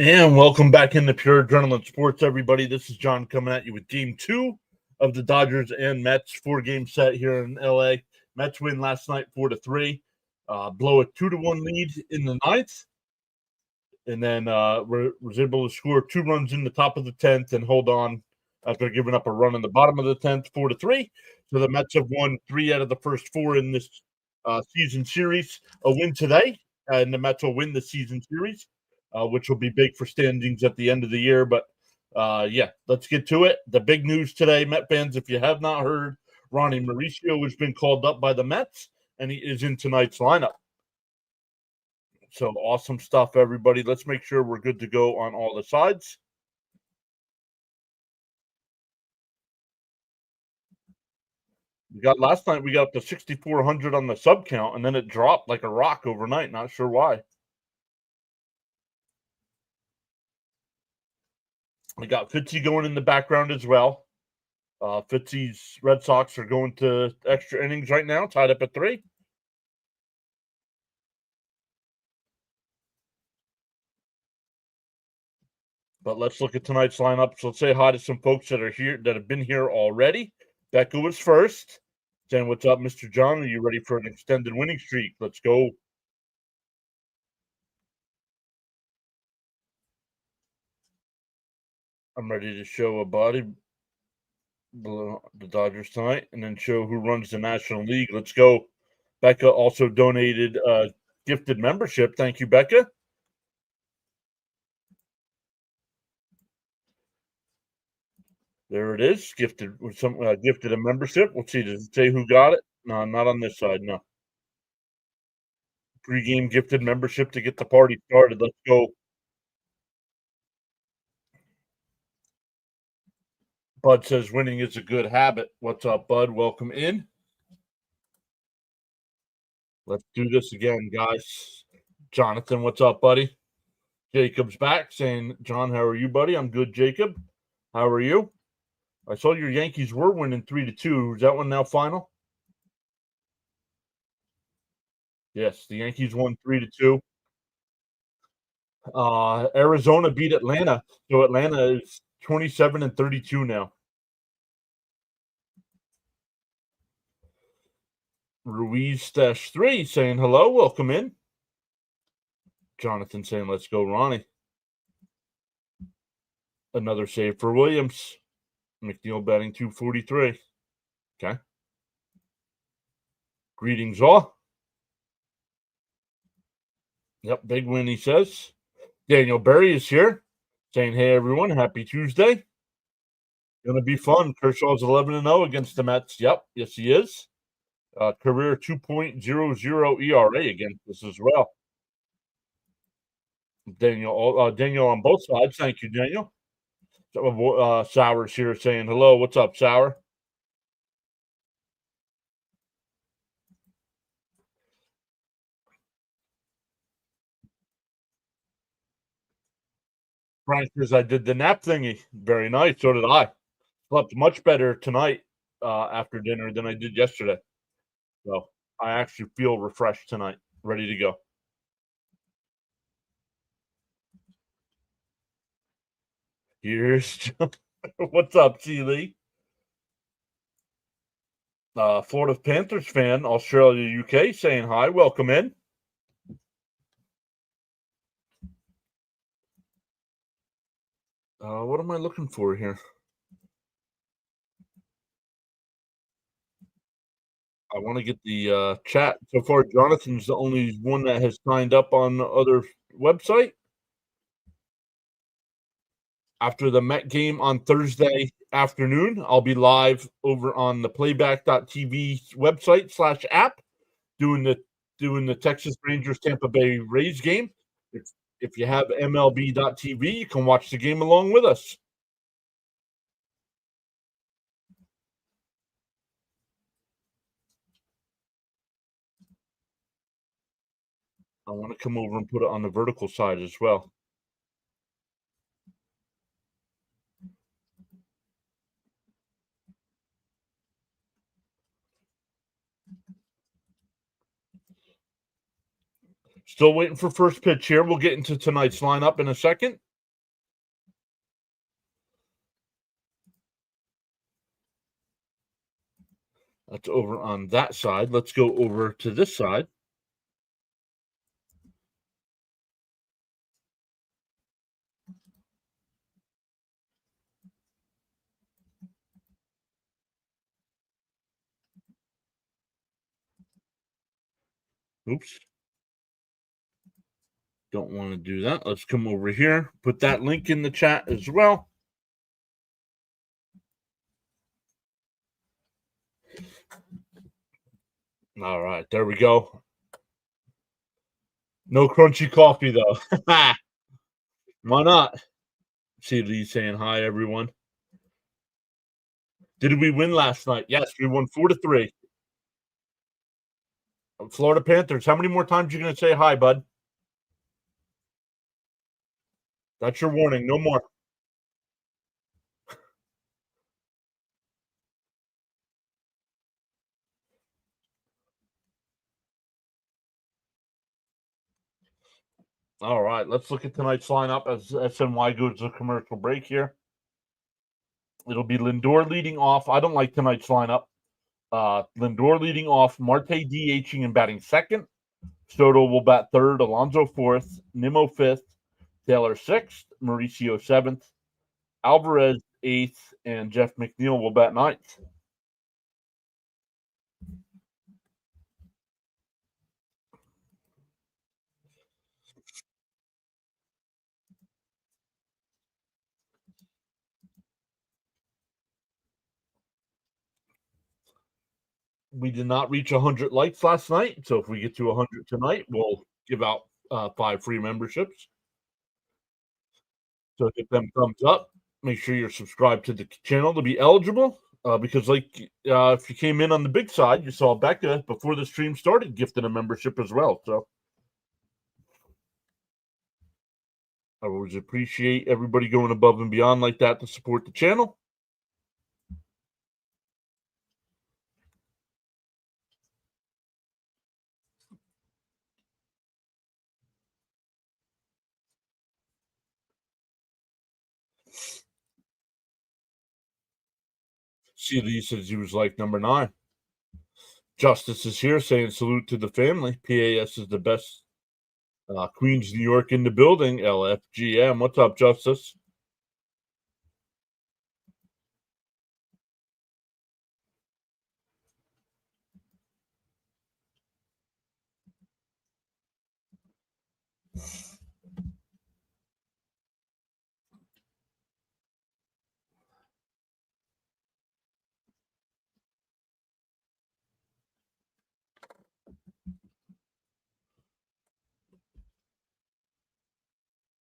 And welcome back into Pure Adrenaline Sports, everybody. This is John coming at you with Game 2 of the Dodgers and Mets four-game set here in LA. Mets win last night 4-3, blow a 2-1 lead in the ninth, and then was able to score 2 runs in the top of the 10th and hold on after giving up a run in the bottom of the 10th, 4-3. So the Mets have won 3 out of the first 4 in this season series. A win today, and the Mets will win the season series. Which will be big for standings at the end of the year. But yeah, let's get to it. The big news today, Met fans, if you have not heard, Ronnie Mauricio has been called up by the Mets, and he is in tonight's lineup. So awesome stuff, everybody. Let's make sure we're good to go on all the sides. Last night we got up to 6,400 on the sub count, and then it dropped like a rock overnight. Not sure why. We got Fitzy going in the background as well. Fitzy's Red Sox are going to extra innings right now, tied up at 3. But let's look at tonight's lineup. So let's say hi to some folks that are here that have been here already. Becca was first. Saying, what's up, Mr. John? Are you ready for an extended winning streak? Let's go. I'm ready to show a body the Dodgers tonight and then show who runs the National League. Let's go. Becca also donated a gifted membership. Thank you, Becca. There it is. Gifted with some gifted a membership. Let's see. Does it say who got it? No, not on this side. No. Pregame gifted membership to get the party started. Let's go. Bud says winning is a good habit. What's up, Bud? Welcome in. Let's do this again, guys. Jonathan, what's up, buddy? Jacob's back saying, John, how are you, buddy? I'm good, Jacob. How are you? I saw your Yankees were winning 3-2. Is that one now final? Yes, the Yankees won 3-2. Arizona beat Atlanta, so Atlanta is 27-32 now. Ruiz-3 saying hello, welcome in. Jonathan saying let's go, Ronnie. Another save for Williams. McNeil batting 243. Okay. Greetings all. Yep, big win, he says. Daniel Berry is here saying, hey, everyone, happy Tuesday. Going to be fun. Kershaw's 11-0 against the Mets. Yep, yes, he is. Career 2.00 ERA against us as well. Daniel on both sides. Thank you, Daniel. Sour's here saying hello. What's up, Sour? Frank says I did the nap thingy. Very nice. So did I. Slept much better tonight after dinner than I did yesterday. So I actually feel refreshed tonight, ready to go. Here's what's up, T. Lee? Florida Panthers fan, Australia, UK, saying hi. Welcome in. What am I looking for here? I want to get the chat. So far, Jonathan's the only one that has signed up on the other website. After the Met game on Thursday afternoon, I'll be live over on the playback.tv website /app doing the Texas Rangers Tampa Bay Rays game. If you have MLB.tv, you can watch the game along with us. I want to come over and put it on the vertical side as well. Still waiting for first pitch here. We'll get into tonight's lineup in a second. That's over on that side. Let's go over to this side. Oops. Don't want to do that. Let's come over here. Put that link in the chat as well. All right, there we go. No crunchy coffee though. Why not? See Lee saying hi, everyone. Did we win last night? Yes, we won 4-3. Florida Panthers. How many more times are you going to say hi, bud? That's your warning. No more. All right, let's look at tonight's lineup as SNY goes to commercial break here. It'll be Lindor leading off. I don't like tonight's lineup. Lindor leading off, Marte DHing and batting second. Soto will bat third, Alonso fourth, Nimmo fifth, Taylor sixth, Mauricio seventh, Alvarez eighth, and Jeff McNeil will bat ninth. We did not reach 100 likes last night, so if we get to 100 tonight, we'll give out 5 free memberships. So hit them thumbs up. Make sure you're subscribed to the channel to be eligible. Because, if you came in on the big side, you saw Becca before the stream started gifting a membership as well. So I always appreciate everybody going above and beyond like that to support the channel. CD says he was like number 9. Justice is here saying salute to the family. PAS is the best. Queens, New York in the building. LFGM. What's up, Justice?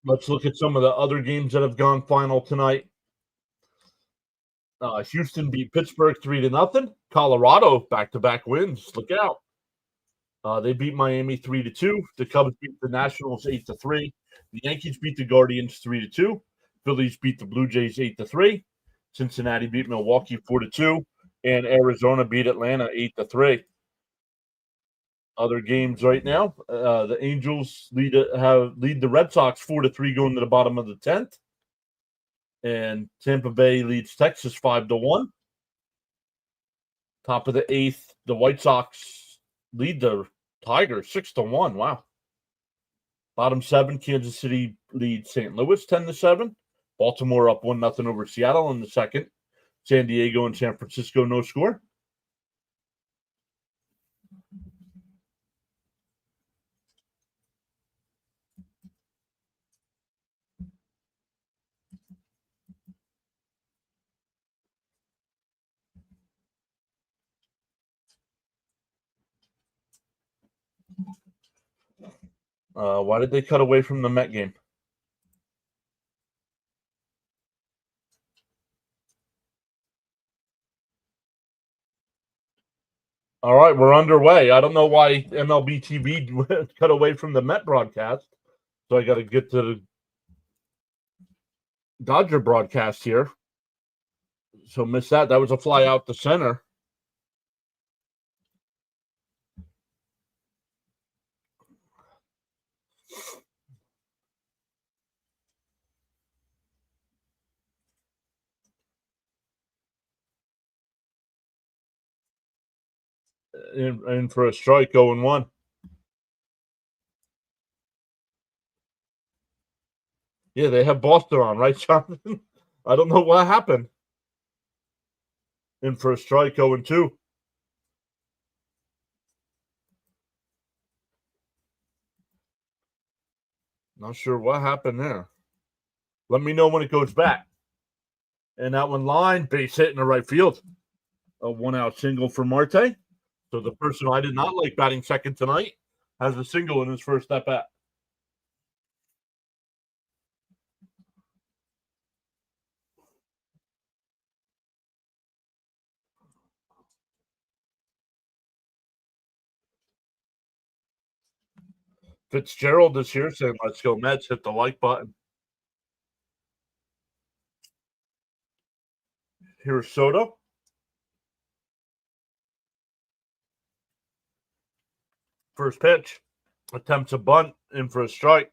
Let's look at some of the other games that have gone final tonight. Houston beat Pittsburgh 3-0. Colorado back-to-back wins. Look out. They beat Miami 3-2. The Cubs beat the Nationals 8-3. The Yankees beat the Guardians 3-2. Phillies beat the Blue Jays 8-3. Cincinnati beat Milwaukee 4-2. And Arizona beat Atlanta 8-3. Other games right now, the Angels lead the Red Sox 4-3 going to the bottom of the 10th. And Tampa Bay leads Texas 5-1. Top of the 8th, the White Sox lead the Tigers 6-1. Wow. Bottom 7, Kansas City leads St. Louis 10-7. Baltimore up 1-0 over Seattle in the second. San Diego and San Francisco no score. Why did they cut away from the Met game? All right, we're underway. I don't know why MLB TV cut away from the Met broadcast. So I got to get to the Dodger broadcast here. So miss that. That was a fly out the center. in for a strike, 0-1. Yeah, they have Boston on, right, Jonathan? I don't know what happened. In for a strike, 0-2. Not sure what happened there. Let me know when it goes back. And that one line, base hit in the right field. A 1-out single for Marte. So the person I did not like batting second tonight has a single in his first at bat. Fitzgerald is here saying, let's go Mets. Hit the like button. Here's Soto. First pitch. Attempts a bunt. In for a strike.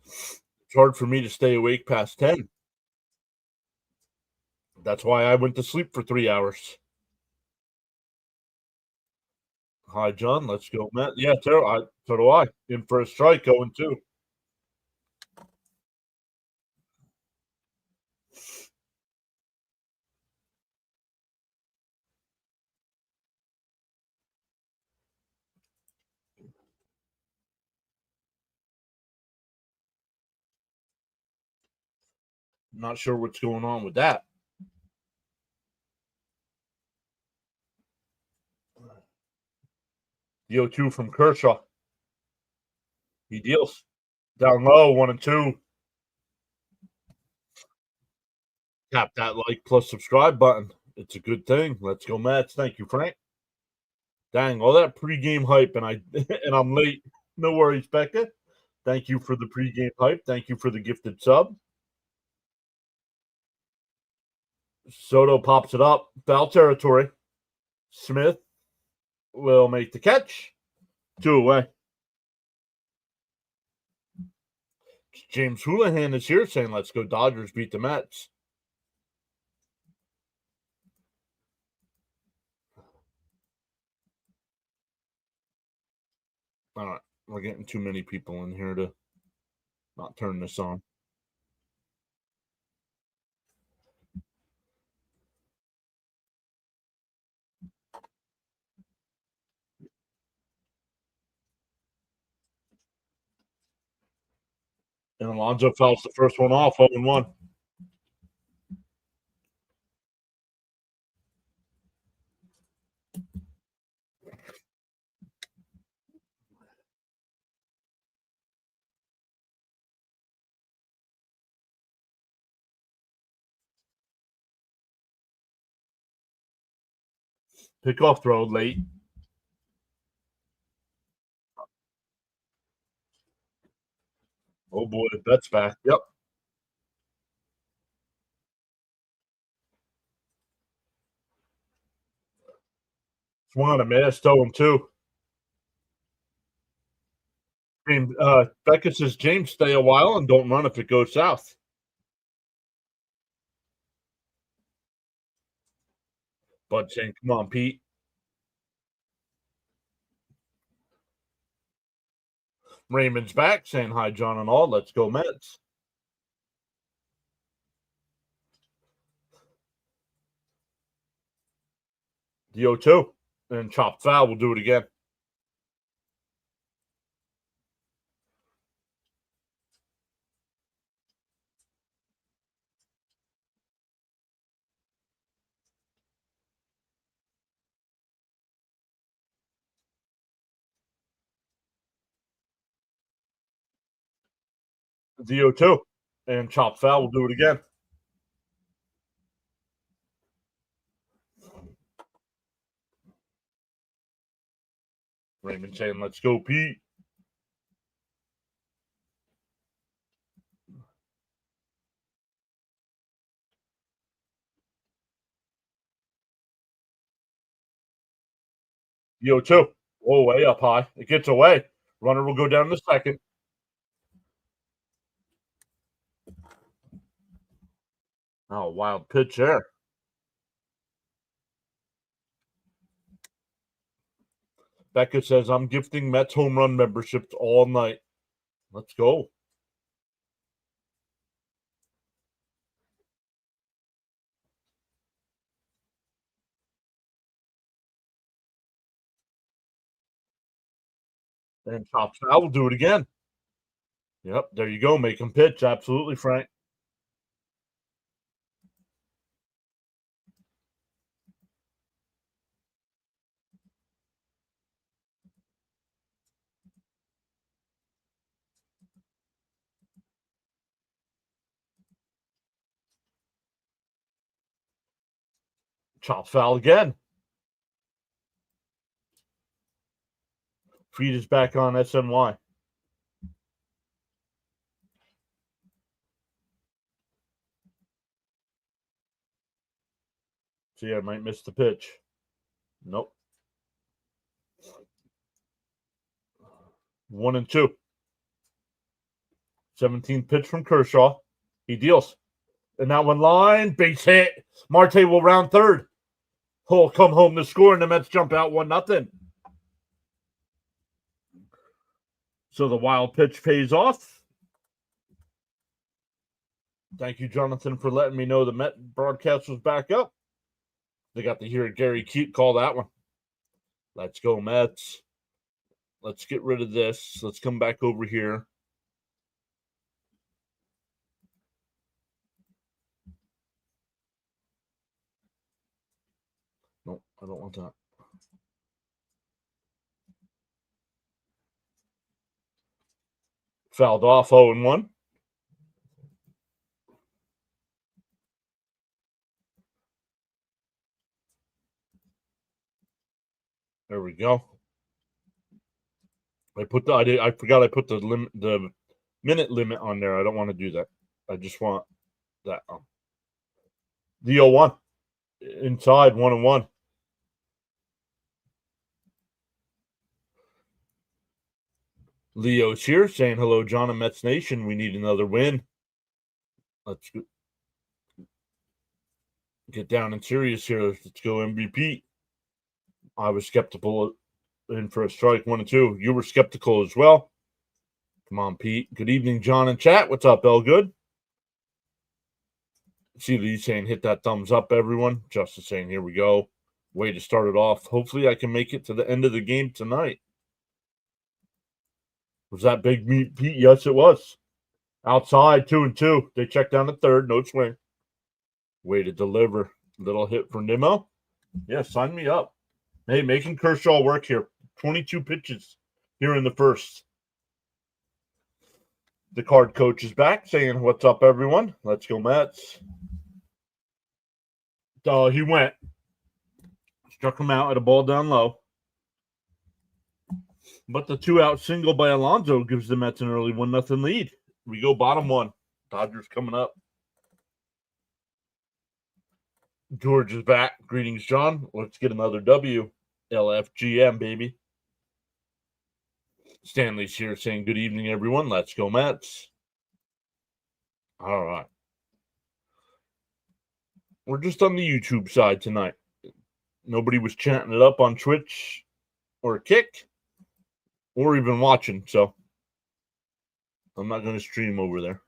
It's hard for me to stay awake past 10. That's why I went to sleep for 3 hours. Hi, John. Let's go, Matt. Yeah, so do I. In for a strike, 0-2. Not sure what's going on with that. The 0-2 from Kershaw. He deals. Down low, 1-2. Tap that like plus subscribe button. It's a good thing. Let's go, Mets. Thank you, Frank. Dang, all that pregame hype, and and I'm late. No worries, Becca. Thank you for the pregame hype. Thank you for the gifted sub. Soto pops it up. Foul territory. Smith will make the catch. 2 away. James Houlihan is here saying, let's go Dodgers beat the Mets. All right. We're getting too many people in here to not turn this on. And Alonso fouls the first one off, 0-1. Pickoff throw late. Oh boy, that's back. Yep. Swung on a miss, 0-2. Becca says, James, stay a while and don't run if it goes south. Bud saying, come on, Pete. Raymond's back saying, hi, John and all. Let's go, Mets. The 0-2. And chopped foul. We'll do it again. The 0-2. And chopped foul. We'll do it again. Raymond saying, let's go, Pete. The 0-2. Oh, way up high. It gets away. Runner will go down to second. Oh, wild pitch there. Becca says, I'm gifting Mets home run memberships all night. Let's go. And chops foul. We'll do it again. Yep, there you go. Make him pitch. Absolutely, Frank. Chop foul again. Feed is back on SNY. See, I might miss the pitch. Nope. 1-2. 17th pitch from Kershaw. He deals. And that one line, base hit. Marte will round third. He'll come home to score, and the Mets jump out 1-0. So the wild pitch pays off. Thank you, Jonathan, for letting me know the Met broadcast was back up. They got to hear Gary Keat call that one. Let's go, Mets. Let's get rid of this. Let's come back over here. No, I don't want that. Fouled off 0-1. There we go. I forgot I put the minute limit on there. I don't want to do that. I just want that. The 0-1 inside 1-1. Leo's here saying hello, John and Mets Nation. We need another win. Let's get down and serious here. Let's go MVP. I was skeptical in for a strike 1-2. You were skeptical as well. Come on, Pete. Good evening, John and chat. What's up, Good? See Lee saying hit that thumbs up, everyone. Justice saying here we go. Way to start it off. Hopefully I can make it to the end of the game tonight. Was that big meat, Pete? Yes, it was. Outside, 2-2. They checked down the third. No swing. Way to deliver. Little hit for Nimmo. Yeah, sign me up. Hey, making Kershaw work here. 22 pitches here in the first. The card coach is back saying, what's up, everyone? Let's go, Mets. He went. Struck him out at a ball down low. But the 2-out single by Alonso gives the Mets an early 1-0 lead. We go bottom one. Dodgers coming up. George is back. Greetings, John. Let's get another W. LFGM, baby. Stanley's here saying good evening, everyone. Let's go, Mets. All right. We're just on the YouTube side tonight. Nobody was chanting it up on Twitch or Kick or even watching, so I'm not going to stream over there.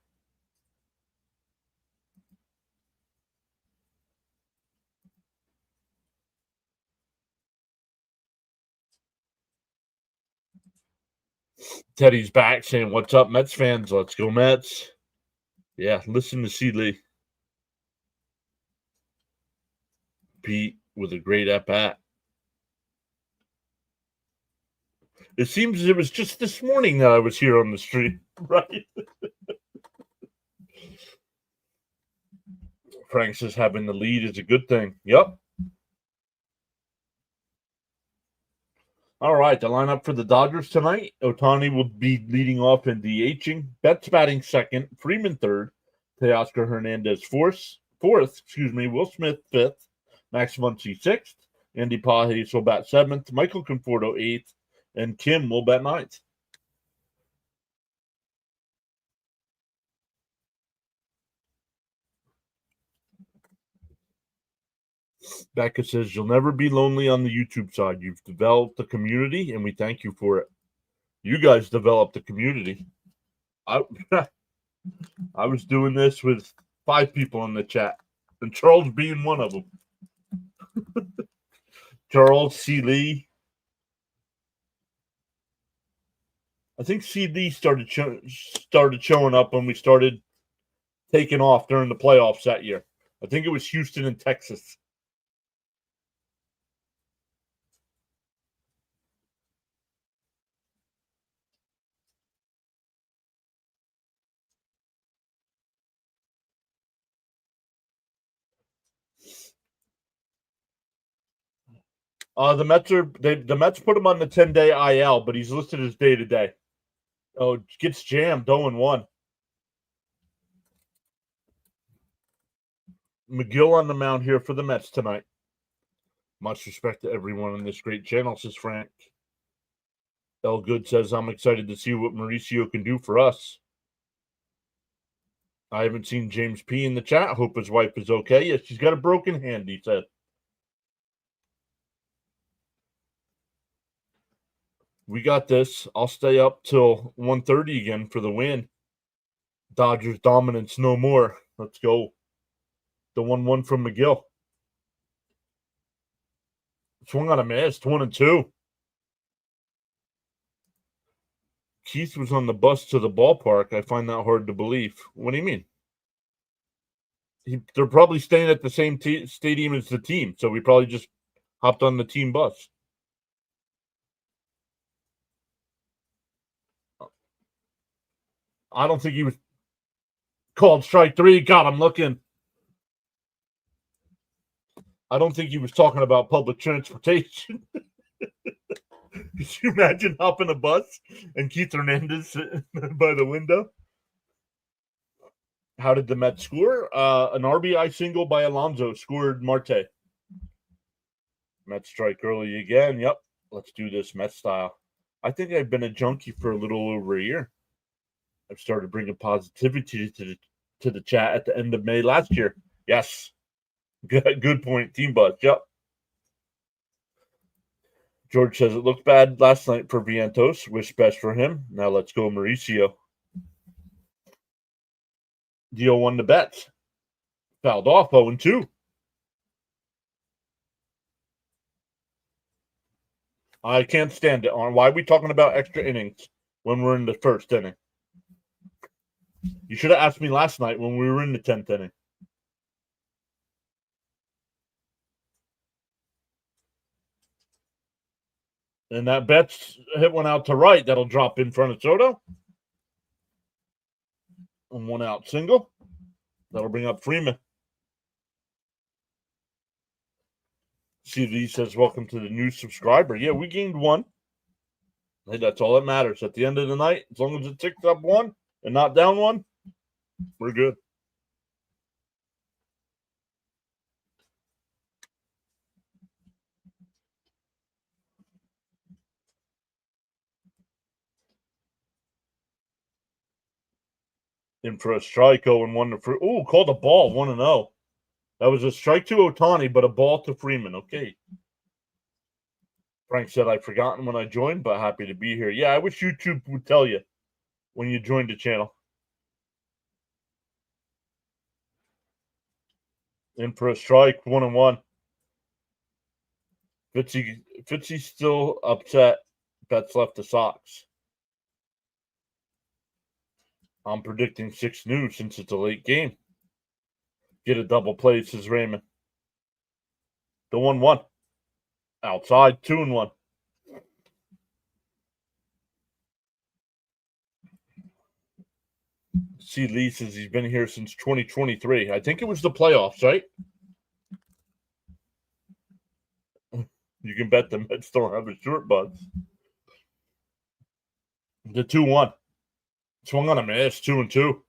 Teddy's back saying, what's up, Mets fans? Let's go, Mets. Yeah, listen to C. Lee. Pete with a great at-bat. It seems it was just this morning that I was here on the street, right? Frank says having the lead is a good thing. Yep. All right, the lineup for the Dodgers tonight. Ohtani will be leading off and DHing. Betts batting second. Freeman third. Teoscar Hernandez fourth. Will Smith fifth. Max Muncy sixth. Andy Pages will bat seventh. Michael Conforto eighth. And Kim will bat ninth. Becca says, "You'll never be lonely on the YouTube side. You've developed a community, and we thank you for it. You guys developed a community. I, I was doing this with 5 people in the chat, and Charles being one of them. Charles C. Lee. I think C. Lee started showing up when we started taking off during the playoffs that year. I think it was Houston and Texas. The Mets put him on the 10-day IL, but he's listed as day to day. Oh, gets jammed 0-1. McGill on the mound here for the Mets tonight. Much respect to everyone on this great channel, says Frank. El Good says, "I'm excited to see what Mauricio can do for us." I haven't seen James P. in the chat. Hope his wife is okay. Yes, she's got a broken hand, he said. We got this. I'll stay up till 1:30 again for the win. Dodgers dominance no more. Let's go. The 1-1 from McGill. Swung on a miss. 1-2. Keith was on the bus to the ballpark. I find that hard to believe. What do you mean? They're probably staying at the same stadium as the team, so we probably just hopped on the team bus. I don't think he was called strike 3. God, I'm looking. I don't think he was talking about public transportation. Could you imagine hopping a bus and Keith Hernandez sitting by the window? How did the Mets score? An RBI single by Alonso scored Marte. Mets strike early again. Yep. Let's do this Mets style. I think I've been a junkie for a little over a year. I've started bringing positivity to the chat at the end of May last year. Yes. Good point. Team buzz. Yep. George says it looked bad last night for Vientos. Wish best for him. Now let's go, Mauricio. Dio won the bets. Fouled off 0-2. I can't stand it. Why are we talking about extra innings when we're in the first inning? You should have asked me last night when we were in the 10th inning. And that Betts hit one out to right. That'll drop in front of Soto. And 1 out single. That'll bring up Freeman. CV says, "Welcome to the new subscriber." Yeah, we gained 1. Hey, that's all that matters. At the end of the night, as long as it ticks up 1 and not down 1, we're good. In for a strike, 0-1 to Freeman. Oh, called a ball, 1-0. That was a strike to Ohtani, but a ball to Freeman. Okay. Frank said, "I've forgotten when I joined, but happy to be here." Yeah, I wish YouTube would tell you when you joined the channel. In for a strike, 1-1. Fitzy's still upset. Betts left the Sox. I'm predicting 6 new since it's a late game. Get a double play, says Raymond. The 1-1. Outside, 2-1. C. Lee says he's been here since 2023. I think it was the playoffs, right? You can bet the Mets don't have a short bus. The 2-1. Swung on a miss, 2-2.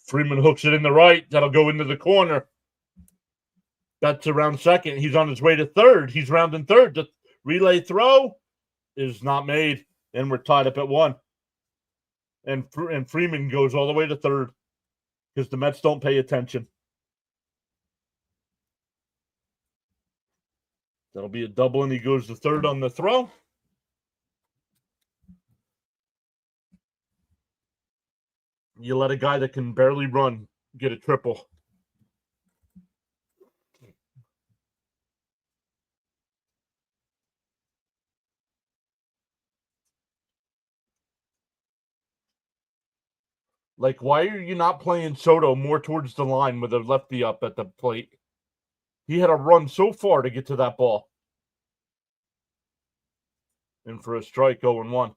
Freeman hooks it in the right. That'll go into the corner. That's around second. He's on his way to third. He's rounding third. The relay throw is not made, and we're tied up at 1. And Freeman goes all the way to third because the Mets don't pay attention. That'll be a double, and he goes to third on the throw. You let a guy that can barely run get a triple. Like, why are you not playing Soto more towards the line with a lefty up at the plate? He had to run so far to get to that ball. And for a strike, 0-1.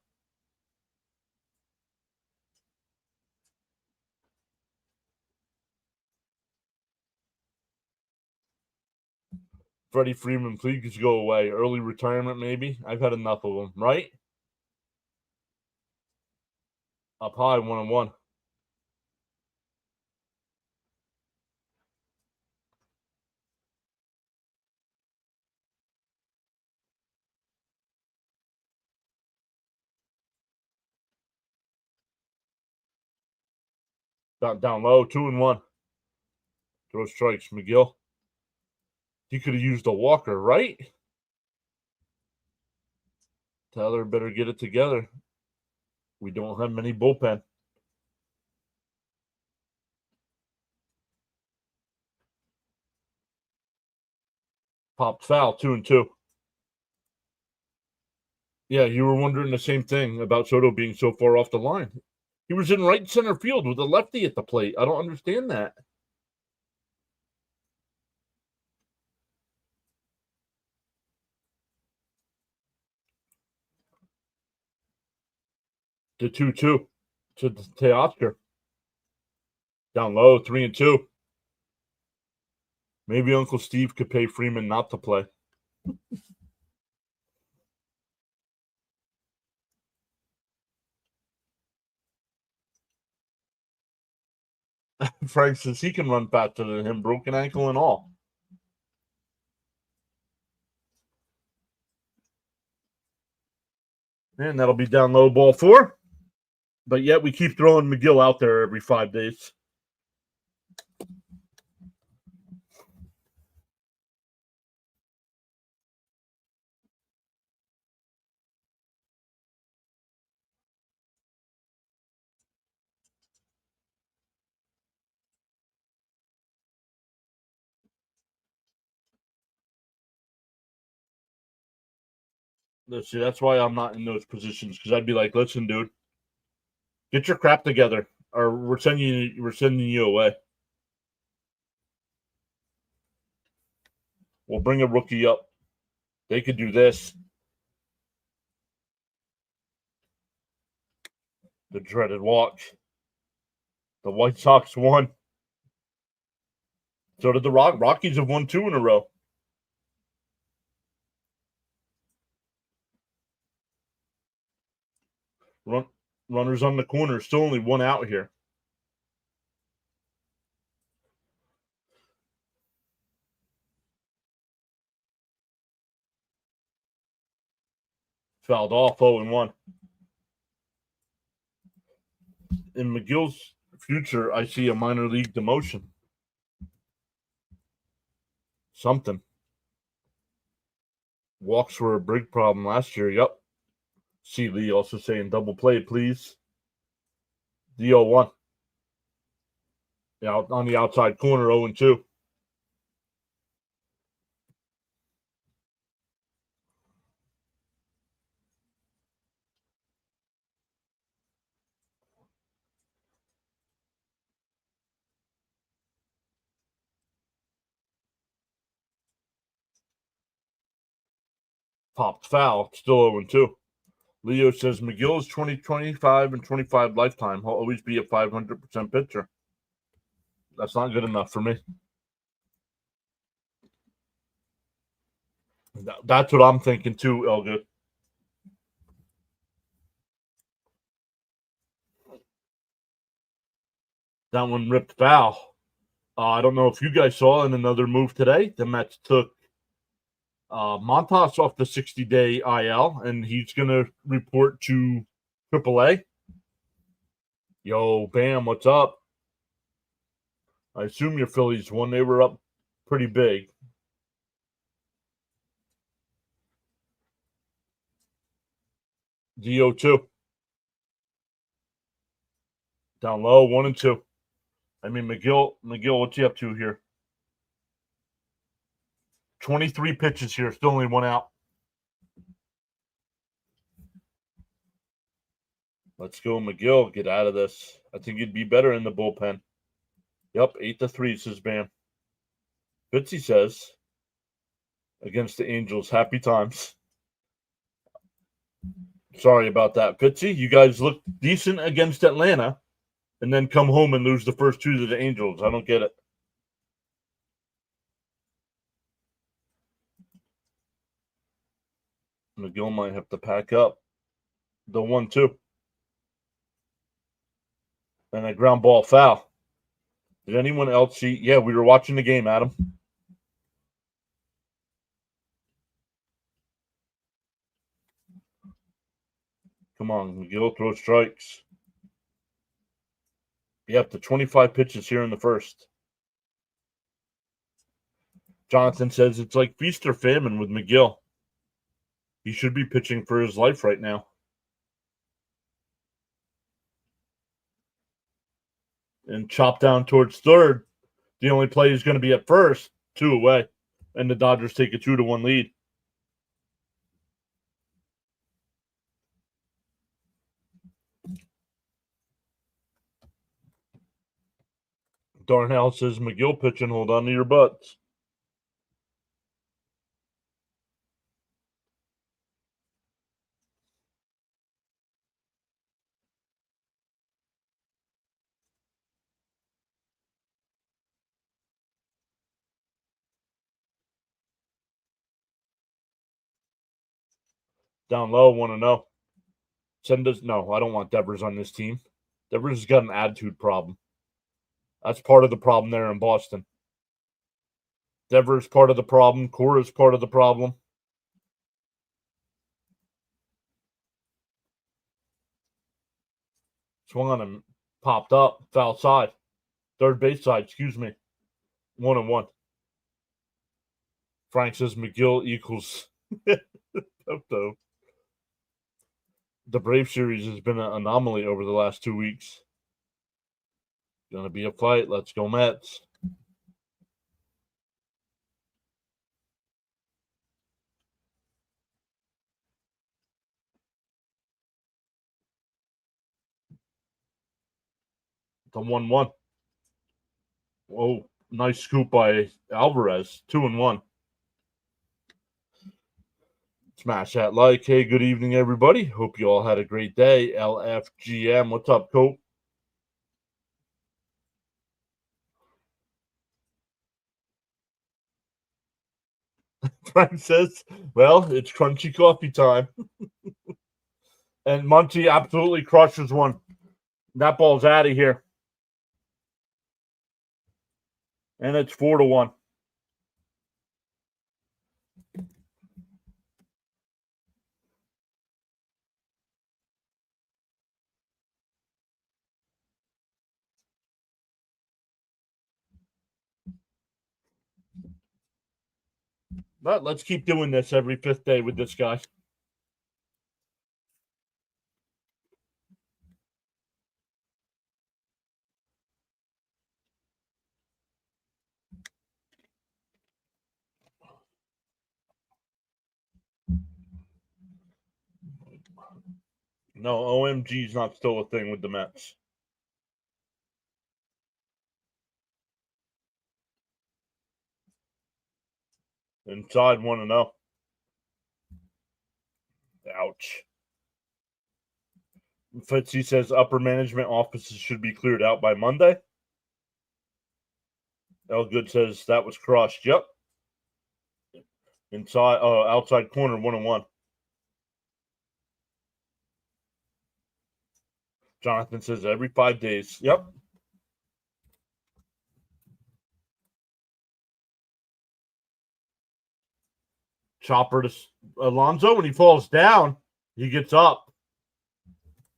Freddie Freeman, please go away. Early retirement, maybe. I've had enough of him, right? Up high, 1-1. Down low, 2-1. Throw strikes, McGill. He could have used a walker, right? Tyler better get it together. We don't have many bullpen. Popped foul, 2-2. Yeah, you were wondering the same thing about Soto being so far off the line. He was in right center field with a lefty at the plate. I don't understand that. The 2-2 to Teoscar. Down low, 3-2. Maybe Uncle Steve could pay Freeman not to play. Frank says he can run faster than him, broken ankle and all. And that'll be down low, ball 4. But yet we keep throwing McGill out there every 5 days. See, that's why I'm not in those positions, because I'd be like, listen, dude, get your crap together, or we're sending you away. We'll bring a rookie up. They could do this. The dreaded walk. The White Sox won. So did the Rockies have won 2 in a row. Runners on the corner. Still only 1 out here. Fouled off, 0-1. In McGill's future, I see a minor league demotion. Something. Walks were a big problem last year. Yep. C. Lee also saying double play, please. The 0-1. Yeah, on the outside corner, 0-2. Popped foul, still 0-2. Leo says McGill is 2025 and 25 lifetime. He'll always be a 500% pitcher. That's not good enough for me. That's what I'm thinking too, Elgin. That one ripped foul. I don't know if you guys saw in another move today, the Mets took Montas off the 60-day IL, and he's going to report to AAA. Yo, Bam, what's up? I assume your Phillies won. They were up pretty big. DO2. Down low, 1-2. I mean, McGill, what's he up to here? 23 pitches here, still only one out. Let's go, McGill. Get out of this. I think you'd be better in the bullpen. Yep, 8-3, says Bam. Fitzy says, against the Angels, happy times. Sorry about that, Fitzy. You guys look decent against Atlanta and then come home and lose the first two to the Angels. I don't get it. McGill might have to pack up. The 1-2. And a ground ball foul. Did anyone else see? Yeah, we were watching the game, Adam. Come on, McGill, throw strikes. Yep, the 25 pitches here in the first. Jonathan says it's like feast or famine with McGill. He should be pitching for his life right now. And chop down towards third. The only play is going to be at first, 2 away. And the Dodgers take a 2-1 lead. Darnell says McGill pitching, hold on to your butts. Down low, 1-0. Send us. No, I don't want Devers on this team. Devers has got an attitude problem. That's part of the problem there in Boston. Devers part of the problem. Cora's part of the problem. Swung on him, popped up, foul side. Third base side, excuse me. 1-1. Frank says McGill equals Toto. The Brave series has been an anomaly over the last 2 weeks. Gonna be a fight. Let's go, Mets. The 1-1. Oh, nice scoop by Alvarez. 2-1. Smash that like. Hey, good evening, everybody. Hope you all had a great day. LFGM. What's up, Cope? Frank says, well, it's crunchy coffee time. And Muncie absolutely crushes one. That ball's out of here. And it's 4-1. But let's keep doing this every 5th day with this guy. No, OMG is not still a thing with the Mets. Inside 1-0. Ouch. Fitzy says upper management offices should be cleared out by Monday. Elgood says that was crushed. Yep. Inside, outside corner, 1-1. Jonathan says every 5 days. Yep. Chopper to Alonso. When he falls down, he gets up.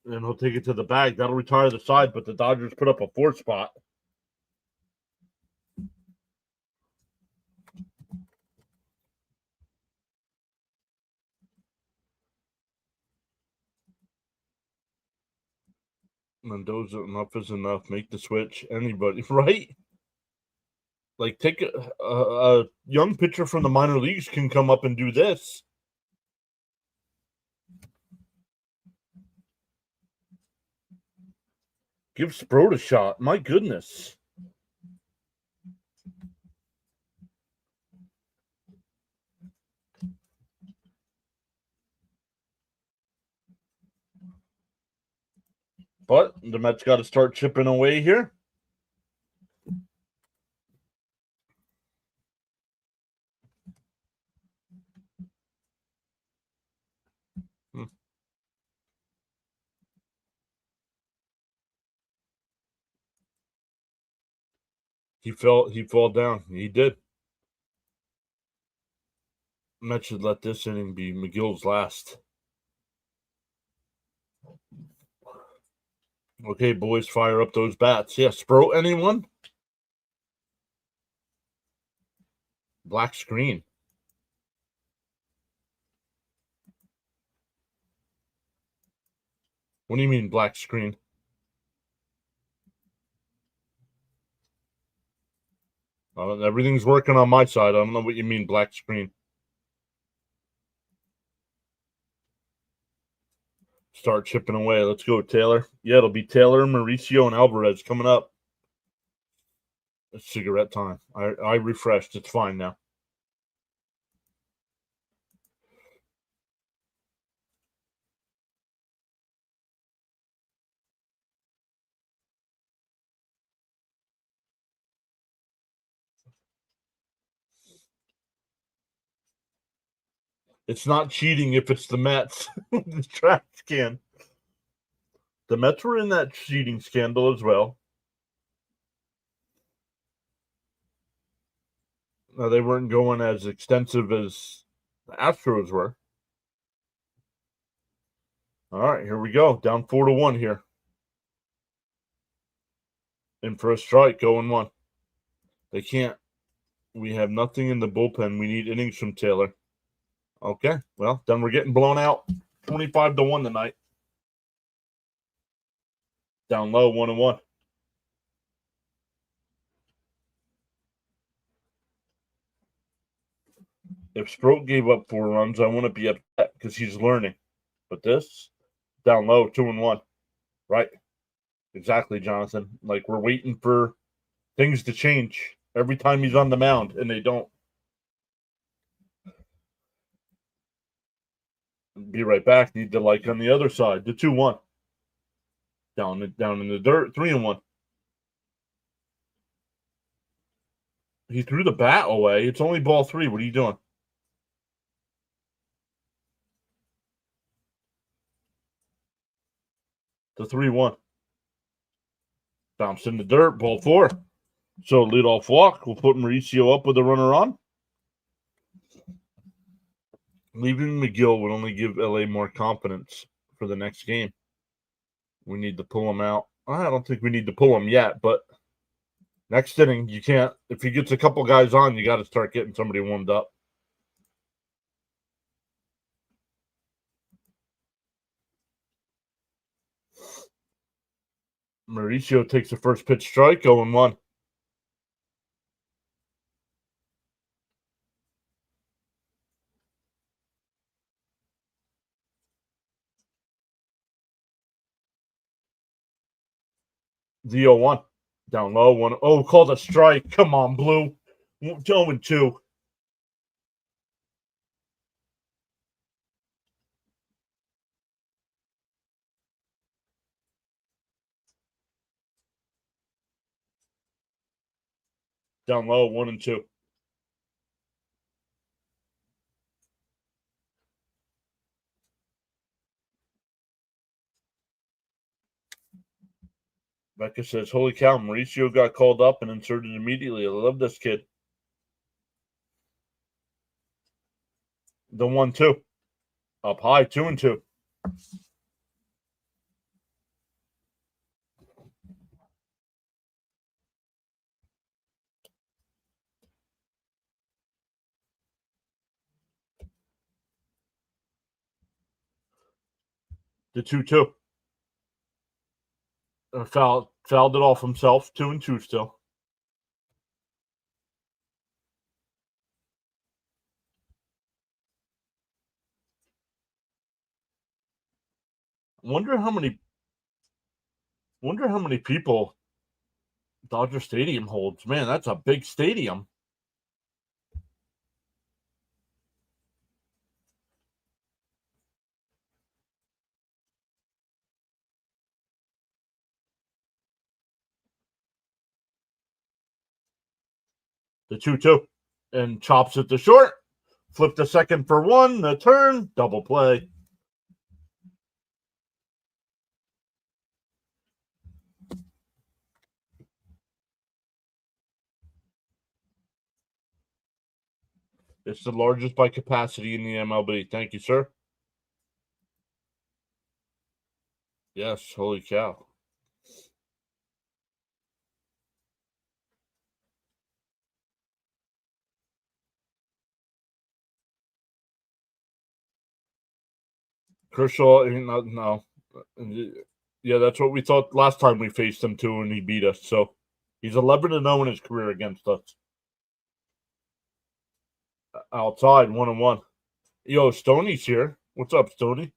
And he'll take it to the bag. That'll retire the side, but the Dodgers put up a 4th spot. Mendoza, enough is enough. Make the switch. Anybody, right? Like, take a young pitcher from the minor leagues can come up and do this. Give Sprout a shot. My goodness. But the Mets got to start chipping away here. He fell down. He did. Mets should let this inning be McGill's last. Okay, boys, fire up those bats. Yeah, Sprout, anyone? Black screen. What do you mean black screen? Everything's working on my side. I don't know what you mean black screen. Start chipping away. Let's go, Taylor. Yeah, it'll be Taylor, Mauricio, and Alvarez coming up. It's cigarette time. I refreshed. It's fine now. It's not cheating if it's the Mets. The trash can. The Mets were in that cheating scandal as well. Now, they weren't going as extensive as the Astros were. All right, here we go. Down 4-1 here. In for a strike, 0-1. They can't. We have nothing in the bullpen. We need innings from Taylor. Okay, well, then we're getting blown out 25-1 tonight. Down low, 1-1. If Sproat gave up 4 runs, I wouldn't be upset because he's learning. But this, down low, 2-1. Right. Exactly, Jonathan. Like, we're waiting for things to change every time he's on the mound, and they don't. Be right back. Need to like on the other side. The 2-1. Down in the dirt. 3-1. He threw the bat away. It's only ball 3. What are you doing? The 3-1. Bounced in the dirt. Ball 4. So leadoff walk. We'll put Mauricio up with a runner on. Leaving McGill would only give LA more confidence for the next game. We need to pull him out. I don't think we need to pull him yet, but next inning, you can't. If he gets a couple guys on, you got to start getting somebody warmed up. Mauricio takes the first pitch strike, 0-1. The 0-1. Down low, 1. Oh, called a strike. Come on, Blue. 0-2. Down low, 1-2. Becca says, holy cow, Mauricio got called up and inserted immediately. I love this kid. The 1-2. Up high, 2-2. The 2-2. Fouled it off himself. 2-2 still. Wonder how many people Dodger Stadium holds. Man, that's a big stadium. The 2-2. And chops it to short. Flip the second for one. The turn. Double play. It's the largest by capacity in the MLB. Thank you, sir. Yes, holy cow. Kershaw, no. Yeah, that's what we thought last time we faced him too, and he beat us. So he's 11-0 in his career against us. Outside, 1-1. Yo, Stoney's here. What's up, Stoney?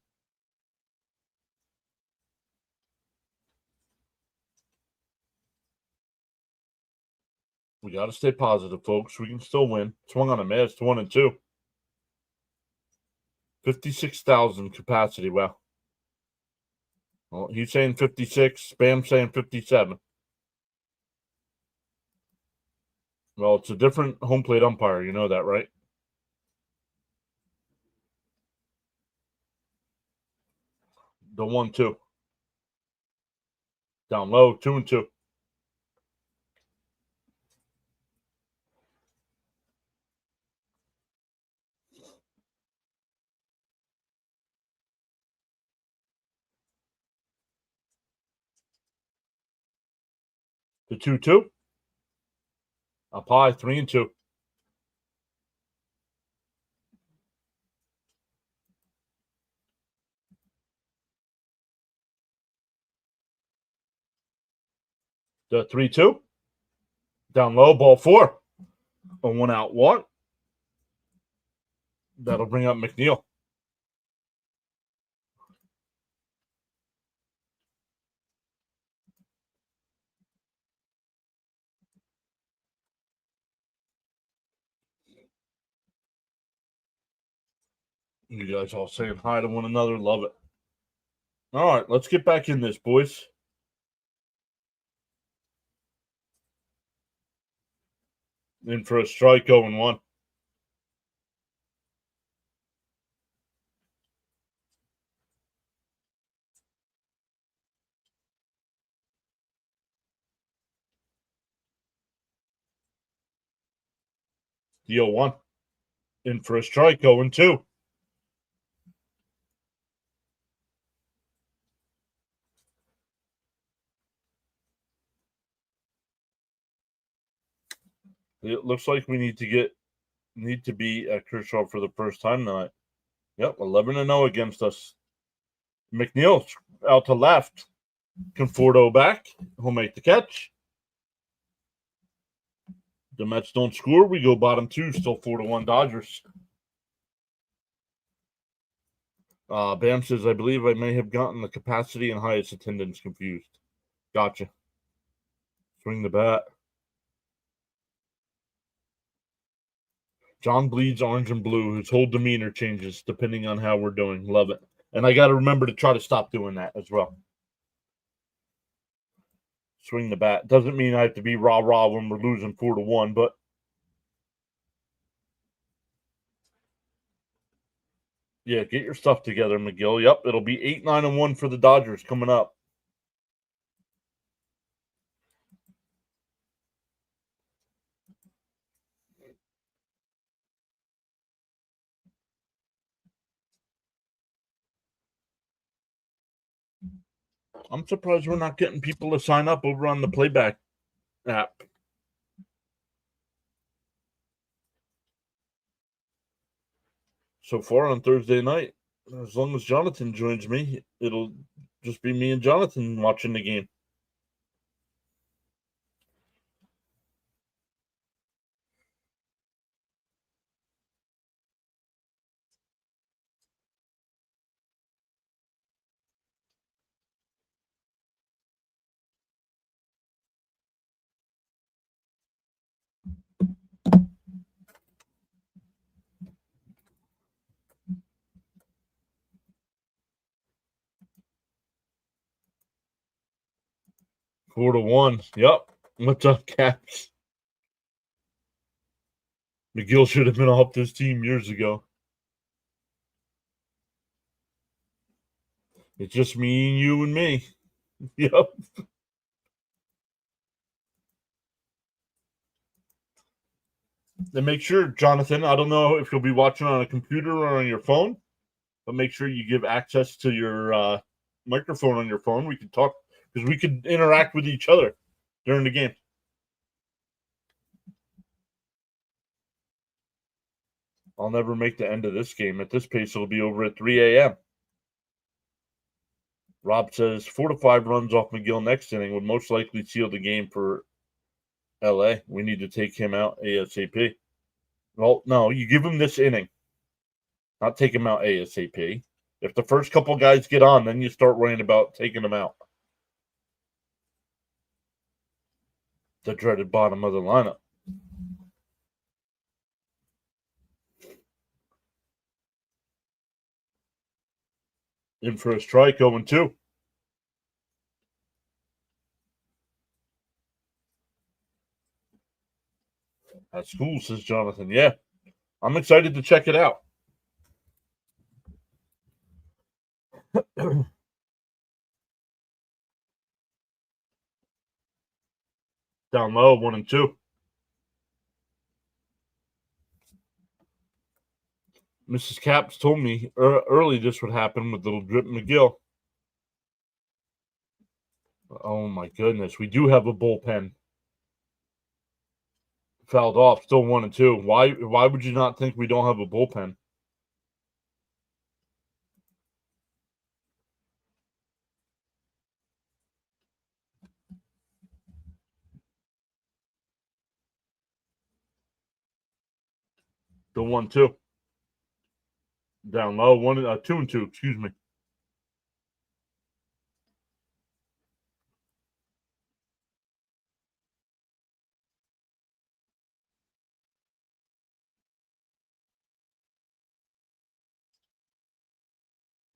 We got to stay positive, folks. We can still win. Swung on a miss, 1-2. 56,000 capacity. Wow. Well, he's saying 56. Spam saying 57. Well, it's a different home plate umpire. You know that, right? The 1-2. Down low, 2-2. The 2-2. Up high, 3-2. The 3-2. Down low, ball 4. A 1-out walk. That'll bring up McNeil. You guys all saying hi to one another. Love it. All right, let's get back in this, boys. In for a strike, 0-1. The 0-1. In for a strike, 0-2. It looks like we need to be at Kershaw for the first time tonight. Yep, 11-0 against us. McNeil out to left. Conforto back. He'll make the catch. The Mets don't score. We go bottom 2. Still 4-1 Dodgers. Bam says, I believe I may have gotten the capacity and highest attendance confused. Gotcha. Swing the bat. John bleeds orange and blue. His whole demeanor changes depending on how we're doing. Love it. And I got to remember to try to stop doing that as well. Swing the bat. Doesn't mean I have to be rah-rah when we're losing 4-1, but yeah, get your stuff together, McGill. Yep, it'll be 8-9-1 for the Dodgers coming up. I'm surprised we're not getting people to sign up over on the playback app. So far on Thursday night, as long as Jonathan joins me, it'll just be me and Jonathan watching the game. Four to one. Yep. What's up, Caps? McGill should have been off this team years ago. It's just me and you and me. Yep. And make sure, Jonathan, I don't know if you'll be watching on a computer or on your phone, but make sure you give access to your microphone on your phone. We can talk because we could interact with each other during the game. I'll never make the end of this game. At this pace, it'll be over at 3 a.m. Rob says 4 to 5 runs off McGill next inning would most likely seal the game for LA. We need to take him out ASAP. Well, no, you give him this inning, not take him out ASAP. If the first couple guys get on, then you start worrying about taking them out. The dreaded bottom of the lineup. In for a strike, 0-2. At school, says Jonathan. Yeah, I'm excited to check it out. Down low, 1-2. Mrs. Caps told me early this would happen with little Drip McGill. Oh my goodness, we do have a bullpen. Fouled off, still 1-2. Why would you not think we don't have a bullpen? Still 1-2. Down low, 2-2. Excuse me.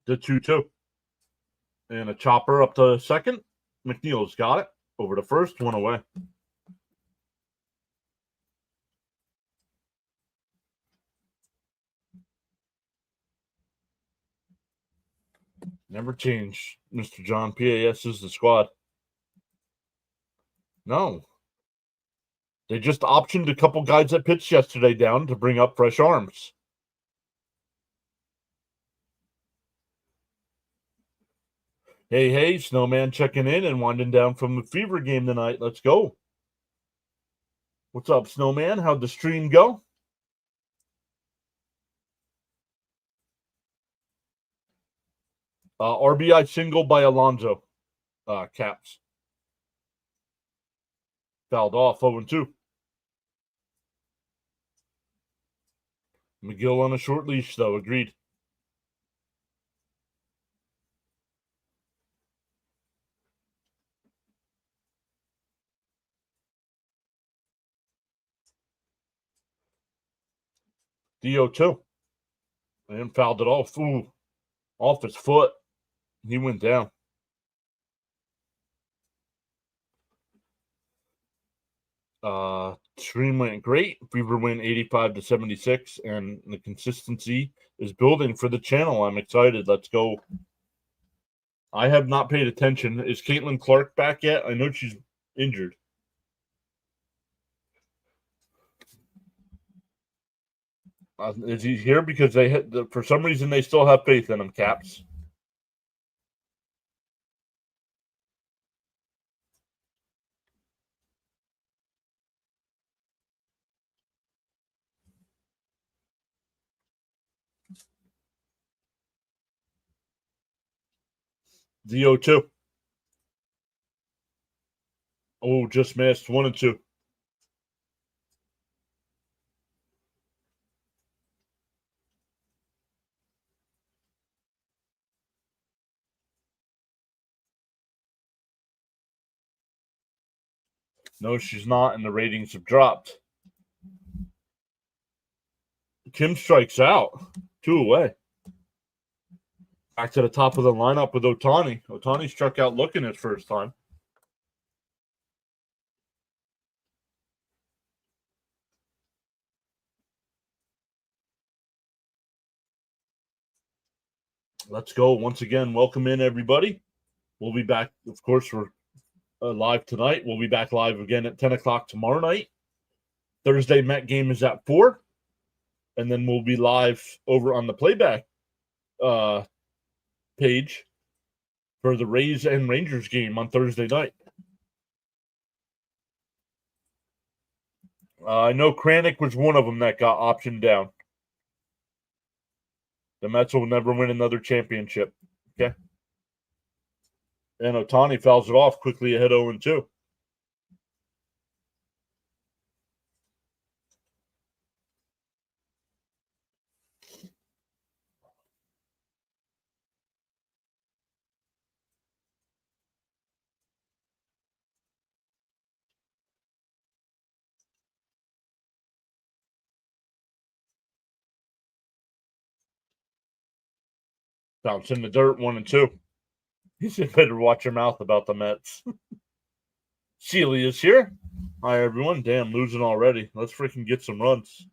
The 2-2. And a chopper up to second. McNeil's got it. Over to first, one away. Never change, Mr. John. PAS is the squad. No. They just optioned a couple guys that pitched yesterday down to bring up fresh arms. Hey, Snowman checking in and winding down from the Fever game tonight. Let's go. What's up, Snowman? How'd the stream go? RBI single by Alonso. Caps. Fouled off, 0-2. McGill on a short leash, though. Agreed. DO2. And fouled it off. Ooh. Off his foot. He went down. Stream went great. Fever win 85-76, and the consistency is building for the channel. I'm excited. Let's go. I have not paid attention. Is Caitlin Clark back yet? I know she's injured. Is he here? Because for some reason they still have faith in him, Caps. The 0-2. Oh, just missed. 1-2. No, she's not, and the ratings have dropped. Kim strikes out. 2 away. Back to the top of the lineup with Ohtani. Ohtani struck out looking his first time. Let's go. Once again, welcome in, everybody. We'll be back, of course, we're live tonight. We'll be back live again at 10 o'clock tomorrow night. Thursday Met game is at 4. And then we'll be live over on the playback page for the Rays and Rangers game on Thursday night. I know Kranick was one of them that got optioned down. The Mets will never win another championship. Okay. And Ohtani fouls it off quickly ahead 0-2. Bounce in the dirt, 1-2. He said better watch your mouth about the Mets. Sealy is here. Hi, everyone. Damn, losing already. Let's freaking get some runs.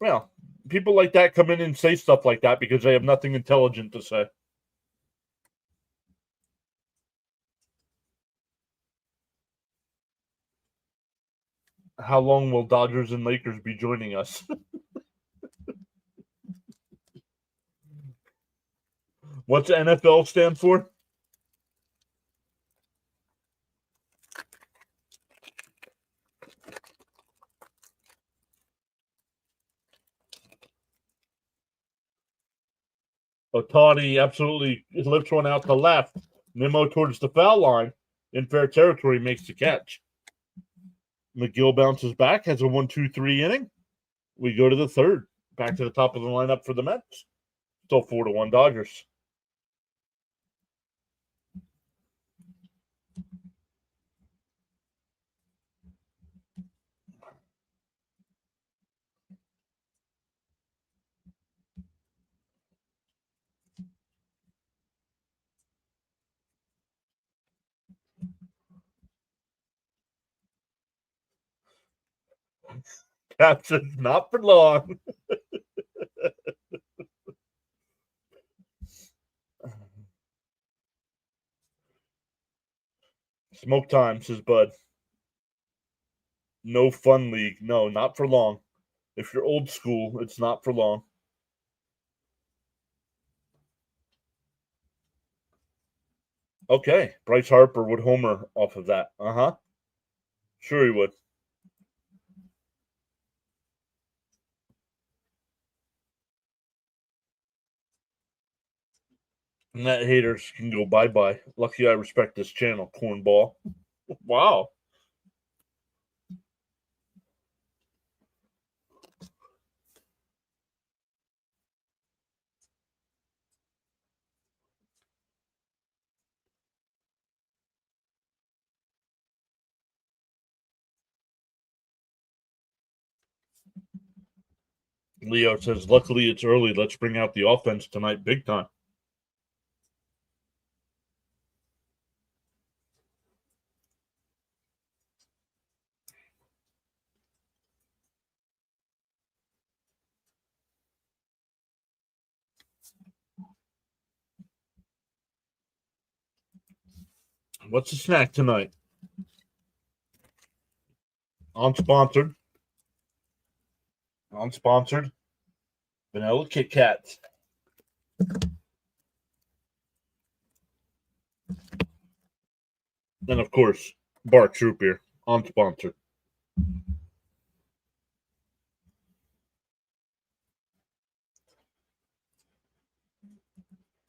Well, people like that come in and say stuff like that because they have nothing intelligent to say. How long will Dodgers and Lakers be joining us? What's NFL stand for? Ohtani absolutely lifts one out to left. Nimmo towards the foul line. In fair territory, makes the catch. McGill bounces back, has a 1-2-3 inning. We go to the third. Back to the top of the lineup for the Mets. Still 4-1 Dodgers. Captain, not for long. Smoke time, says Bud. No fun league. No, not for long. If you're old school, it's not for long. Okay. Bryce Harper would homer off of that. Uh-huh. Sure he would. Net haters can go bye-bye. Lucky I respect this channel, cornball. Wow. Leo says, luckily it's early. Let's bring out the offense tonight big time. What's the snack tonight? Unsponsored. Unsponsored. Vanilla Kit Kats. And of course, Bart Troop beer. Unsponsored.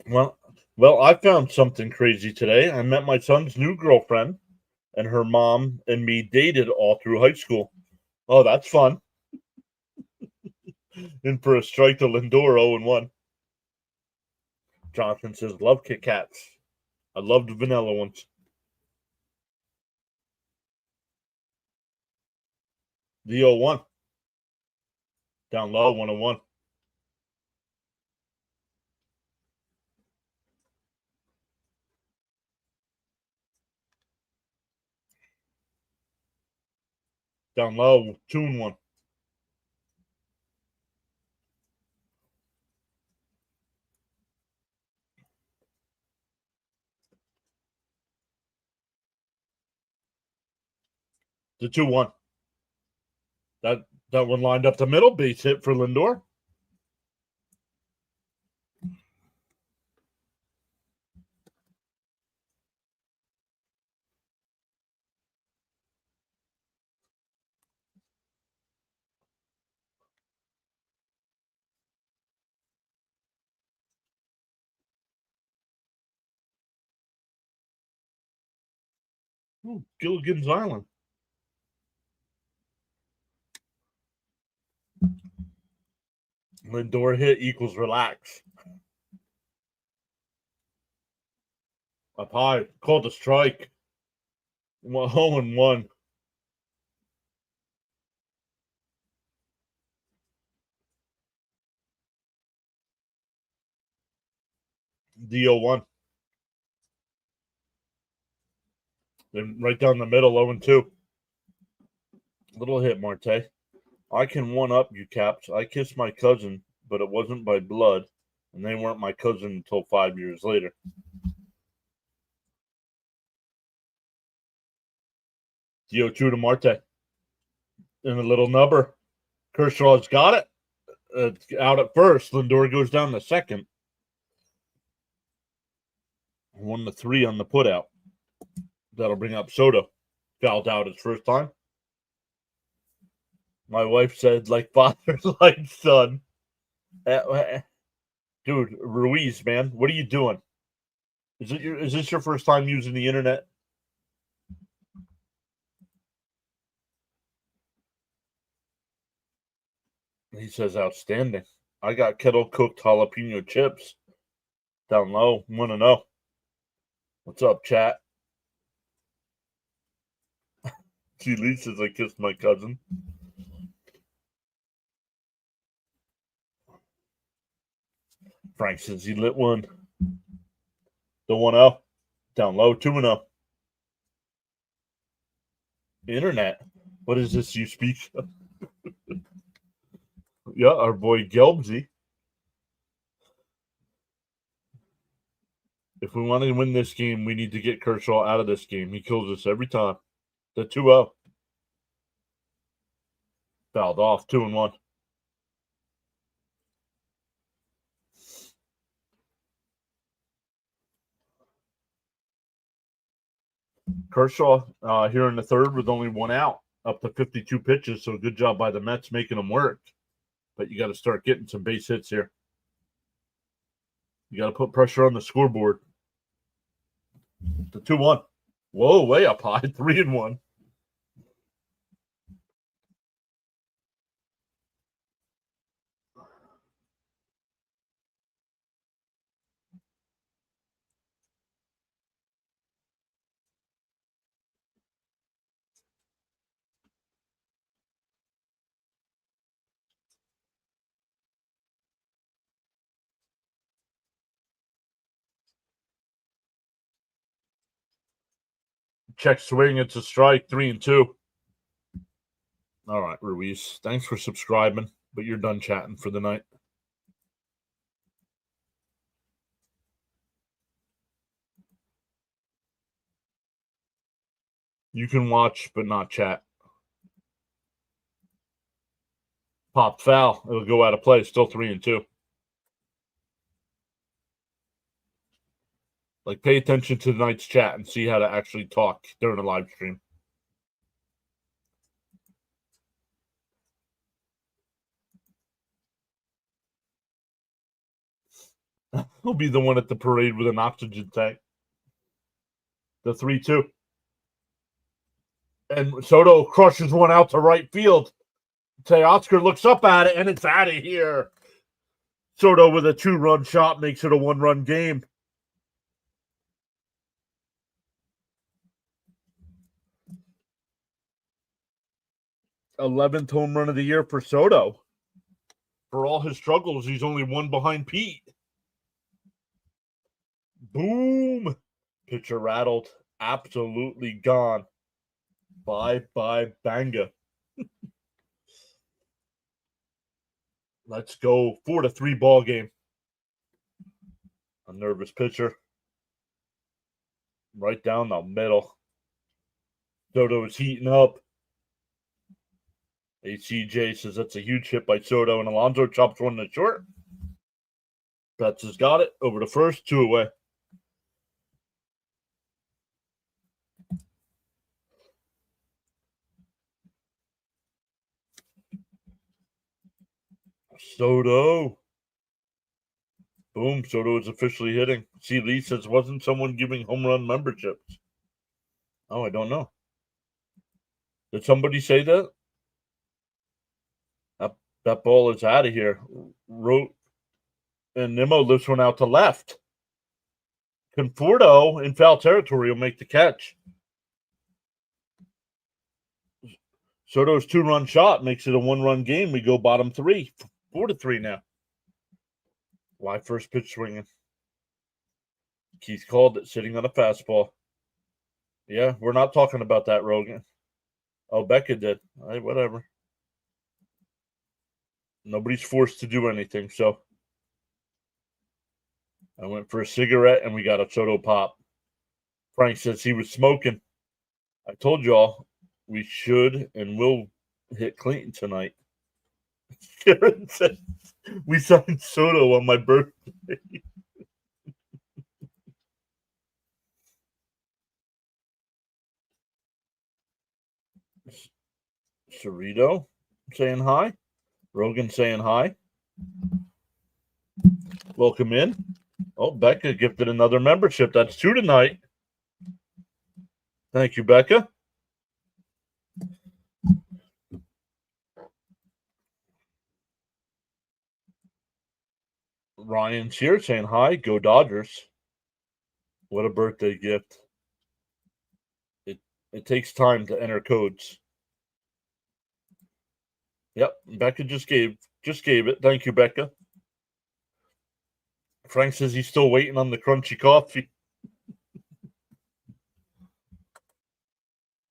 Well, I found something crazy today. I met my son's new girlfriend, and her mom and me dated all through high school. Oh, that's fun. In for a strike to Lindor, 0-1. Jonathan says, love Kit Kats. I loved the vanilla ones. The 0-1. Down low, 1-1. Down low, 2-1. The 2-1. That one lined up the middle, base hit for Lindor. Ooh, Gilligan's Island. Lindor hit equals relax. Up high, called a strike. 0-1. The 0-1. Then right down the middle, 0-2. Little hit, Marte. I can one up you, Caps. I kissed my cousin, but it wasn't by blood, and they weren't my cousin until 5 years later. The 0-2 to Marte. And a little nubber. Kershaw's got it. Out at first. Lindor goes down to second. 1-3 on the putout. That'll bring up Soto. Fouled out his first time. My wife said, like father, like son. Dude, Ruiz, man, what are you doing? Is this your first time using the internet? He says, outstanding. I got kettle cooked jalapeno chips down low. 1-0. What's up, chat? T. Lee says, I kissed my cousin. Frank says he lit one. The 1-0. Down low. 2-0. Internet. What is this you speak? Yeah, our boy Gelbsy. If we want to win this game, we need to get Kershaw out of this game. He kills us every time. The 2-0. Fouled off. 2-1. Kershaw here in the third with only one out, up to 52 pitches. So good job by the Mets making them work. But you got to start getting some base hits here. You got to put pressure on the scoreboard. The 2-1. Whoa, way up high. 3-1. Check swing. It's a strike. 3-2. All right, Ruiz. Thanks for subscribing, but you're done chatting for the night. You can watch, but not chat. Pop foul. It'll go out of play. Still 3-2. Like, pay attention to tonight's chat and see how to actually talk during a live stream. He'll be the one at the parade with an oxygen tank. The 3-2. And Soto crushes one out to right field. Teoscar looks up at it, and it's out of here. Soto with a 2-run shot makes it a 1-run game. 11th home run of the year for Soto. For all his struggles, he's only one behind Pete. Boom. Pitcher rattled. Absolutely gone. Bye-bye, Banga. Let's go. 4-3 ball game. A nervous pitcher. Right down the middle. Soto is heating up. ACJ says that's a huge hit by Soto, and Alonso chops one in the short. Betts has got it. Over to first, 2 away. Soto. Boom. Soto is officially hitting. See, Lee says, wasn't someone giving home run memberships? Oh, I don't know. Did somebody say that? That ball is out of here. Wrote and Nimmo lifts one out to left. Conforto in foul territory will make the catch. Soto's 2-run shot makes it a 1-run game. We go bottom 3. 4-3 now. Why first pitch swinging? Keith called it, sitting on a fastball. Yeah, we're not talking about that, Rogan. Oh, Becca did. All right, whatever. Nobody's forced to do anything, so I went for a cigarette, and we got a Soto pop. Frank says he was smoking. I told y'all we should and will hit Clinton tonight. Karen says we signed Soto on my birthday. Cerrito saying hi. Rogan saying hi. Welcome in. Oh, Becca gifted another membership. That's 2 tonight. Thank you, Becca. Ryan's here saying hi. Go Dodgers. What a birthday gift. It takes time to enter codes. Yep, Becca just gave it. Thank you, Becca. Frank says he's still waiting on the crunchy coffee.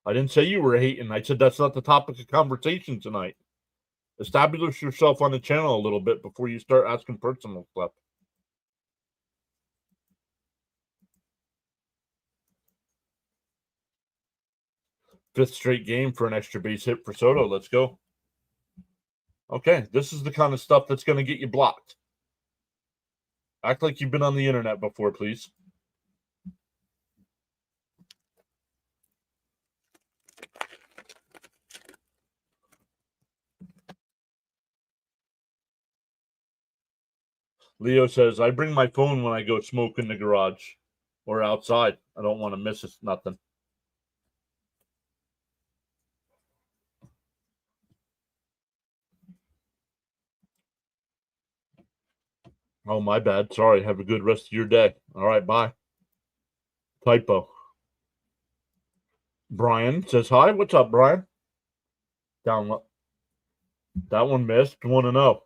I didn't say you were hating. I said that's not the topic of conversation tonight. Establish yourself on the channel a little bit before you start asking personal stuff. Fifth straight game for an extra base hit for Soto. Let's go. Okay, this is the kind of stuff that's going to get you blocked. Act like you've been on the internet before, please. Leo says, I bring my phone when I go smoke in the garage or outside. I don't want to miss it. Nothing. Oh, my bad. Sorry. Have a good rest of your day. All right, bye. Typo. Brian says hi. What's up, Brian? Down. That one missed. 1-0.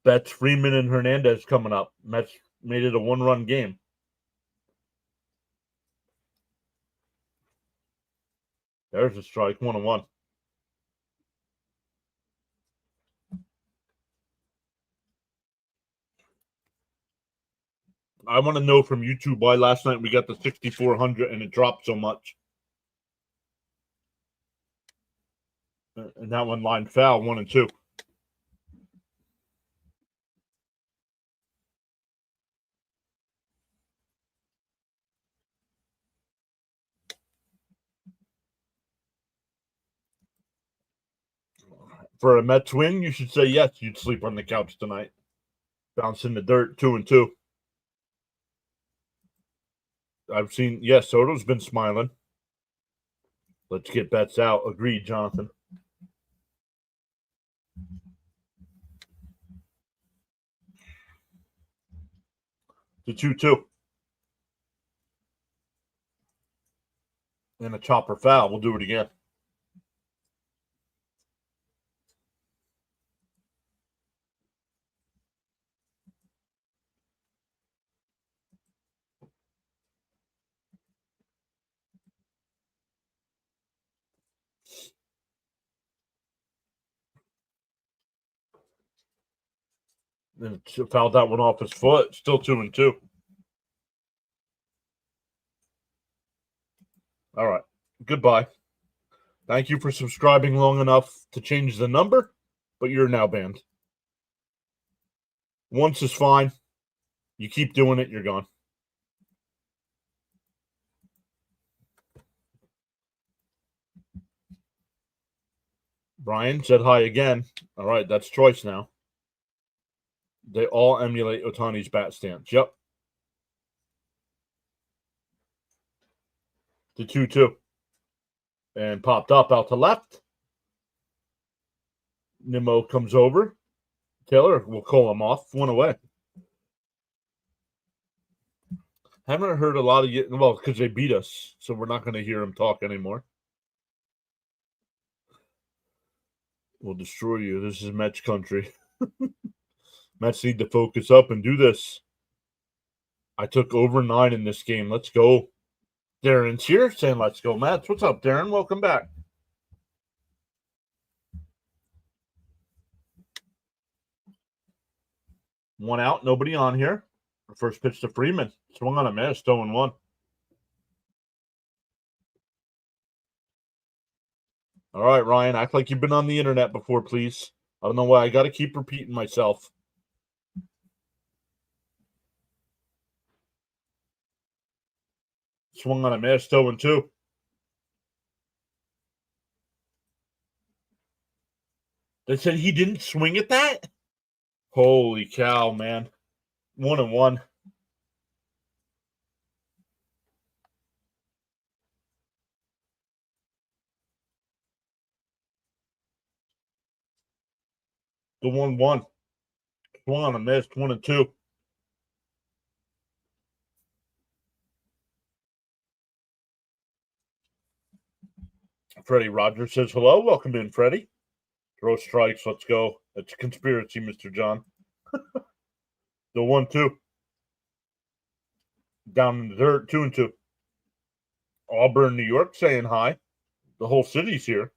Betts, Freeman, and Hernandez coming up. Mets made it a 1-run game. There's a strike. 1-1. I want to know from YouTube why last night we got the 6,400 and it dropped so much. And that one line foul, 1 and 2. For a Mets win, you should say yes, you'd sleep on the couch tonight. Bounce in the dirt, 2-2. I've seen, yes, Soto's been smiling. Let's get bets out. Agreed, Jonathan. The 2-2. And a chopper foul. We'll do it again. And fouled that one off his foot. Still 2-2. All right. Goodbye. Thank you for subscribing long enough to change the number, but you're now banned. Once is fine. You keep doing it, you're gone. Brian said hi again. All right, that's choice now. They all emulate Ohtani's bat stance. Yep. The 2-2. And popped up out to left. Nimmo comes over. Taylor will call him off. 1 away. Haven't heard a lot of it. Well, because they beat us, so we're not going to hear him talk anymore. We'll destroy you. This is Mets country. Mets need to focus up and do this. I took over 9 in this game. Let's go. Darren's here saying, let's go, Mets. What's up, Darren? Welcome back. One out, nobody on here. First pitch to Freeman. Swung on a miss, 0-1. All right, Ryan, act like you've been on the internet before, please. I don't know why I got to keep repeating myself. Swung on a miss, 0-2. They said he didn't swing at that? Holy cow, man. 1-1. The 1-1. Swung on a miss, 1-2. Freddie Rogers says hello. Welcome in, Freddie. Throw strikes. Let's go. It's a conspiracy, Mr. John. The 1-2. Down in the dirt, 2-2. Auburn, New York saying hi. The whole city's here.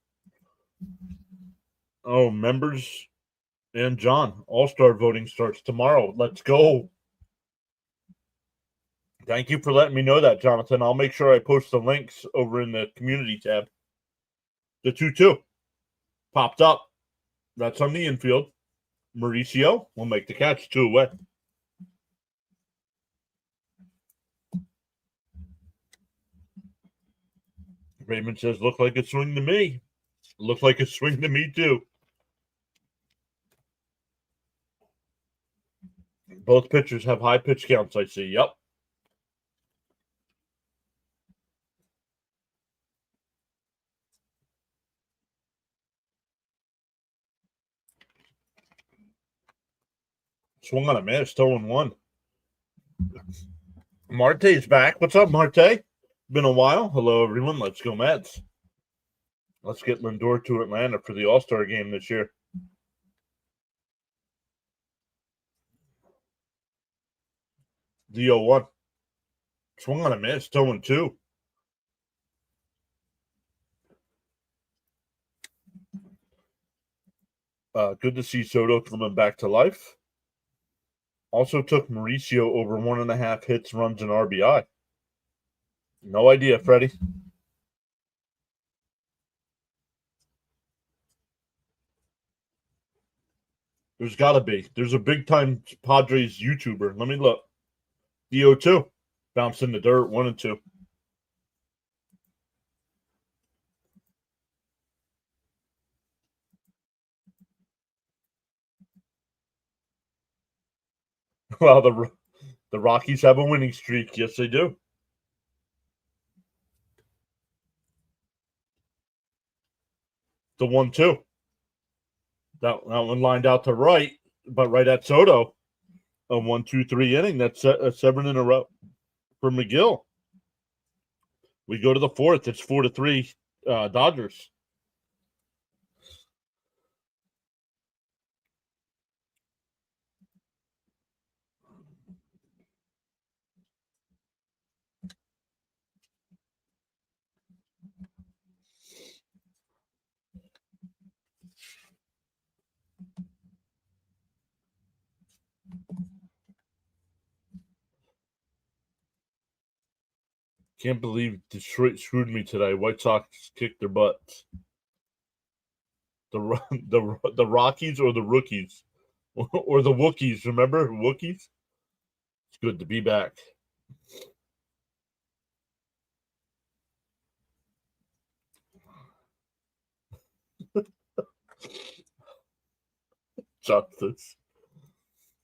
Oh, members and John. All-Star voting starts tomorrow. Let's go. Thank you for letting me know that, Jonathan. I'll make sure I post the links over in the community tab. The 2-2. Popped up. That's on the infield. Mauricio will make the catch, 2 away. Raymond says, look like a swing to me. Look like a swing to me, too. Both pitchers have high pitch counts, I see. Yep. Swung on a miss, 0-1. Marte's back. What's up, Marte? Been a while. Hello, everyone. Let's go, Mets. Let's get Lindor to Atlanta for the All-Star game this year. The 0-1. Swung on a miss, 0-2. Good to see Soto coming back to life. Also took Mauricio over 1.5 hits, runs, and RBI. No idea, Freddie. There's got to be. There's a big-time Padres YouTuber. Let me look. The 0-2. Bounce in the dirt, 1-2. Well, the Rockies have a winning streak. Yes, they do. The 1-2. That one lined out to right, but right at Soto. A 1-2-3 inning. That's a 7 in a row for McGill. We go to the fourth. It's 4-3 Dodgers. Can't believe Detroit screwed me today. White Sox kicked their butts. The Rockies or the Rookies or the Wookiees. Remember Wookiees? It's good to be back. Justice.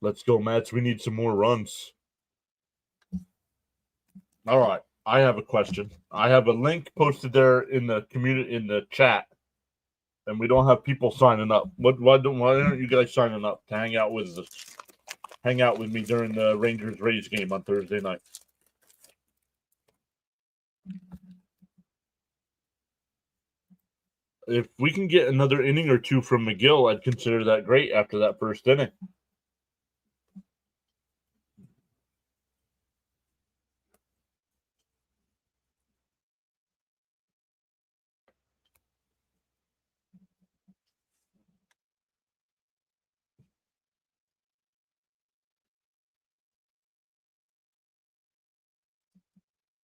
Let's go, Mets. We need some more runs. All right. I have a question. I have a link posted there in the community in the chat, and we don't have people signing up. Why aren't you guys signing up to hang out with us? Hang out with me during the Rangers Rays game on Thursday night. If we can get another inning or two from McGill, I'd consider that great after that first inning.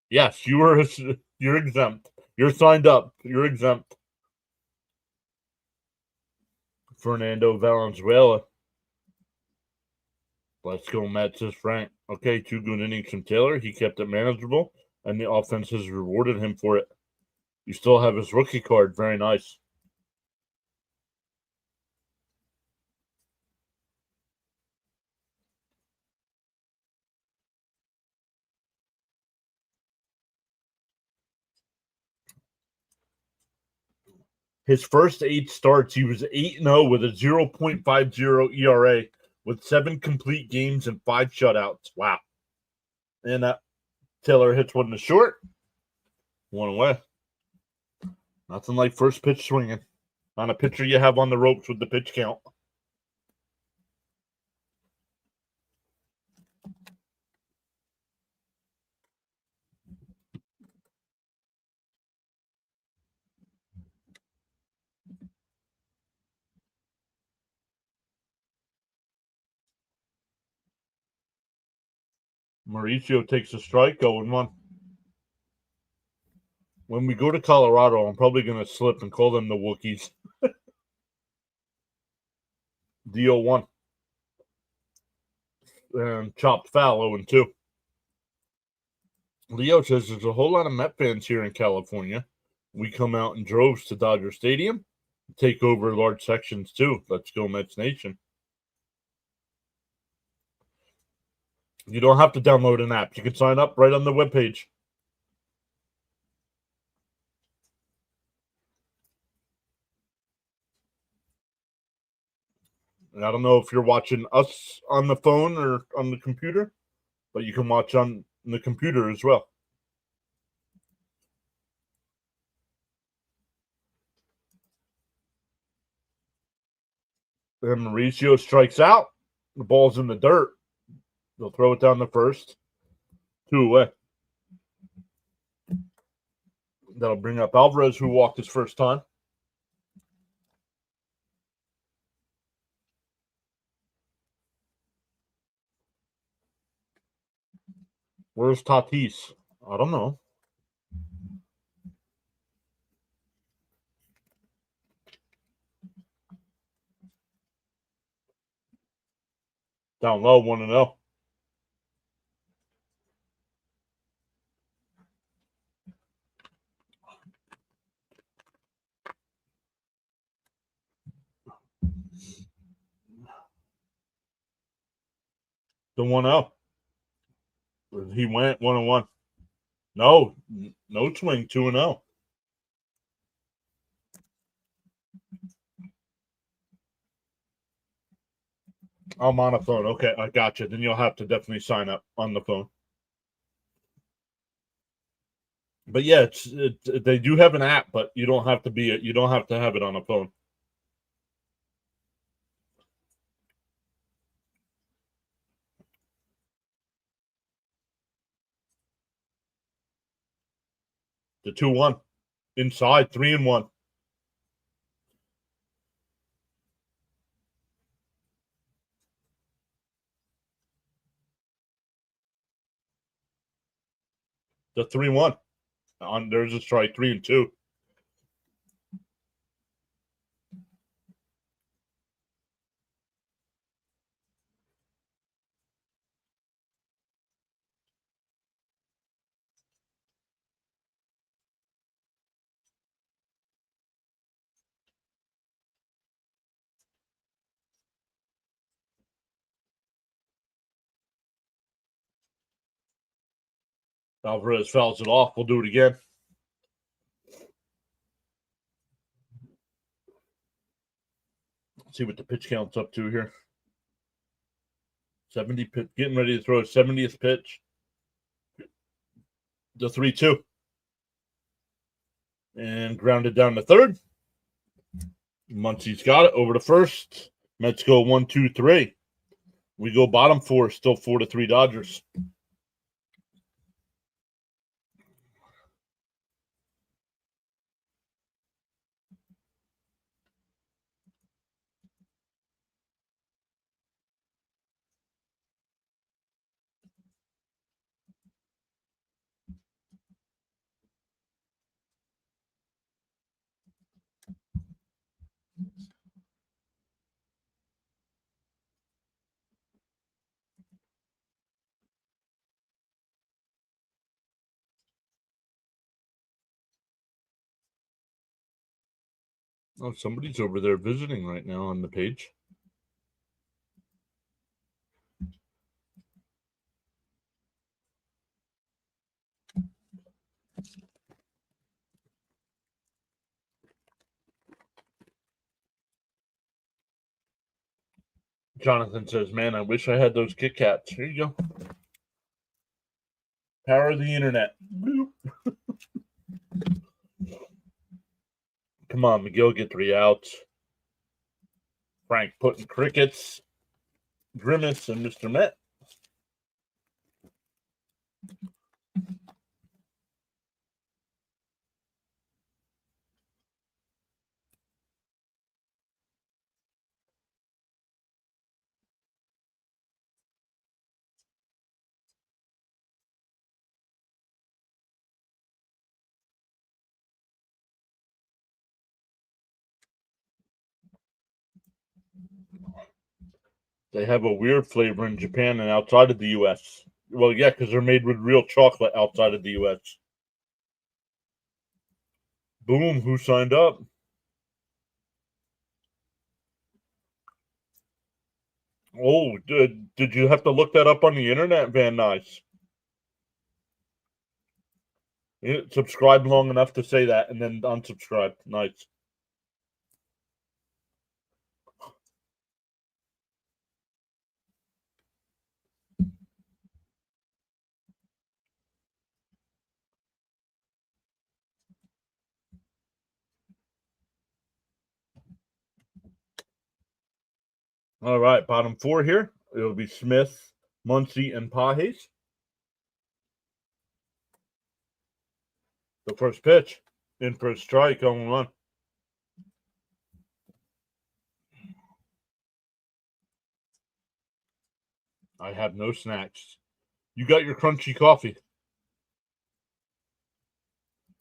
Yes, you're exempt. You're signed up. You're exempt. Fernando Valenzuela. Let's go, Mets, says Frank. Okay, 2 good innings from Taylor. He kept it manageable, and the offense has rewarded him for it. You still have his rookie card. Very nice. His first 8 starts, he was 8-0 with a 0.50 ERA with 7 complete games and 5 shutouts. Wow. And Taylor hits one to short. One away. Nothing like first pitch swinging on a pitcher you have on the ropes with the pitch count. Mauricio takes a strike, 0-1. When we go to Colorado, I'm probably going to slip and call them the Wookiees. D-O-1. And chopped foul, 0-2. Leo says there's a whole lot of Met fans here in California. We come out in droves to Dodger Stadium, take over large sections too. Let's go, Mets Nation. You don't have to download an app. You can sign up right on the webpage. And I don't know if you're watching us on the phone or on the computer, but you can watch on the computer as well. And Mauricio strikes out. The ball's in the dirt. They'll throw it down the first. 2 away. That'll bring up Alvarez, who walked his first time. Where's Tatis? I don't know. Down low, 1-0. The 1-0. He went 1-1. No swing, 2-0. I'm on a phone. Okay, I got you. Then you'll have to definitely sign up on the phone. But yeah, they do have an app, but you don't have to have it on a phone. The 2-1 inside, 3-1. The 3-1 on there's a strike, 3-2. Alvarez fouls it off. We'll do it again. Let's see what the pitch count's up to here. 70 pitch, getting ready to throw a 70th pitch. The 3-2. And grounded down to third. Muncy's got it over to first. Mets go 1-2-3. We go bottom four, still 4-3 Dodgers. Oh, somebody's over there visiting right now on the page. Jonathan says, man, I wish I had those Kit Kats. Here you go. Power of the internet. Bloop. Come on, McGill, get 3 outs. Frank putting crickets. Grimace and Mr. Met. They have a weird flavor in Japan and outside of the U.S. Well, yeah, because they're made with real chocolate outside of the U.S. Boom, who signed up? Oh, did you have to look that up on the internet, Van Nuys? Subscribe long enough to say that and then unsubscribe. Nice. All right, bottom four here. It'll be Smith, Muncy, and Pages. The first pitch. In for a strike, on 1. I have no snacks. You got your crunchy coffee.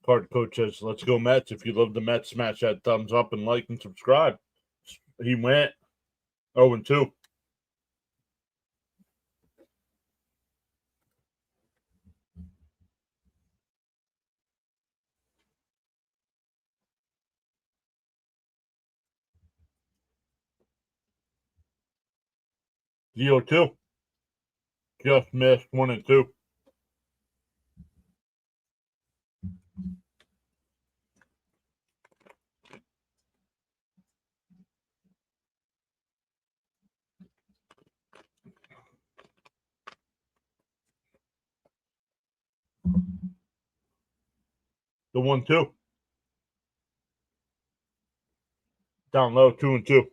Card coach says, let's go Mets. If you love the Mets, smash that thumbs up and like and subscribe. He went 0-2. The 0-2. Just missed 1 and 2. The 1-2. Down low, 2 and 2.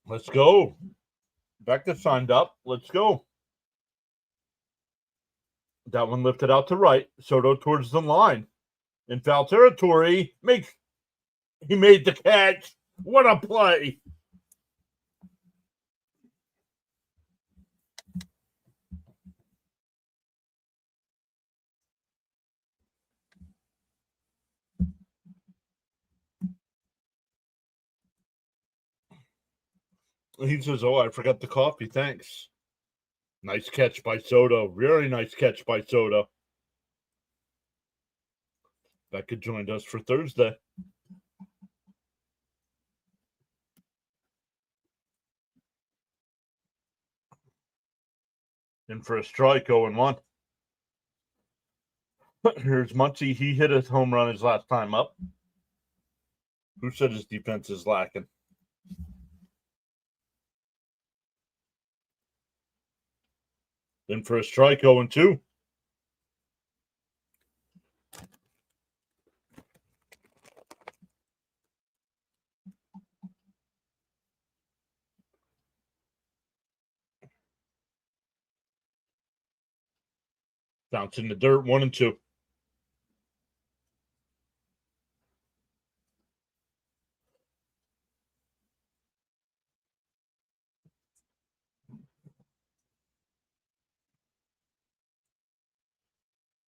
Let's go. Becca signed up. Let's go. That one lifted out to right. Soto towards the line. In foul territory. He made the catch. What a play. He says, "Oh, I forgot the coffee. Thanks." Nice catch by Soto. Very nice catch by Soto. Becca joined us for Thursday. In for a strike, 0-1. Here's Muncie. He hit a home run his last time up. Who said his defense is lacking? In for a strike, 0-2. Bounce in the dirt, 1 and 2.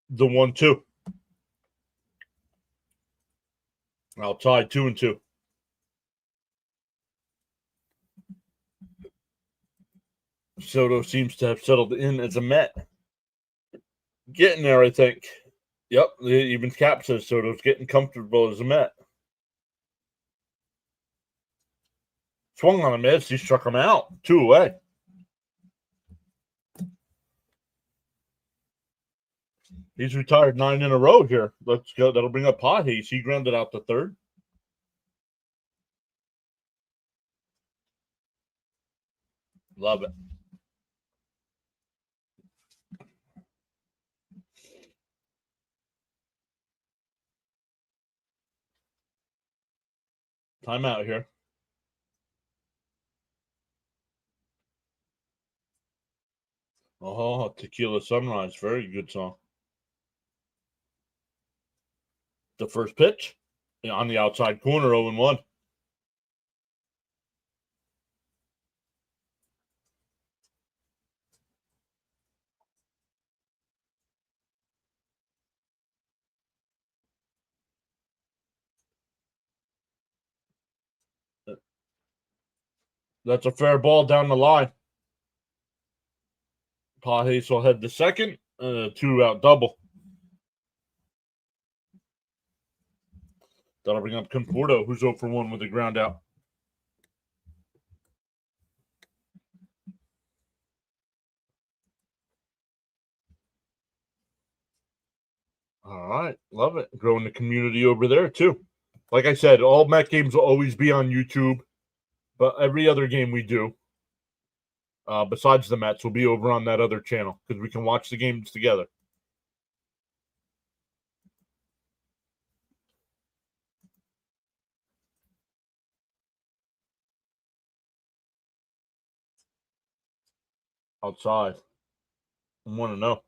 The 1-2. Outside, 2 and 2. Soto seems to have settled in as a Met. Getting there, I think. Yep, even Cap says Soto's getting comfortable as a Met. Swung on a miss. He struck him out. 2 away. He's retired 9 in a row here. Let's go. That'll bring up Pajes. He grounded out the third. Love it. Timeout here. Oh, Tequila Sunrise. Very good song. The first pitch on the outside corner, 0-1. That's a fair ball down the line. Pajes will head to second. 2-out double. That'll bring up Conforto, who's 0-1 with a ground out. All right. Love it. Growing the community over there, too. Like I said, all Met games will always be on YouTube, but every other game we do, besides the Mets, will be over on that other channel because we can watch the games together. Outside. I want to know.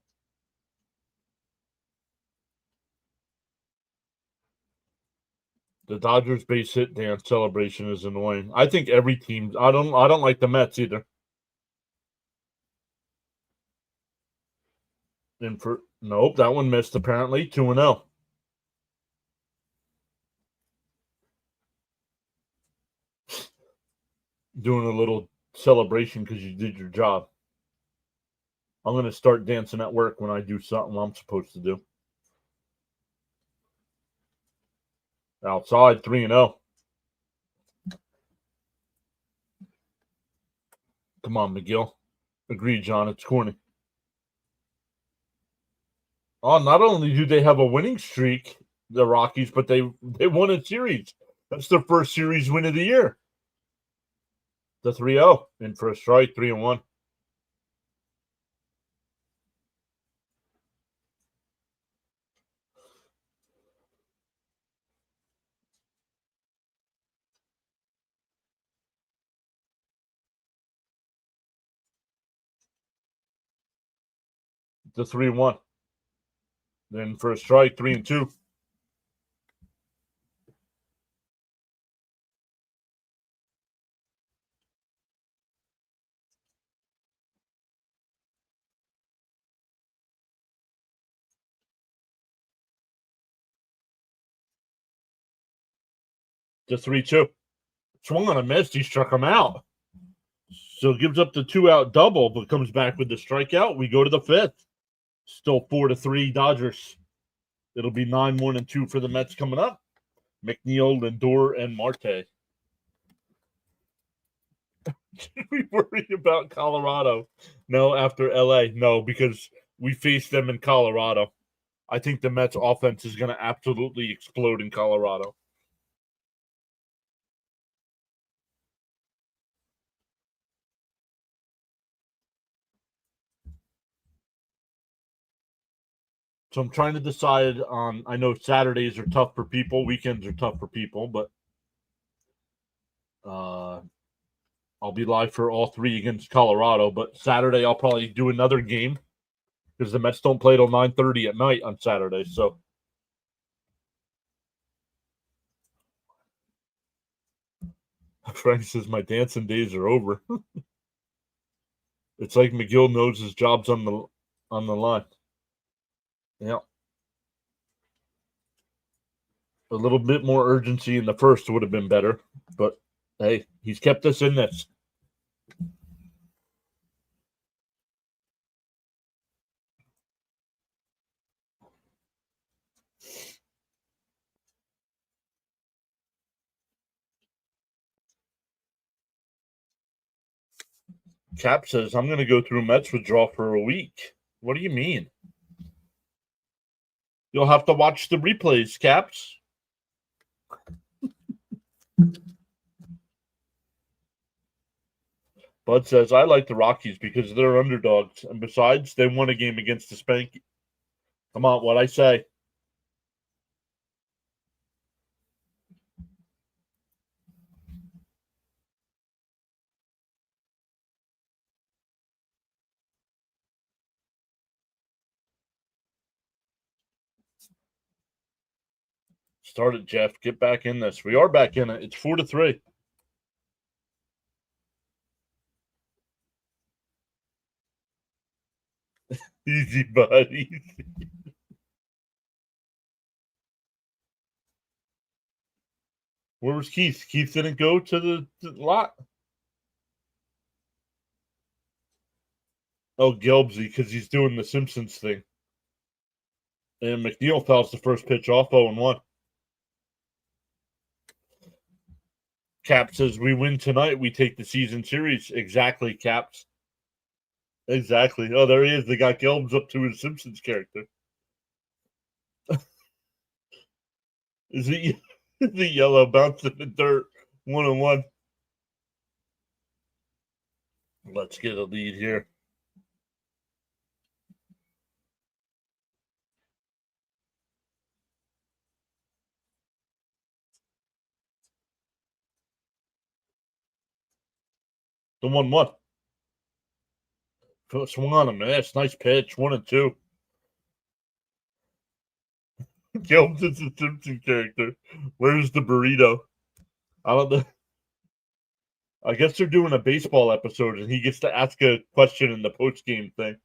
The Dodgers base hit dance celebration is annoying. I think every team. I don't like the Mets either. And for nope, that one missed apparently. 2-0. Doing a little celebration because you did your job. I'm gonna start dancing at work when I do something I'm supposed to do. Outside 3-0. Come on, McGill. Agreed, John. It's corny. Oh, not only do they have a winning streak, the Rockies, but they won a series. That's their first series win of the year. The 3-0 in for a strike, 3-1. The 3-1. Then for a strike, 3-2. The 3-2. Swung on a miss. He struck him out. So gives up the 2-out double, but comes back with the strikeout. We go to the 5th. Still 4-3 Dodgers. It'll be 9-1-2 for the Mets coming up. McNeil, Lindor, and Marte. Should we worry about Colorado? No, after LA. No, because we faced them in Colorado. I think the Mets offense is going to absolutely explode in Colorado. So I'm trying to decide on. I know Saturdays are tough for people, weekends are tough for people, but I'll be live for all three against Colorado. But Saturday I'll probably do another game because the Mets don't play till 9:30 at night on Saturday. So Frank says my dancing days are over. It's like McGill knows his job's on the line. Yeah. A little bit more urgency in the first would have been better, but hey, he's kept us in this. Cap says, I'm going to go through Mets withdrawal for a week. What do you mean? You'll have to watch the replays, Caps. Bud says, I like the Rockies because they're underdogs. And besides, they won a game against the Spanky. Come on, what I say. Start it, Jeff. Get back in this. We are back in it. It's 4-3. Easy, buddy. Where was Keith? Keith didn't go to the lot. Oh, Gelbsy, because he's doing the Simpsons thing. And McNeil fouls the first pitch off 0-1. Cap says, we win tonight, we take the season series. Exactly, Caps. Exactly. Oh, there he is. They got Gelbs up to his Simpsons character. Is it yellow bouncing the dirt 1-1? Let's get a lead here. The 1-1. Swung on a miss. Nice pitch. 1-2. Gelbs is a Simpson character. Where's the burrito? I don't know. I guess they're doing a baseball episode and he gets to ask a question in the post-game thing.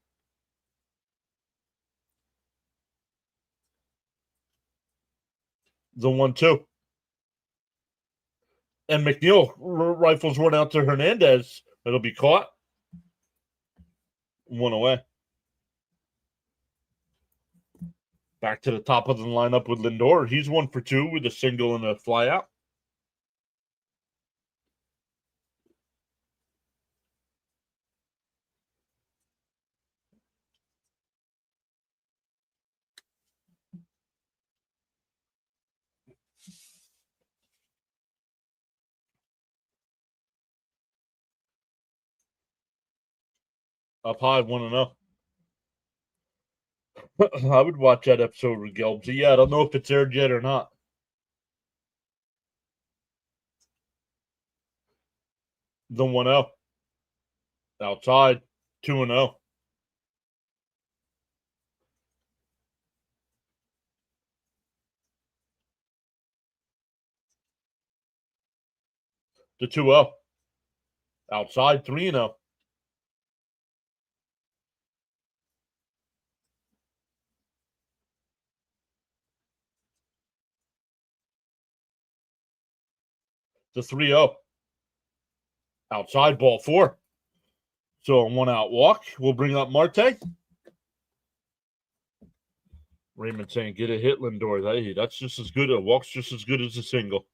The 1-2. And McNeil rifles one out to Hernandez. It'll be caught. 1 away. Back to the top of the lineup with Lindor. He's 1 for 2 with a single and a flyout. Up high, 1-0. I would watch that episode with Gelbsy. Yeah, I don't know if it's aired yet or not. The 1-0. Outside, 2-0. The 2-0. Outside, 3-0. The 3-0. Outside, ball 4. So a 1-out walk. We'll bring up Marte. Raymond saying, get a hit, Lindor. Hey, that's just as good. A walk's just as good as a single.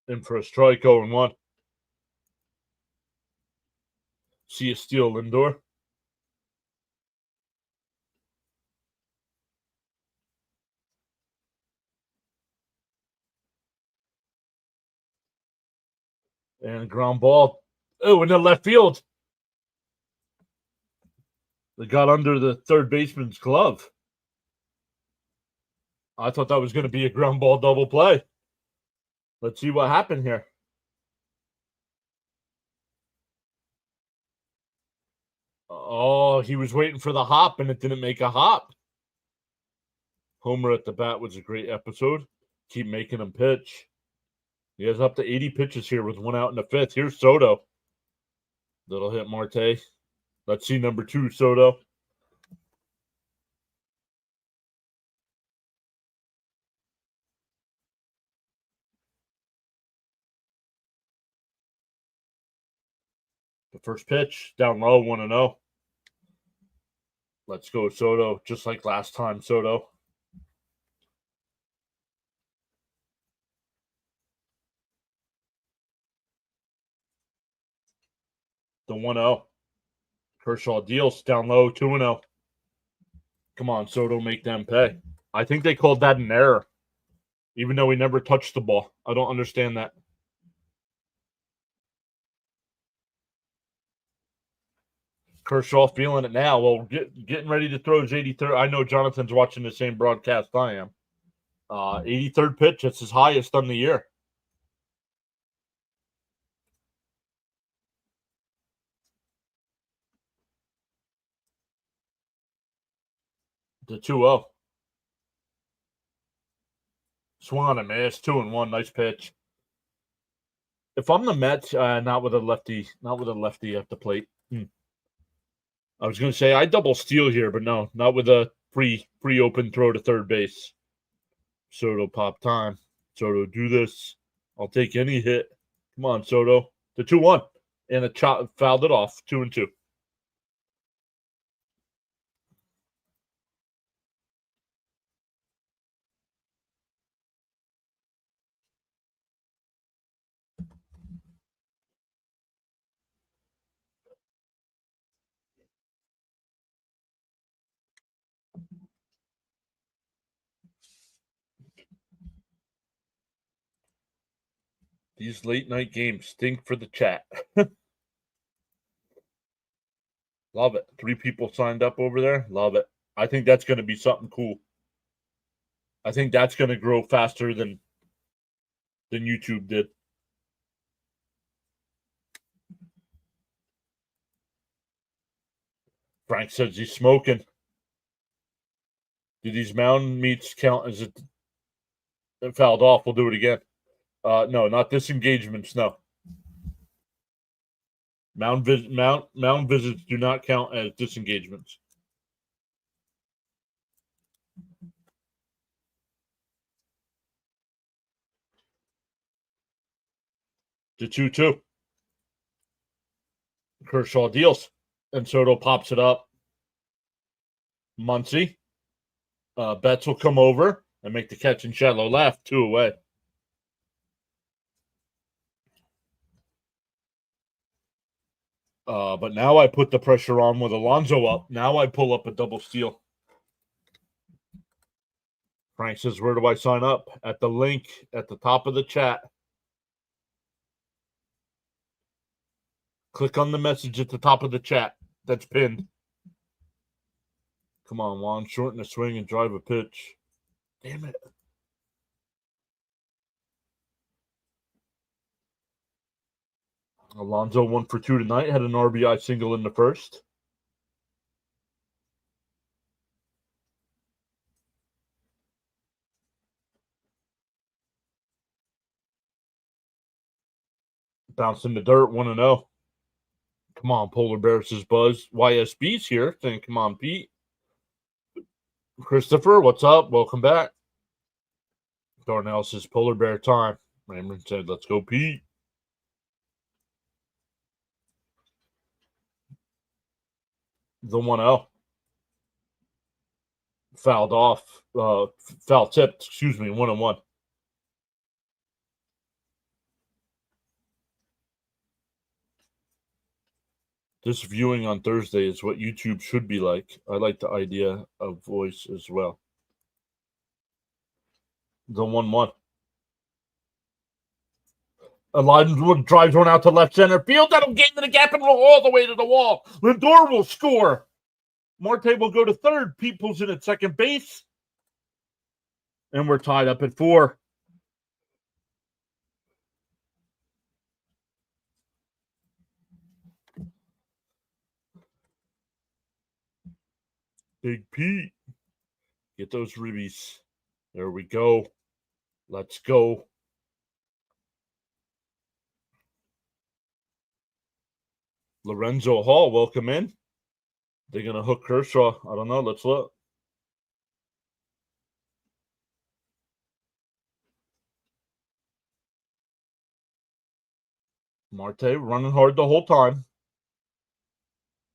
In for a strike, 0-1. See a steal, Lindor. And ground ball. Oh, in the left field. They got under the third baseman's glove. I thought that was going to be a ground ball double play. Let's see what happened here. Oh, he was waiting for the hop, and it didn't make a hop. Homer at the bat was a great episode. Keep making him pitch. He has up to 80 pitches here with 1 out in the 5th. Here's Soto. That'll hit Marte. Let's see number 2, Soto. The first pitch, down low, 1-0. Let's go, Soto. Just like last time, Soto. The 1-0. Kershaw deals, down low, 2-0. Come on, Soto, make them pay. I think they called that an error, even though he never touched the ball. I don't understand that. Kershaw feeling it now. Well, getting ready to throw his 83rd. I know Jonathan's watching the same broadcast I am. 83rd pitch. It's his highest on the year. The 2-0. Swung on a miss. 2-1. Nice pitch. If I'm the Mets, not with a lefty at the plate. I was going to say I double steal here, but no, not with a free open throw to third base. Soto pop time. Soto do this. I'll take any hit. Come on, Soto. The 2-1. And a chop fouled it off. 2-2. These late night games stink for the chat. Love it. 3 people signed up over there. Love it. I think that's going to be something cool. I think that's going to grow faster than YouTube did. Frank says he's smoking. Do these mound meets count as it fouled off? We'll do it again. No, not disengagements. No. Mound visits do not count as disengagements. The 2-2. Kershaw deals. And Soto pops it up. Muncy. Betts will come over and make the catch in shallow left. 2 away. But now I put the pressure on with Alonso up. Now I pull up a double steal. Frank says, where do I sign up? At the link at the top of the chat. Click on the message at the top of the chat that's pinned. Come on, Juan. Shorten the swing and drive a pitch. Damn it. Alonso 1 for 2 tonight. Had an RBI single in the first. Bounced in the dirt, 1-0. Come on, Polar Bears says Buzz. YSB's here. Saying, come on, Pete. Christopher, what's up? Welcome back. Darnell says Polar Bear time. Raymond said, let's go, Pete. The 1-0. Fouled off. Foul tipped, 1-1. This viewing on Thursday is what YouTube should be like. I like the idea of voice as well. The 1-1. Elijah drives one out to left center field. That'll get into the gap and roll all the way to the wall. Lindor will score. Marte will go to third. Pete pulls in at second base. And we're tied up at 4. Big Pete. Get those ribbies. There we go. Let's go. Lorenzo Hall, welcome in. They're going to hook Kershaw. I don't know. Let's look. Marte running hard the whole time.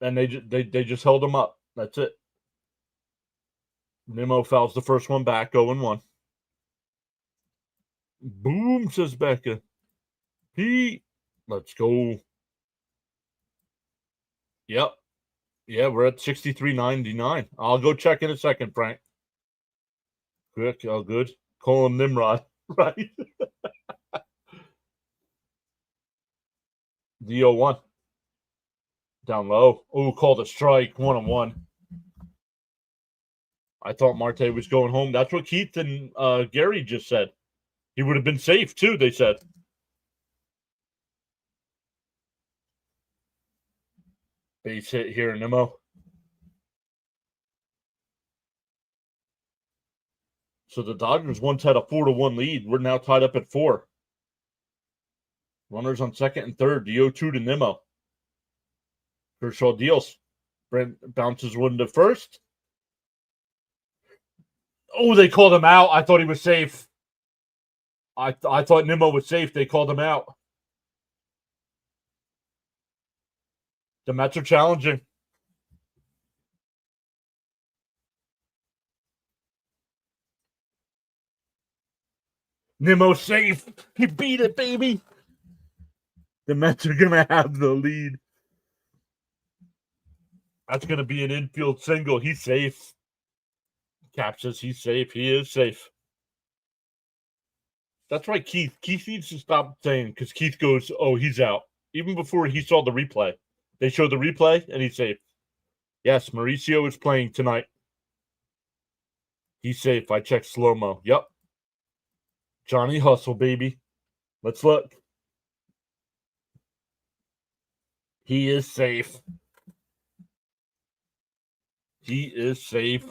And they just held him up. That's it. Nimmo fouls the first one back, 0-1. Boom, says Becca. Pete, let's go. Yep. Yeah, we're at 63.99. I'll go check in a second, Frank. Quick, all good. Call him Nimrod, right? The 0-1. Down low. Oh, called a strike, 1-1. I thought Marte was going home. That's what Keith and Gary just said. He would have been safe, too, they said. Base hit here, Nimmo. So the Dodgers once had a 4-1 lead. We're now tied up at 4. Runners on second and third. The 0-2 to Nimmo. Kershaw deals. Brent bounces one to first. Oh, they called him out. I thought he was safe. I thought Nimmo was safe. They called him out. The Mets are challenging. Nimmo safe. He beat it, baby. The Mets are going to have the lead. That's going to be an infield single. He's safe. Cap says he's safe. He is safe. That's right, Keith. Keith needs to stop saying, because Keith goes, oh, he's out. Even before he saw the replay. They showed the replay, and he's safe. Yes, Mauricio is playing tonight. He's safe. I checked slow-mo. Yep. Johnny Hustle, baby. Let's look. He is safe. He is safe.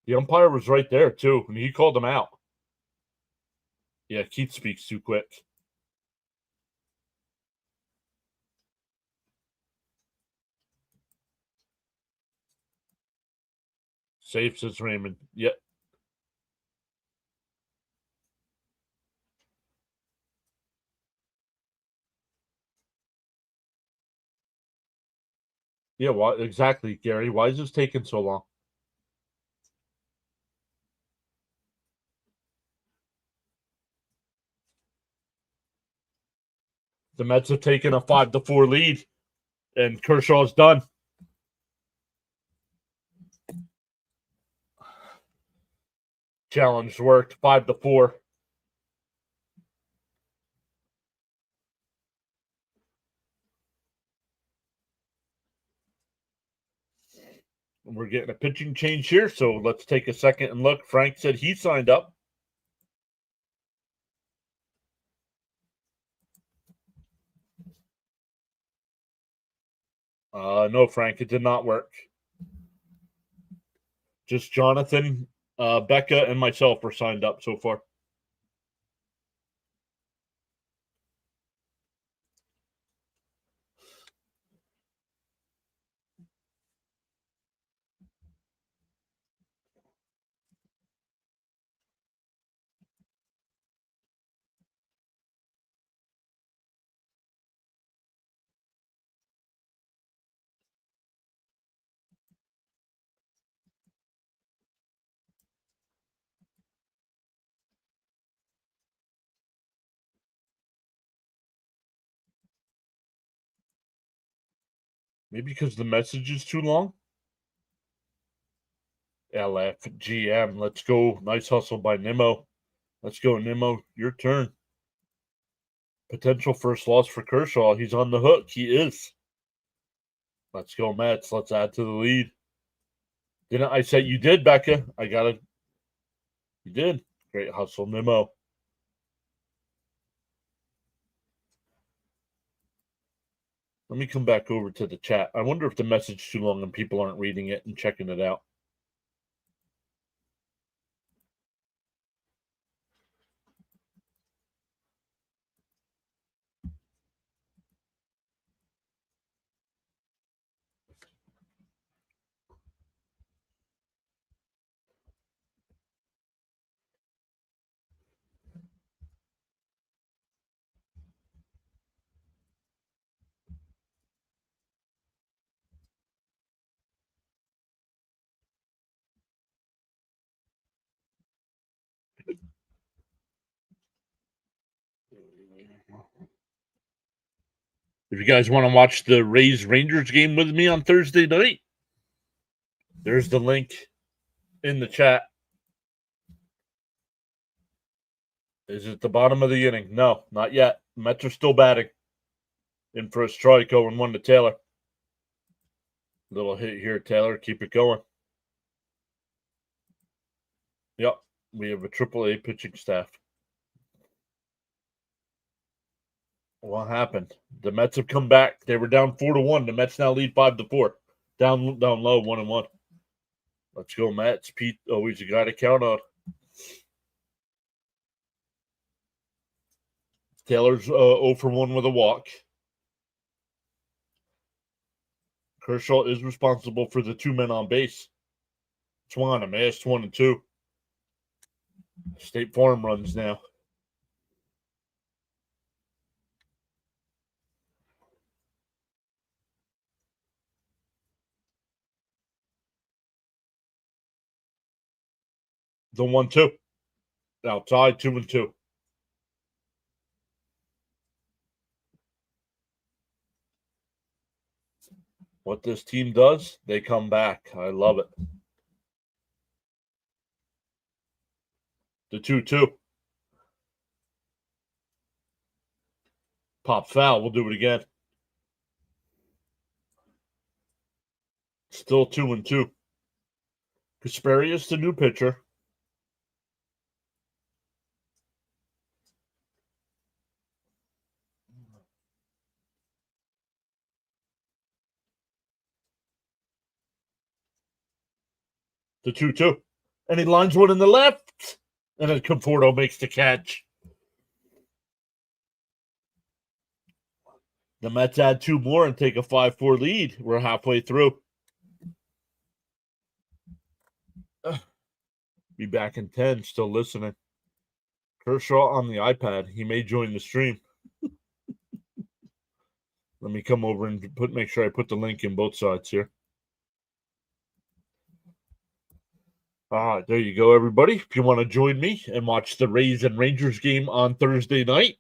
The umpire was right there, too, and he called him out. Yeah, Keith speaks too quick. Safe, says Raymond. Yep. Yeah, why exactly, Gary? Why is this taking so long? The Mets have taken a 5-4 lead, and Kershaw's done. Challenge worked. 5-4. We're getting a pitching change here, so let's take a second and look. Frank said he signed up. No, Frank, it did not work. Just Jonathan, Becca, and myself were signed up so far. Maybe because the message is too long. LFGM. Let's go. Nice hustle by Nimmo. Let's go, Nimmo. Your turn. Potential first loss for Kershaw. He's on the hook. He is. Let's go, Mets. Let's add to the lead. Didn't I say you did, Becca? I got it. You did. Great hustle, Nimmo. Let me come back over to the chat. I wonder if the message is too long and people aren't reading it and checking it out. If you guys want to watch the Rays Rangers game with me on Thursday night, there's the link in the chat. Is it the bottom of the inning? No, not yet. Mets are still batting. In for a strike, 0-1 to Taylor. Little hit here, Taylor. Keep it going. Yep, we have a AAA pitching staff. What happened? The Mets have come back. They were down 4-1. The Mets now lead 5-4. Down low, 1-1. Let's go, Mets. Pete, always a guy to count on. Taylor's 0-1 with a walk. Kershaw is responsible for the 2 men on base. Swung on a miss, 1-2. State Farm runs now. The 1-2. Outside, 2-2. What this team does, they come back. I love it. The 2-2. Pop foul. We'll do it again. Still 2-2. Kasperius, the new pitcher. The 2-2. And he lines one in the left. And then Conforto makes the catch. The Mets add 2 more and take a 5-4 lead. We're halfway through. Be back in 10, still listening. Kershaw on the iPad. He may join the stream. Let me come over and make sure I put the link in both sides here. There you go, everybody. If you want to join me and watch the Rays and Rangers game on Thursday night,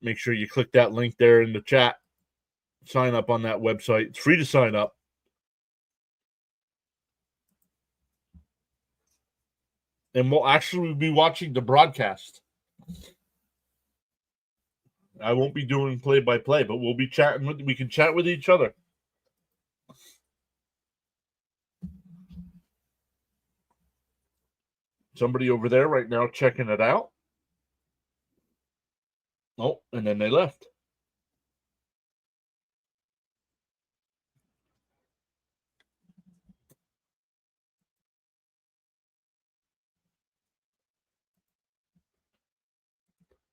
make sure you click that link there in the chat. Sign up on that website. It's free to sign up. And we'll actually be watching the broadcast. I won't be doing play-by-play, but we'll be chatting. We can chat with each other. Somebody over there right now checking it out. Oh, and then they left.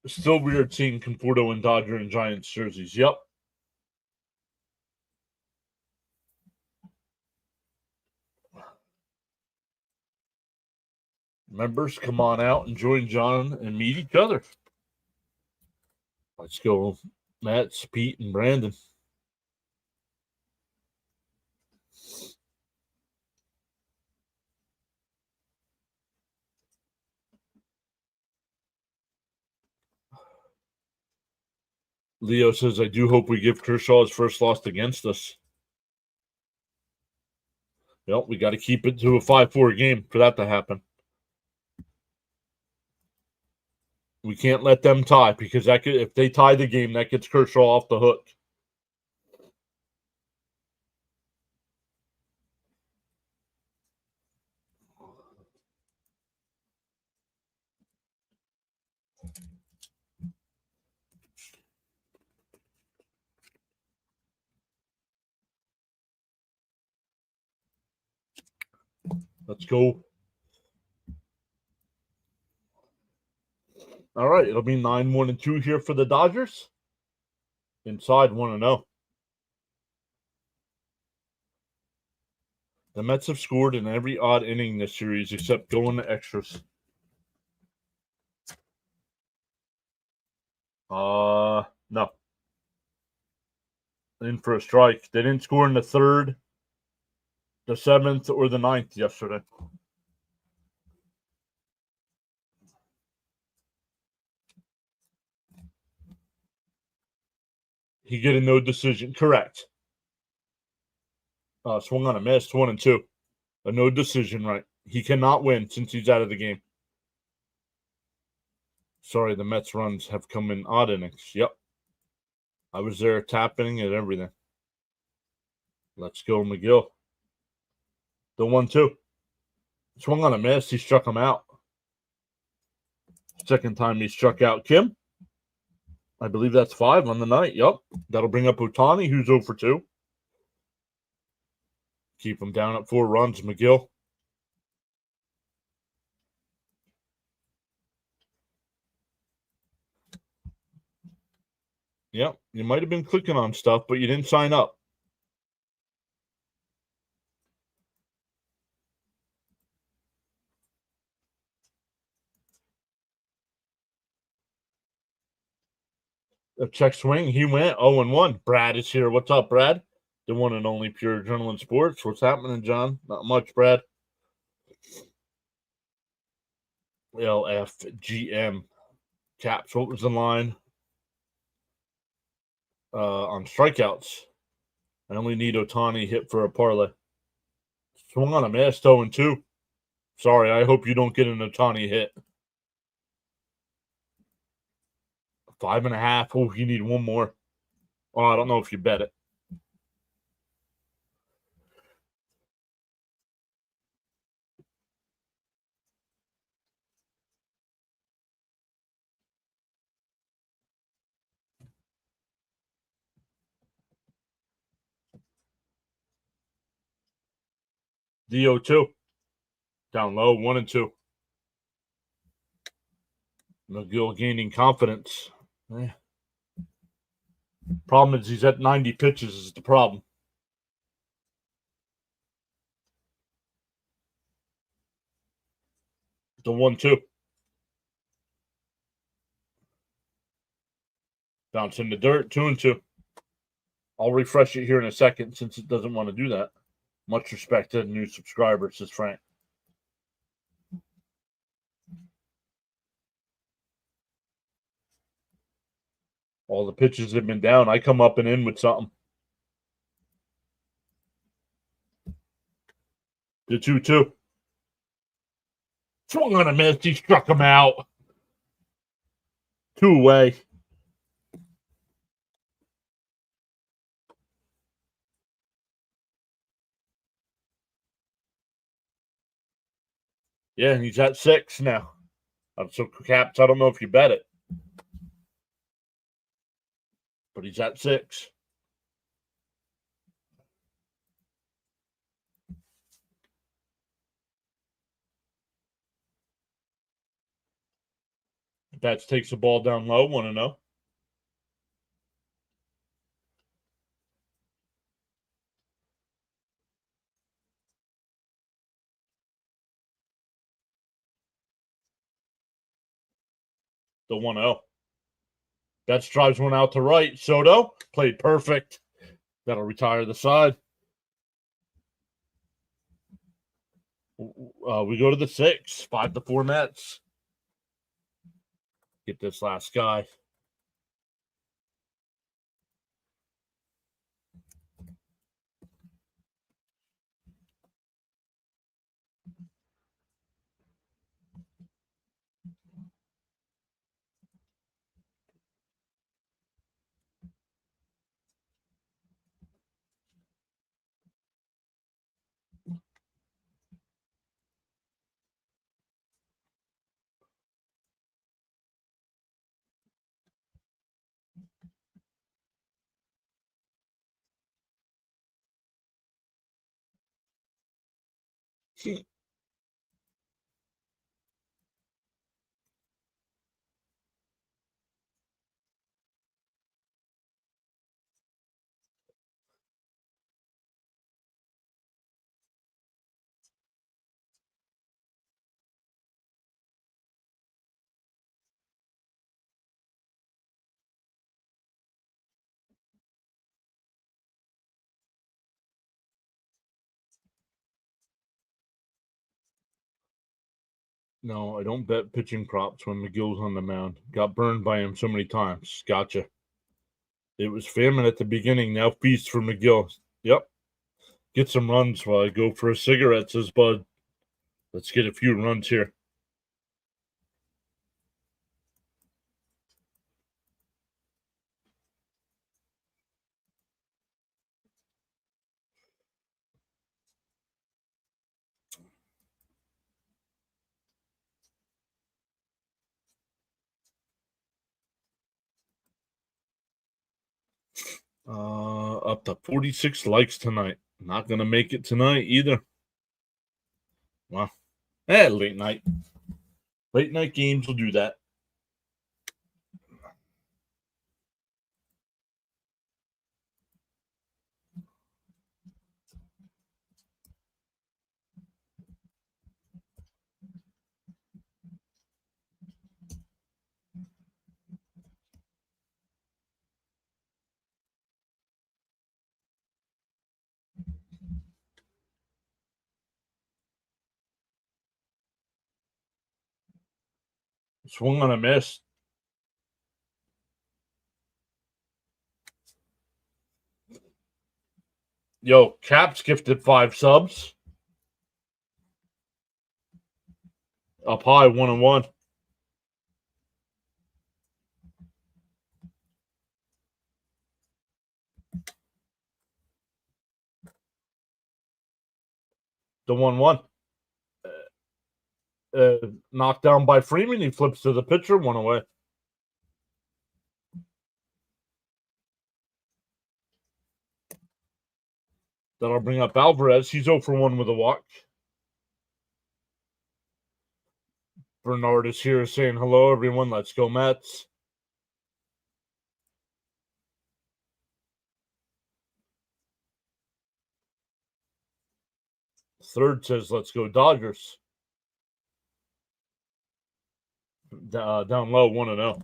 Still weird seeing Conforto in Dodger and Giants jerseys. Yep. Members, come on out and join John and meet each other. Let's go, Matt, Pete, and Brandon. Leo says, I do hope we give Kershaw his first loss against us. Well, we got to keep it to a 5-4 game for that to happen. We can't let them tie because if they tie the game, that gets Kershaw off the hook. Let's go. All right, it'll be 9-1-2 here for the Dodgers. Inside 1-0. The Mets have scored in every odd inning this series except going to extras. No. In for a strike. They didn't score in the 3rd, the 7th, or the 9th yesterday. He get a no decision. Correct. Swung on a miss, 1-2. A no decision, right. He cannot win since he's out of the game. Sorry, the Mets runs have come in odd innings. Yep. I was there tapping and everything. Let's go, McGill. The 1-2. Swung on a miss. He struck him out. Second time he struck out Kim. I believe that's 5 on the night. Yep. That'll bring up Ohtani, who's 0 for 2. Keep him down at 4 runs, McGill. Yep. You might have been clicking on stuff, but you didn't sign up. A check swing. He went 0-1. Brad is here. What's up, Brad? The one and only Pure Adrenaline Sports. What's happening, John? Not much, Brad. LFGM. Caps. What was the line? On strikeouts. I only need Ohtani hit for a parlay. Swung on a miss, 0-2. Sorry, I hope you don't get an Ohtani hit. 5.5. Oh, you need one more. Oh, I don't know if you bet it. DO2. Down low, 1-2. McGill gaining confidence. Problem is he's at 90 pitches is the problem. The 1-2. Bounce in the dirt, 2-2. I'll refresh it here in a second since it doesn't want to do that. Much respect to the new subscriber, says Frank. All the pitches have been down. I come up and in with something. The 2-2. Swung on a miss. He struck him out. 2 away. Yeah, and he's at 6 now. So, Caps, I don't know if you bet it, but he's at 6. Bats takes the ball down low. 1-0. The 1-0. Betts drives one out to right. Soto played perfect. That'll retire the side. We go to the 6. 5-4 Mets. Get this last guy. No, I don't bet pitching props when McGill's on the mound. Got burned by him so many times. Gotcha. It was famine at the beginning. Now feast for McGill. Yep. Get some runs while I go for a cigarette, says Bud. Let's get a few runs here. Up to 46 likes tonight. Not going to make it tonight either. Wow. Late night. Late night games will do that. Swung on a miss. Yo, Caps gifted 5 subs. Up high, 1-1. The 1-1. Knocked down by Freeman. He flips to the pitcher, 1 away. That'll bring up Alvarez. He's 0 for 1 with a walk. Bernard is here saying hello, everyone. Let's go, Mets. Third says, let's go, Dodgers. Down low, 1-0.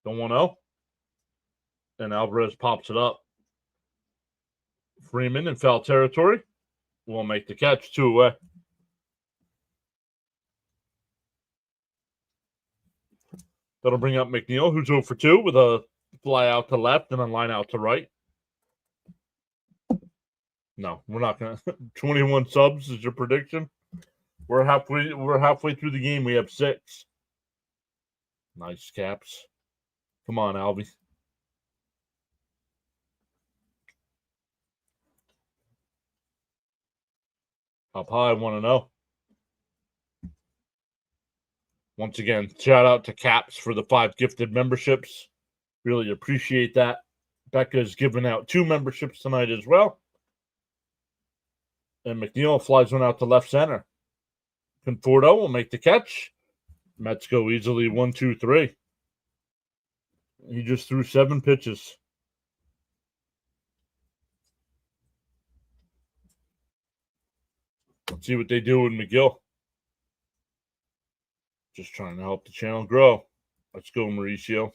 The 1-0. And Alvarez pops it up. Freeman in foul territory will make the catch, 2 away. That'll bring up McNeil, who's 0 for 2 with a fly out to left and a line out to right. No, we're not gonna. 21 subs is your prediction. We're halfway through the game. We have 6. Nice Caps. Come on, Albie. Up high, 1-0. Once again, shout out to Caps for the 5 gifted memberships. Really appreciate that. Becca's giving out 2 memberships tonight as well. And McNeil flies one out to left center. Conforto will make the catch. Mets go easily 1-2-3. He just threw 7 pitches. Let's see what they do with McGill. Just trying to help the channel grow. Let's go, Mauricio.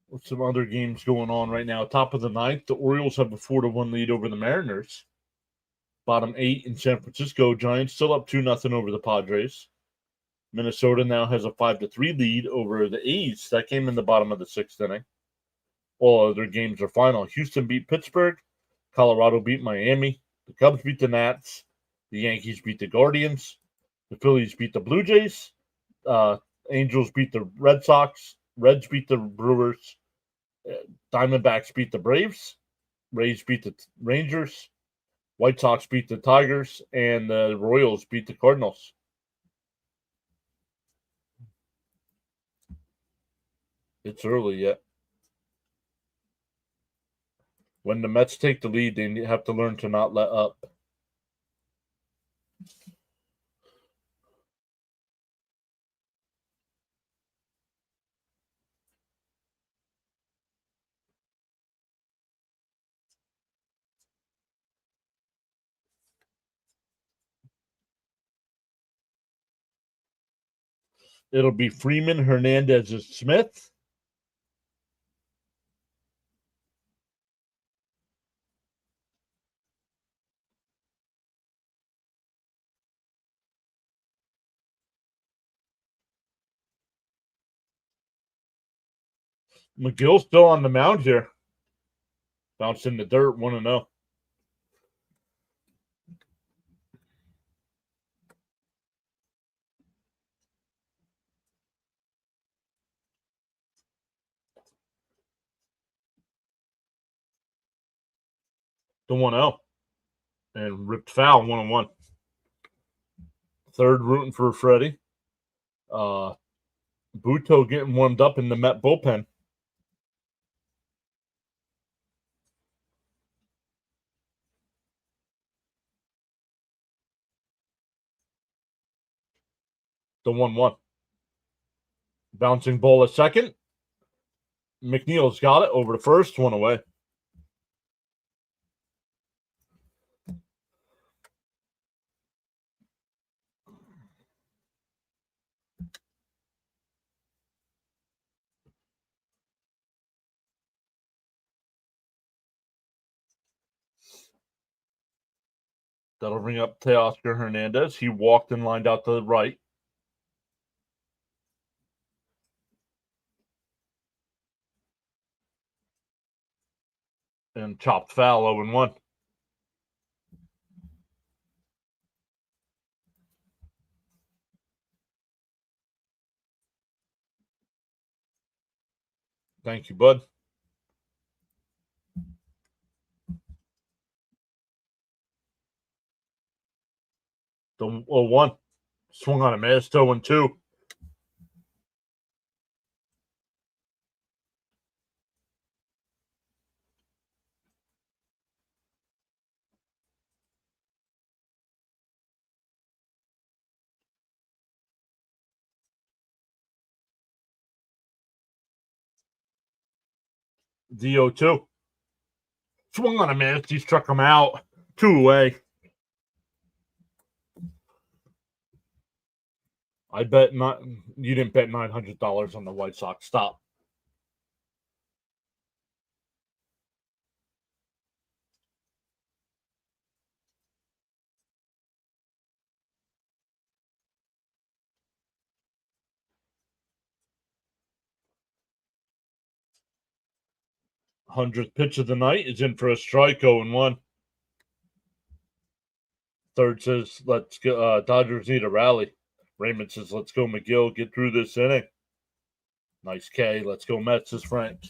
With some other games going on right now. Top of the 9th, the Orioles have a 4-1 lead over the Mariners. Bottom 8 in San Francisco, Giants still up 2-0 over the Padres. Minnesota now has a 5-3 lead over the A's. That came in the bottom of the 6th inning. All other games are final. Houston beat Pittsburgh. Colorado beat Miami. The Cubs beat the Nats. The Yankees beat the Guardians. The Phillies beat the Blue Jays. Angels beat the Red Sox. Reds beat the Brewers. Diamondbacks beat the Braves. Rays beat the Rangers. White Sox beat the Tigers. And the Royals beat the Cardinals. It's early yet. When the Mets take the lead, they have to learn to not let up. It'll be Freeman, Hernandez, and Smith. McGill's still on the mound here. Bounced in the dirt, 1-0. The 1-0. And ripped foul, 1-1. Third rooting for Freddie. Buto getting warmed up in the Met bullpen. The 1-1. Bouncing ball at second. McNeil's got it over the first, 1 away. That'll bring up Teoscar Hernandez. He walked and lined out to the right. And chopped foul, 0-1. Thank you, bud. The 0-1. Swung on a miss, 0-2. The 0-2. Swung on a miss. He struck him out. 2 away. I bet not. You didn't bet $900 on the White Sox. Stop. Hundredth pitch of the night is in for a strike. 0-1. Third says, "Let's go. Dodgers need a rally." Raymond says, "Let's go, McGill. Get through this inning." Nice K. Let's go, Mets, says Frank.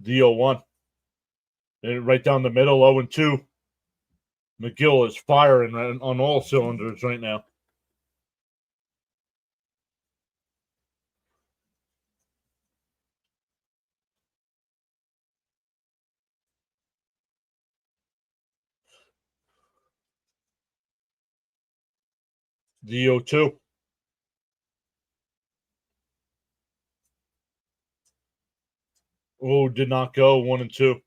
The 0-1. Right down the middle, 0-2. McGill is firing on all cylinders right now. The 0-2. Oh, did not go. 1-2.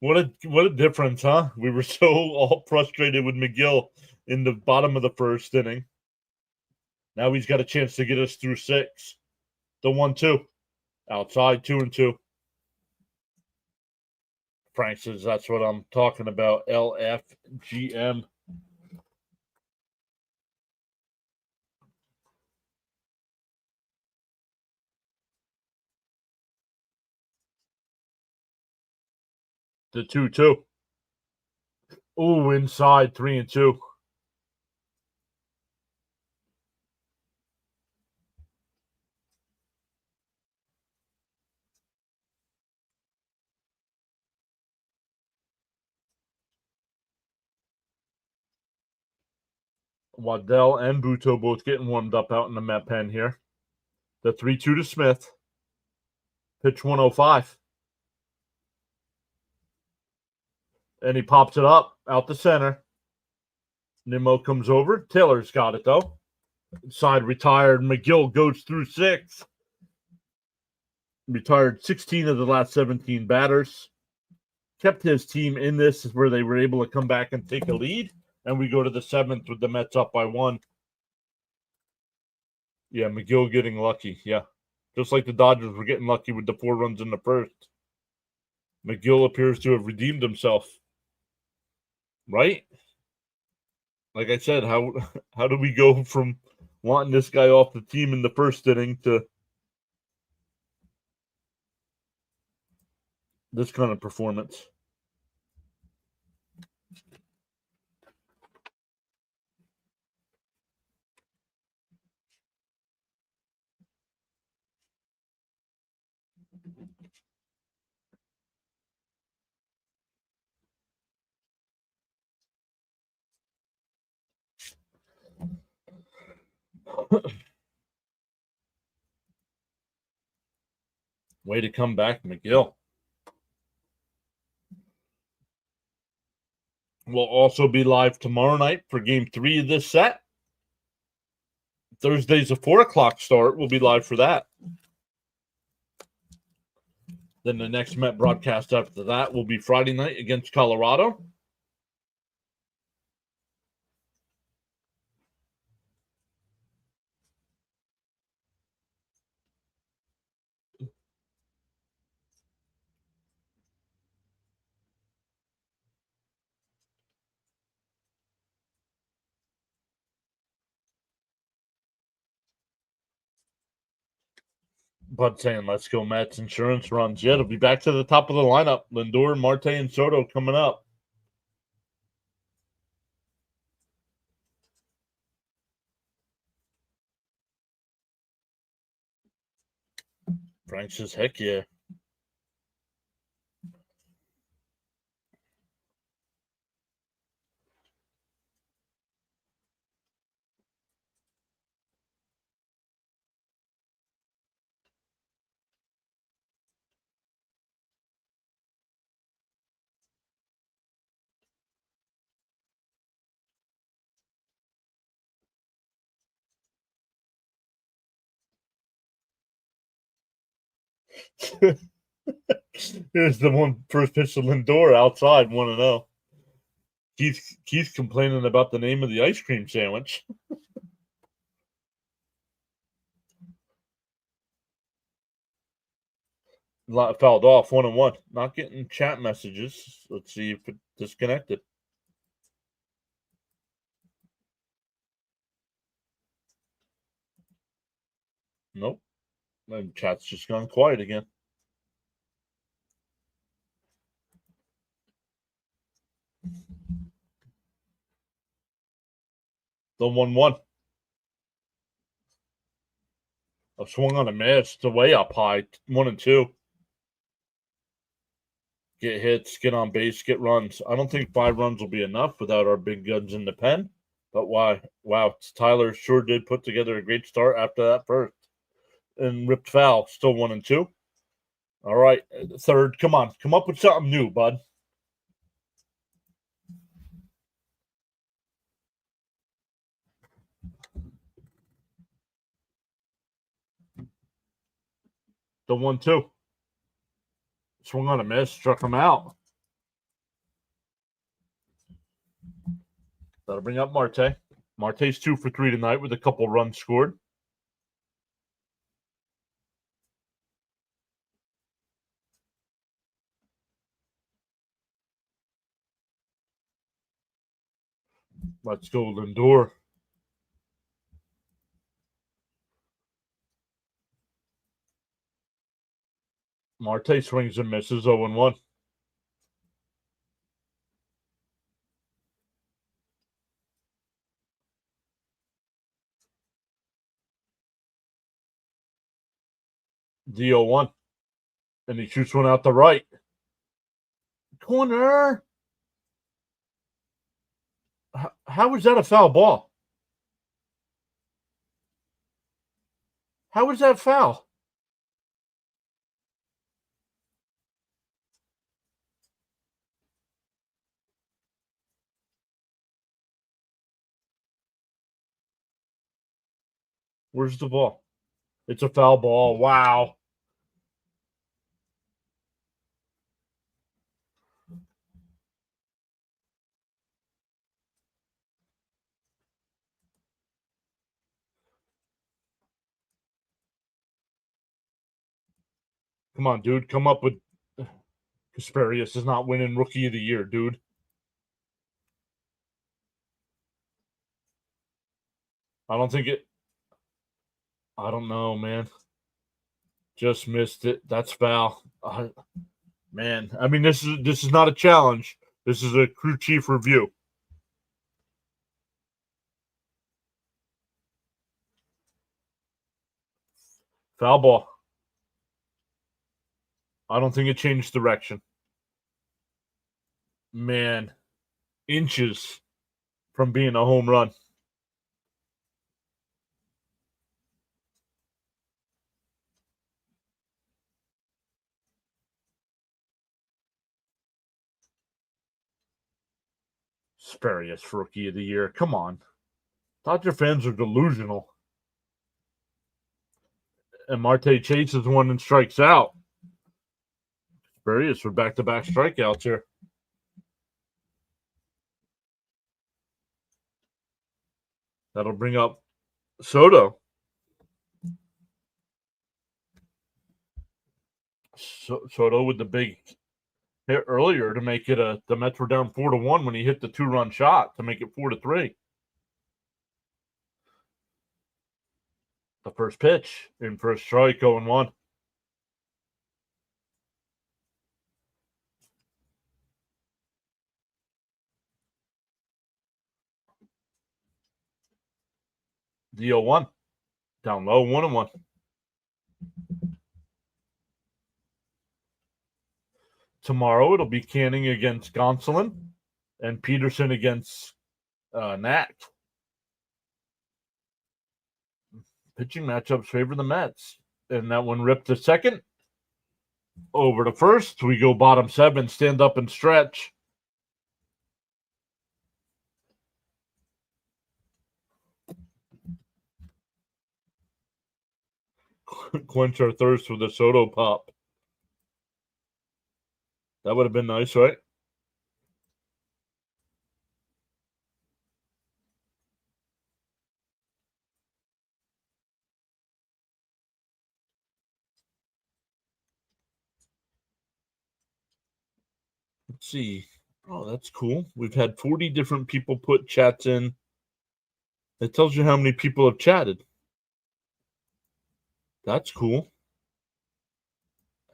What a difference, huh? We were so all frustrated with McGill in the bottom of the first inning. Now he's got a chance to get us through 6. The 1-2. Outside, 2-2. Frank says that's what I'm talking about. LFGM. The 2-2. Oh, inside, 3-2. Waddell and Buto both getting warmed up out in the Met pen here. The 3-2 to Smith. Pitch 105. And he pops it up out the center. Nimmo comes over. Taylor's got it, though. Side retired. McGill goes through 6. Retired 16 of the last 17 batters. Kept his team in this where they were able to come back and take a lead. And we go to the 7th with the Mets up by 1. Yeah, McGill getting lucky. Yeah. Just like the Dodgers were getting lucky with the 4 runs in the first. McGill appears to have redeemed himself. Right? Like I said, how do we go from wanting this guy off the team in the first inning to this kind of performance? Way to come back, McGill. We'll also be live tomorrow night for game 3 of this set. Thursday's a 4:00 start. We'll be live for that. Then the next Met broadcast after that will be Friday night against Colorado. Bud saying, let's go Mets. Insurance runs. Yeah, it'll be back to the top of the lineup. Lindor, Marte, and Soto coming up. Frank says, heck yeah. Here's the one first pitch to Lindor outside, 1-0. Keith complaining about the name of the ice cream sandwich. Fouled off, 1-1. Not getting chat messages. Let's see if it disconnected. Nope. And chat's just gone quiet again. The 1-1. A swung on a miss. It's way up high. 1-2. Get hits, get on base, get runs. I don't think 5 runs will be enough without our big guns in the pen. But why? Wow, Tyler sure did put together a great start after that first. And ripped foul. Still 1-2. All right, third. Come on. Come up with something new, bud. The 1-2. Swung on a miss, struck him out. That'll bring up Marte. Marte's 2 for 3 tonight with a couple runs scored. Let's go, Lindor. Marte swings and misses, 0-1. D-0-1. And he shoots one out the right. Corner. How was that a foul ball? How was that foul? Where's the ball? It's a foul ball. Wow. Come on, dude. Come up with Kasparius is not winning Rookie of the Year, dude. I don't think it. I don't know, man. Just missed it. That's foul. Man, I mean, this is not a challenge. This is a crew chief review. Foul ball. I don't think it changed direction. Man, inches from being a home run. Sparius for Rookie of the Year. Come on. Dodger fans are delusional. And Marte chases one and strikes out. Sparius for back-to-back strikeouts here. That'll bring up Soto. Soto with the big hit earlier to make it the Mets were down 4-1 when he hit the 2-run shot to make it 4-3. The first pitch in first strike, 0-1. The 0-1. Down low, 1-1. Tomorrow it'll be Canning against Gonsolin and Peterson against Knack. Pitching matchups favor the Mets. And that one ripped to second. Over to first. We go bottom 7, stand up and stretch. Quench our thirst with a Soto pop. That would have been nice, right? Let's see. Oh, that's cool. We've had 40 different people put chats in. It tells you how many people have chatted. That's cool.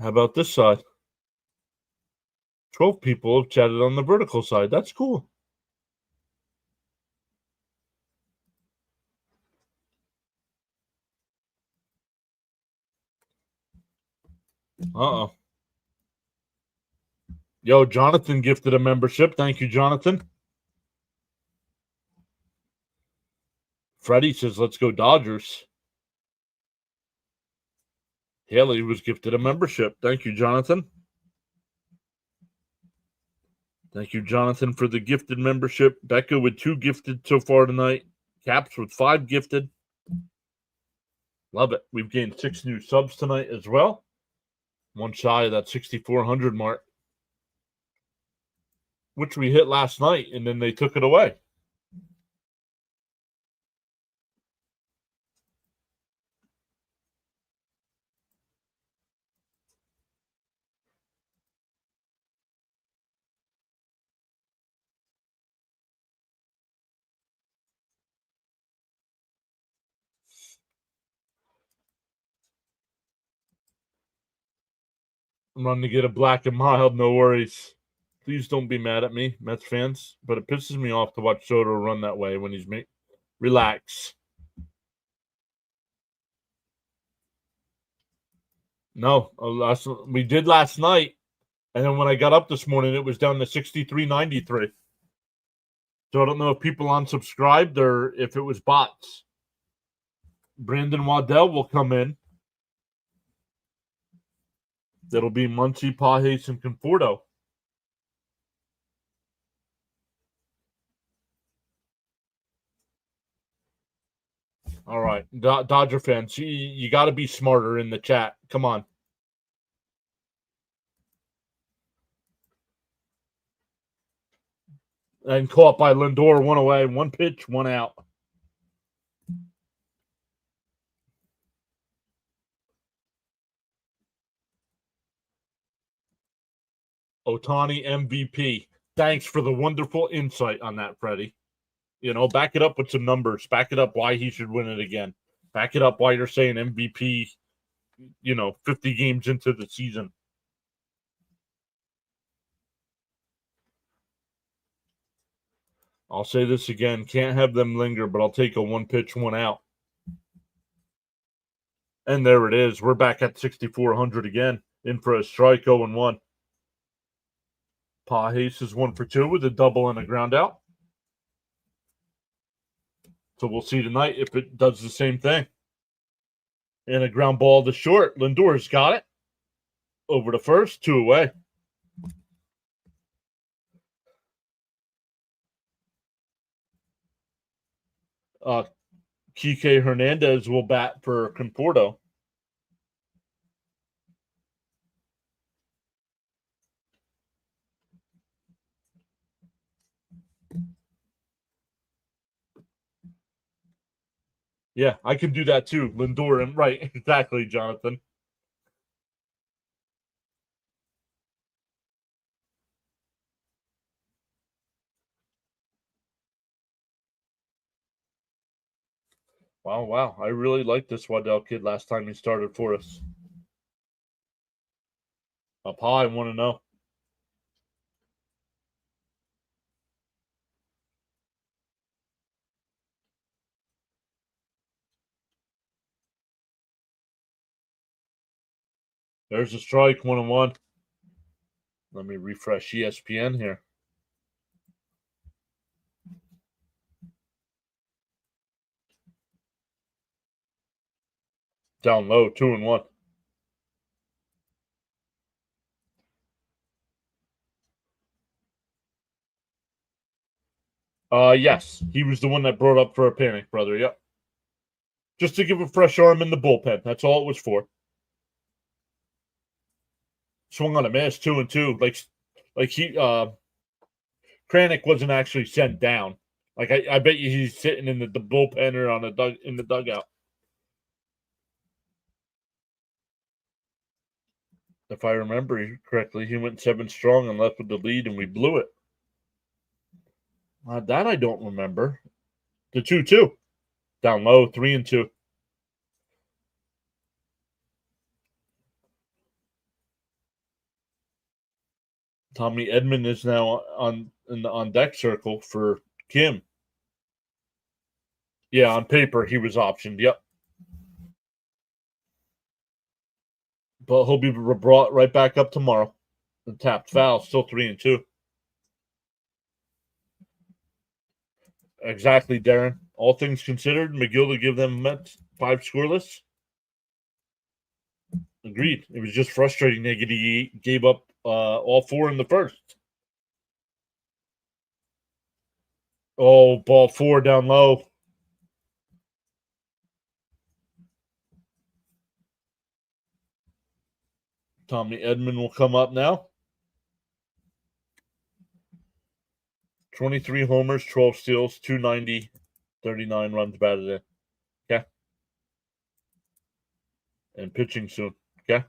How about this side? 12 people have chatted on the vertical side. That's cool. Uh-oh. Yo, Jonathan gifted a membership. Thank you, Jonathan. Freddie says, let's go Dodgers. Haley was gifted a membership. Thank you, Jonathan. Thank you, Jonathan, for the gifted membership. Becca with 2 gifted so far tonight. Caps with 5 gifted. Love it. We've gained 6 new subs tonight as well. One shy of that 6,400 mark, which we hit last night, and then they took it away. I'm running to get a black and mild. No worries. Please don't be mad at me, Mets fans. But it pisses me off to watch Soto run that way when he's relax. No, we did last night, and then when I got up this morning, it was down to 63.93. So I don't know if people unsubscribed or if it was bots. Brandon Waddell will come in. That'll be Muncie, Pajes, and Conforto. All right, Dodger fans, you got to be smarter in the chat. Come on. And caught by Lindor, 1 away, 1 pitch, 1 out. Ohtani MVP. Thanks for the wonderful insight on that, Freddie. You know, back it up with some numbers. Back it up why he should win it again. Back it up why you're saying MVP, 50 games into the season. I'll say this again. Can't have them linger, but I'll take a 1 pitch, 1 out. And there it is. We're back at 6,400 again. In for a strike, 0-1. Pajes is 1 for 2 with a double and a ground out. So we'll see tonight if it does the same thing. And a ground ball to short. Lindor's got it. Over to first, 2 away. Kike Hernandez will bat for Conforto. Yeah, I can do that too. Lindor, right, exactly, Jonathan. Wow. I really liked this Waddell kid last time he started for us. Up high, I want to know. There's a strike, 1-1. Let me refresh ESPN here. Down low, 2-1. Yes, he was the one that brought up for a panic, brother. Yep. Just to give a fresh arm in the bullpen. That's all it was for. Swung on a miss, 2-2. Like he Kranick wasn't actually sent down. Like I bet you he's sitting in the bullpen or on in the dugout. If I remember correctly, he went 7 strong and left with the lead, and we blew it. That I don't remember. The 2-2. Down low, 3-2. Tommy Edman is now on deck circle for Kim. Yeah, on paper he was optioned. Yep. But he'll be brought right back up tomorrow. The tapped foul, still 3-2. Exactly, Darren. All things considered, McGill to give them Mets 5 scoreless. Agreed. It was just frustrating that he gave up all 4 in the first. Oh, ball 4 down low. Tommy Edman will come up now. 23 homers, 12 steals, 290, 39 runs batted in. Okay. And pitching soon. Okay.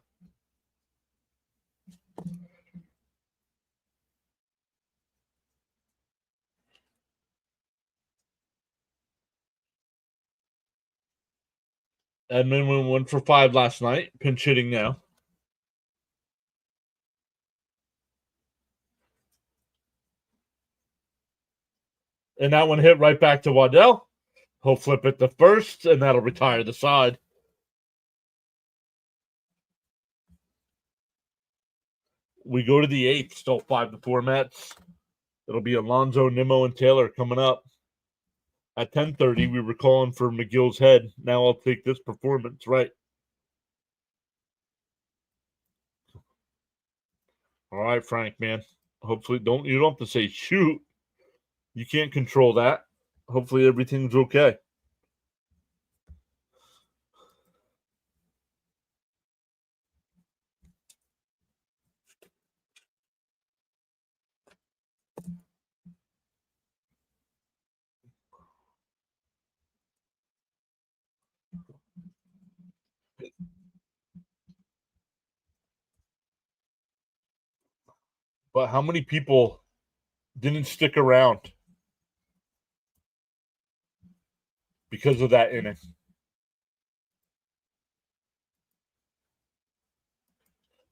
Edman went for 5 last night. Pinch hitting now. And that one hit right back to Waddell. He'll flip it to first, and that'll retire the side. We go to the 8th, still 5-4 Mets. It'll be Alonso, Nimmo, and Taylor coming up. At 10:30, we were calling for McGill's head. Now I'll take this performance, right? All right, Frank, man. Hopefully, you don't have to say shoot. You can't control that. Hopefully, everything's okay. But how many people didn't stick around because of that inning?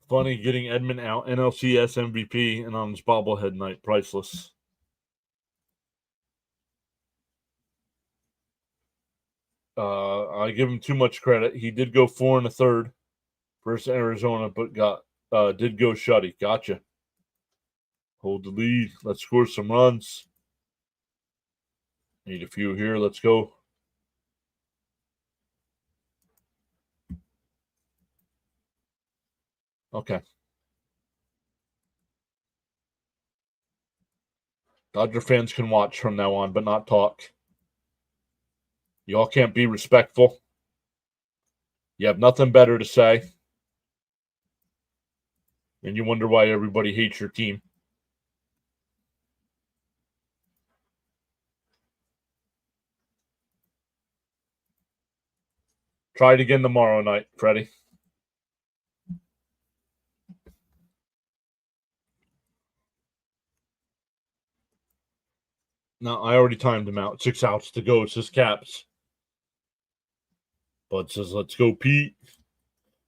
Funny getting Edman out, NLCS MVP, and on his bobblehead night, priceless. I give him too much credit. He did go 4 1/3 versus Arizona, but did go shutty. Gotcha. Hold the lead. Let's score some runs. Need a few here. Let's go. Okay. Dodger fans can watch from now on, but not talk. Y'all can't be respectful. You have nothing better to say. And you wonder why everybody hates your team. Try it again tomorrow night, Freddie. No, I already timed him out. 6 outs to go. It says Caps. Bud says, let's go, Pete.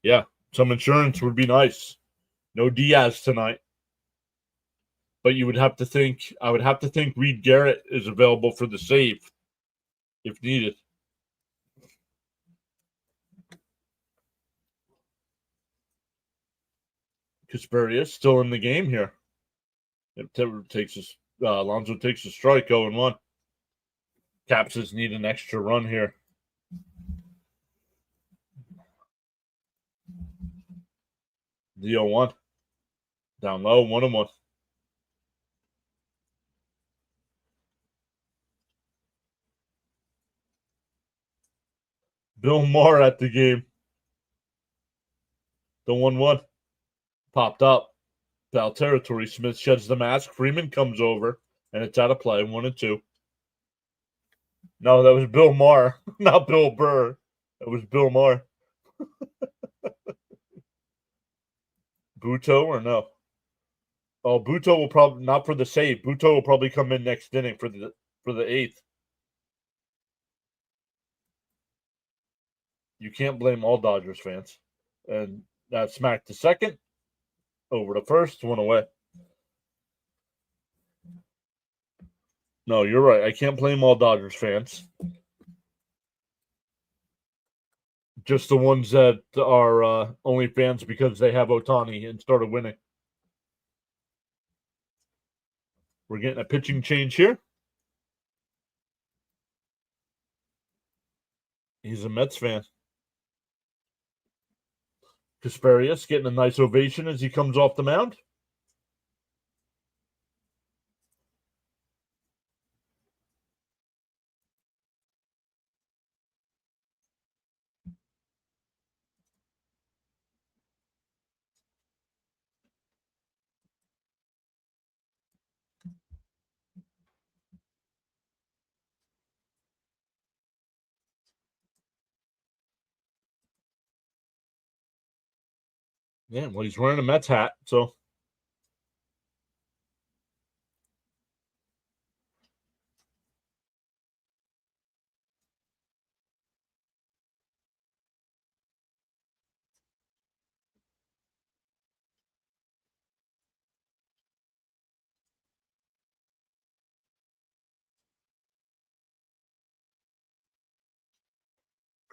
Yeah, some insurance would be nice. No Diaz tonight. But I would have to think Reed Garrett is available for the save if needed. Casparius still in the game here. Alonso takes a strike, 0-1. Capses need an extra run here. The 0-1. Down low, 1-1. Bill Maher at the game. The 1-1. Popped up. Foul territory. Smith sheds the mask. Freeman comes over, and it's out of play. 1-2. No, that was Bill Maher, not Bill Burr. That was Bill Maher. Buto or no? Oh, Buto will probably not for the save. Buto will probably come in next inning for the 8th. You can't blame all Dodgers fans. And that smacked to second. Over to first, 1 away. No, you're right. I can't blame all Dodgers fans. Just the ones that are only fans because they have Ohtani and started winning. We're getting a pitching change here. He's a Mets fan. Casparius getting a nice ovation as he comes off the mound. Yeah, well, he's wearing a Mets hat, so.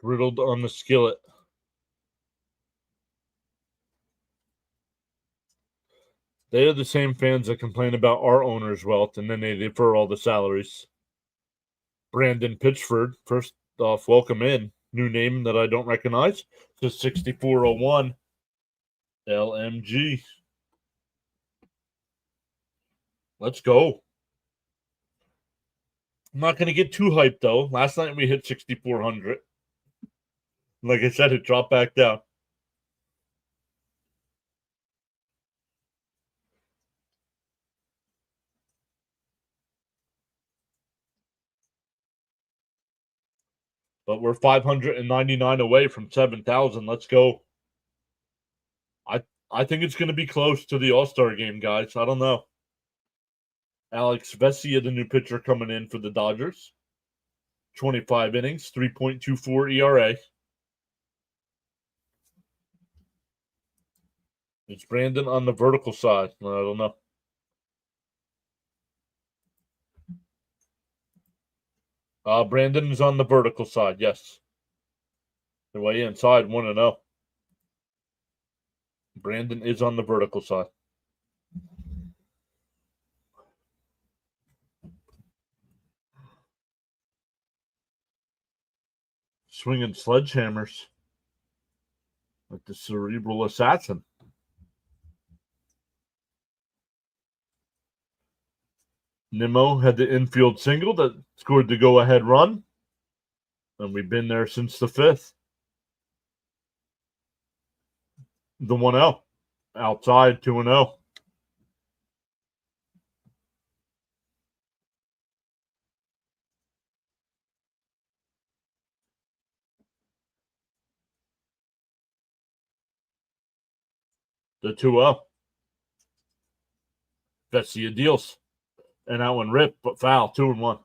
Riddled on the skillet. They are the same fans that complain about our owner's wealth, and then they defer all the salaries. Brandon Pitchford, first off, welcome in. New name that I don't recognize. Just 6401 LMG. Let's go. I'm not going to get too hyped, though. Last night we hit 6,400. Like I said, it dropped back down. But we're 599 away from 7,000. Let's go. I think it's going to be close to the All-Star game, guys. I don't know. Alex Vesia, the new pitcher coming in for the Dodgers. 25 innings, 3.24 ERA. It's Brandon on the vertical side. I don't know. Brandon is on the vertical side, yes. The way inside, 1-0. Brandon is on the vertical side. Swinging sledgehammers like the cerebral assassin. Nimmo had the infield single that scored the go-ahead run. And we've been there since the 5th. The 1-0. Outside, 2-0. The 2-0. Vesia deals. And that one ripped, but foul, 2-1.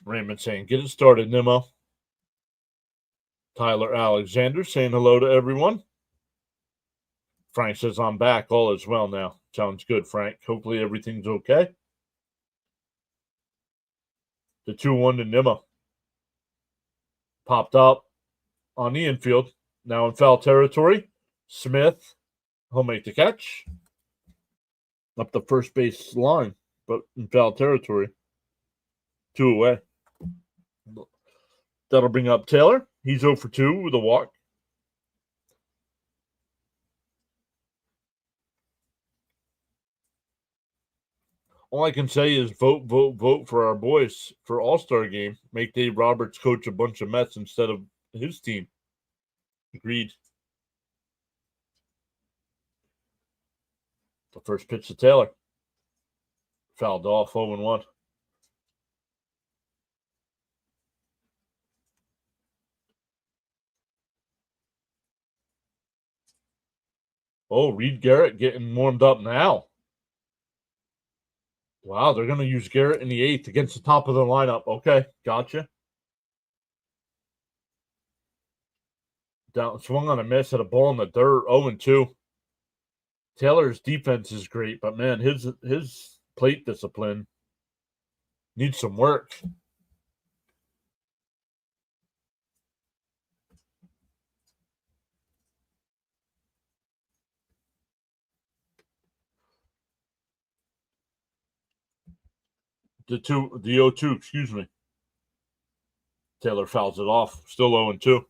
Raymond saying, get it started, Nimmo. Tyler Alexander saying hello to everyone. Frank says, I'm back. All is well now. Sounds good, Frank. Hopefully everything's okay. The 2-1 to Nimmo. Popped up on the infield. Now in foul territory. Smith, he'll make the catch. Up the first base line, but in foul territory. 2 away. That'll bring up Taylor. He's 0 for 2 with a walk. All I can say is vote, vote, vote for our boys for All-Star game. Make Dave Roberts coach a bunch of Mets instead of his team. Agreed. The first pitch to Taylor. Fouled off, 0-1. Oh, Reed Garrett getting warmed up now. Wow, they're going to use Garrett in the 8th against the top of the lineup. Okay, gotcha. Down, swung on a miss, at a ball in the dirt, 0-2. Taylor's defense is great, but man, his plate discipline needs some work. The 0-2, excuse me. Taylor fouls it off. Still 0-2.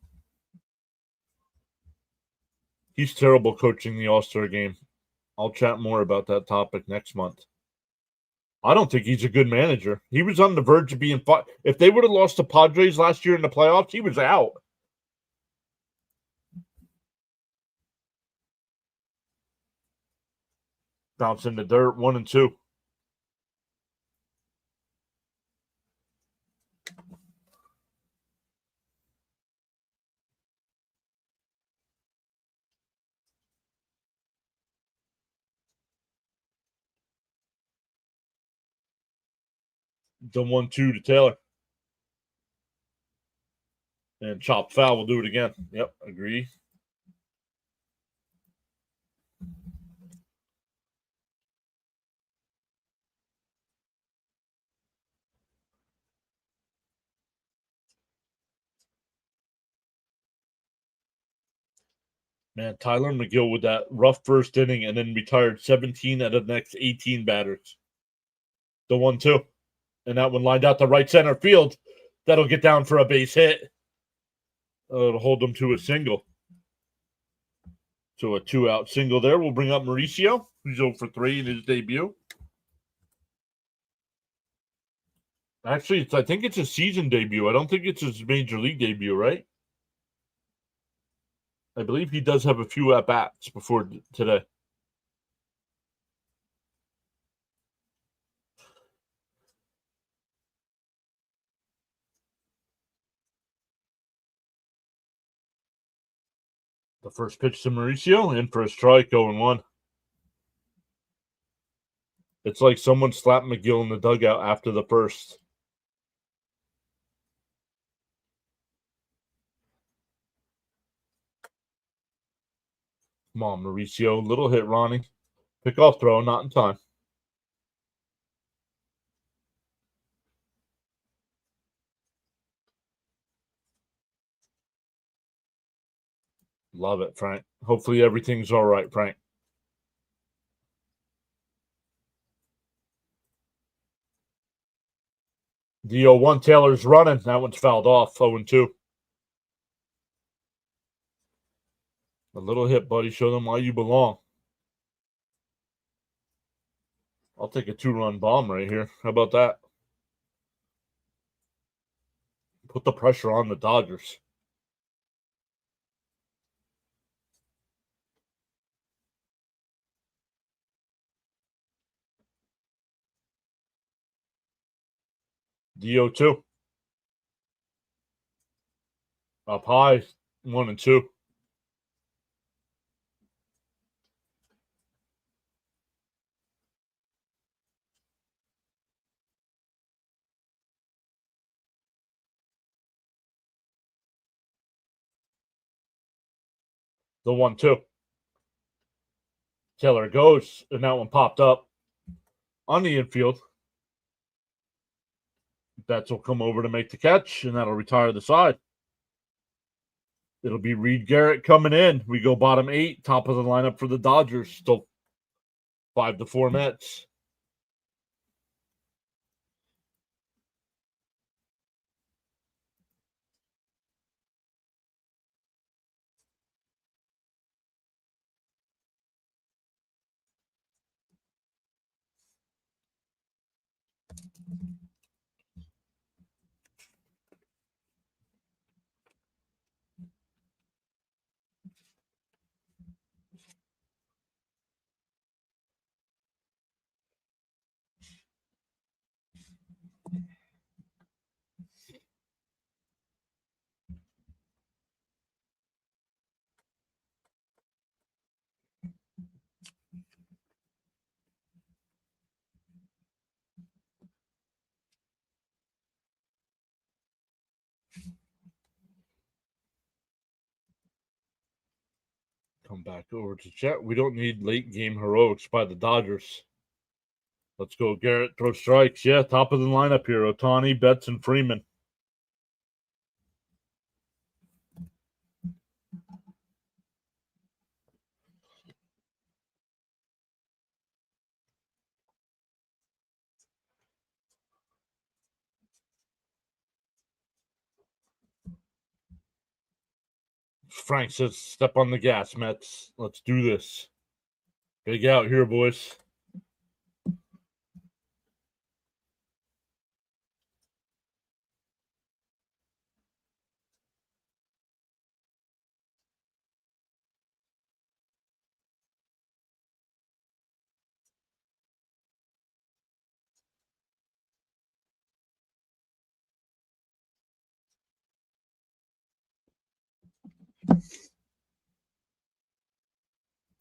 He's terrible coaching the All-Star game. I'll chat more about that topic next month. I don't think he's a good manager. He was on the verge of being fired. If they would have lost to Padres last year in the playoffs, he was out. Bounce in the dirt, 1-2. The 1-2 to Taylor. And chop foul will do it again. Yep, agree. Man, Tyler McGill with that rough first inning and then retired 17 out of the next 18 batters. The 1-2. And that one lined out to right center field. That'll get down for a base hit. It'll hold them to a single. So a 2-out single there. We'll bring up Mauricio, who's 0 for 3 in his debut. Actually, I think it's a season debut. I don't think it's his major league debut, right? I believe he does have a few at-bats before today. The first pitch to Mauricio, in for a strike, 0-1. It's like someone slapped McGill in the dugout after the first. Come on, Mauricio. Little hit, Ronnie. Pick-off throw, not in time. Love it, Frank. Hopefully everything's all right, Frank. The 0-1 Taylor's running. That one's fouled off, 0-2. A little hit, buddy. Show them why you belong. I'll take a 2-run bomb right here. How about that? Put the pressure on the Dodgers. The 0-2. Up high, 1-2. The 1-2. Taylor goes, and that one popped up on the infield. Betts will come over to make the catch, and that'll retire the side. It'll be Reed Garrett coming in. We go bottom 8, top of the lineup for the Dodgers. Still 5-4 Mets. Come back over to chat. We don't need late game heroics by the Dodgers. Let's go, Garrett. Throw strikes. Yeah, top of the lineup here. Ohtani, Betts, and Freeman. Frank says, step on the gas, Mets. Let's do this. Big out here, boys.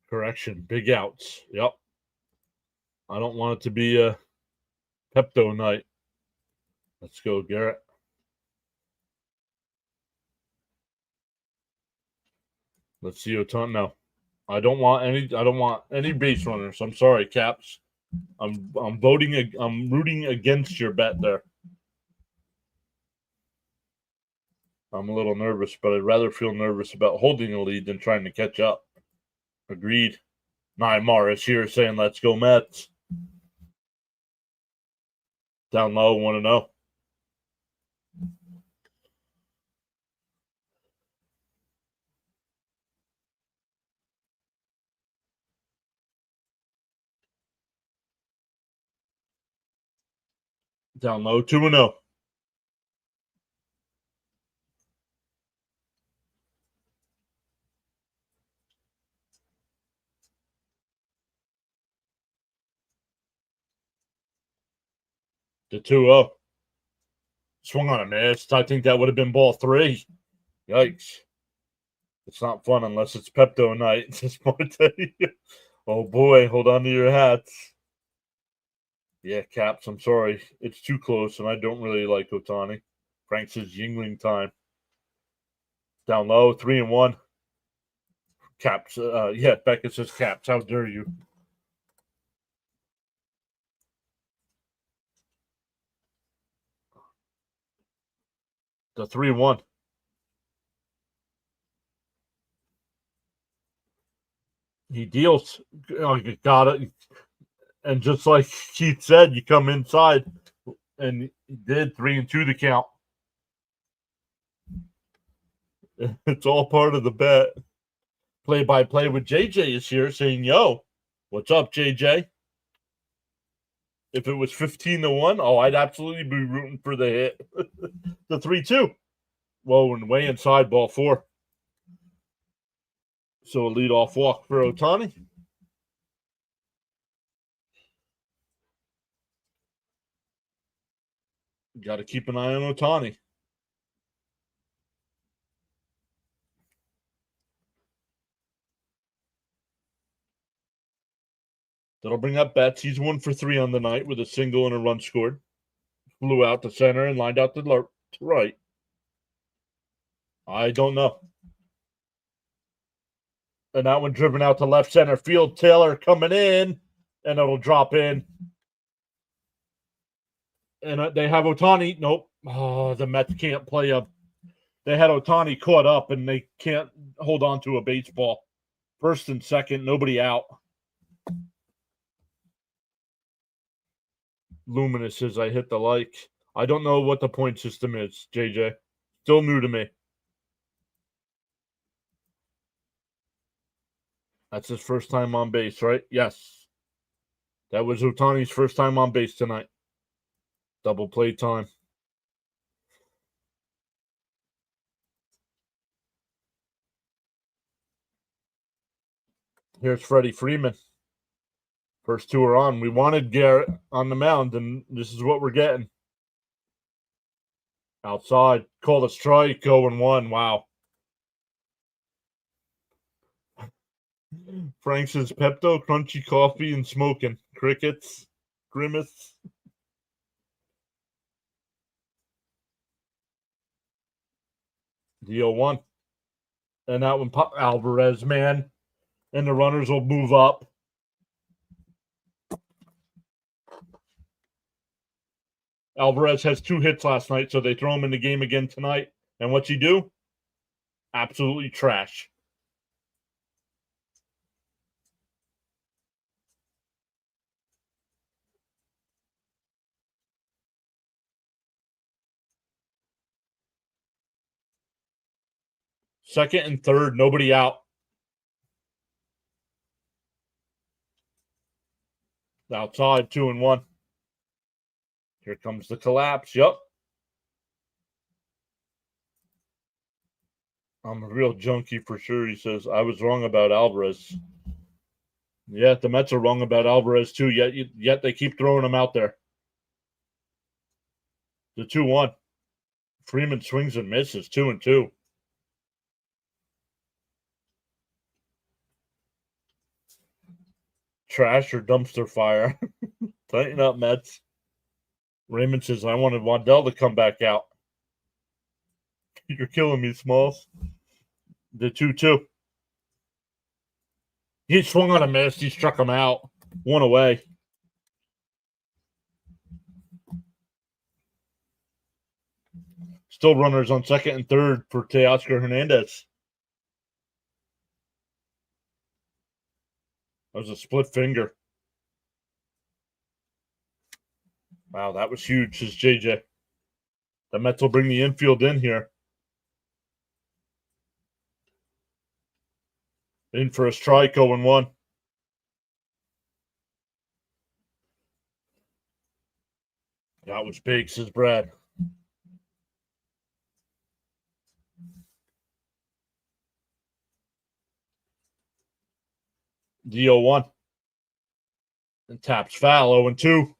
Correction. Big outs. Yep. I don't want it to be a Pepto night. Let's go, Garrett. Let's see Ohtani. No. I don't want any base runners. I'm sorry, Caps. I'm rooting against your bet there. I'm a little nervous, but I'd rather feel nervous about holding a lead than trying to catch up. Agreed. Neymar is here saying, let's go Mets. Down low, 1-0. Down low, 2-0. The 2-0. Swung on a miss. I think that would have been ball 3. Yikes. It's not fun unless it's Pepto night. Oh boy, hold on to your hats. Yeah, Caps, I'm sorry. It's too close, and I don't really like Ohtani. Frank says Yingling time. Down low, 3-1. Caps, yeah, Becca says Caps. How dare you? The 3-1. He deals. Oh, you got it. And just like Keith said, you come inside, and he did 3-2 the count. It's all part of the bet. Play-by-play with JJ is here saying, yo, what's up, JJ? If it was 15-1, oh, I'd absolutely be rooting for the hit. The 3-2. Whoa, and way inside, ball 4. So a leadoff walk for Ohtani. Got to keep an eye on Ohtani. That'll bring up Betts. He's 1 for 3 on the night with a single and a run scored. Flew out to center and lined out to right. I don't know. And that one driven out to left center field. Taylor coming in, and it'll drop in. And they have Ohtani. Nope. Oh, the Mets can't play a They had Ohtani caught up, and they can't hold on to a baseball. First and second, nobody out. Luminous says I hit the like. I don't know what the point system is, JJ. Still new to me. That's his first time on base, right? Yes. That was Ohtani's first time on base tonight. Double play time. Here's Freddie Freeman. First two are on. We wanted Garrett on the mound, and this is what we're getting. Outside. Called a strike, 0-1. Wow. Frank says Pepto, crunchy coffee, and smoking. Crickets. Grimace. The 0-1. And that one, Alvarez, man. And the runners will move up. Alvarez has 2 hits last night, so they throw him in the game again tonight. And what's he do? Absolutely trash. Second and third, nobody out. Outside, 2-1. Here comes the collapse. Yep. I'm a real junkie for sure, he says. I was wrong about Alvarez. Yeah, the Mets are wrong about Alvarez too, yet they keep throwing him out there. The 2-1. Freeman swings and misses, 2-2. Trash or dumpster fire. Tighten up, Mets. Raymond says, I wanted Waddell to come back out. You're killing me, Smalls. The 2-2. He swung on a miss. He struck him out. 1 away. Still runners on second and third for Teoscar Hernandez. That was a split finger. Wow, that was huge, says JJ. The Mets will bring the infield in here. In for a strike, 0-1. That was big, says Brad. The 0-1. And taps foul, 0-2.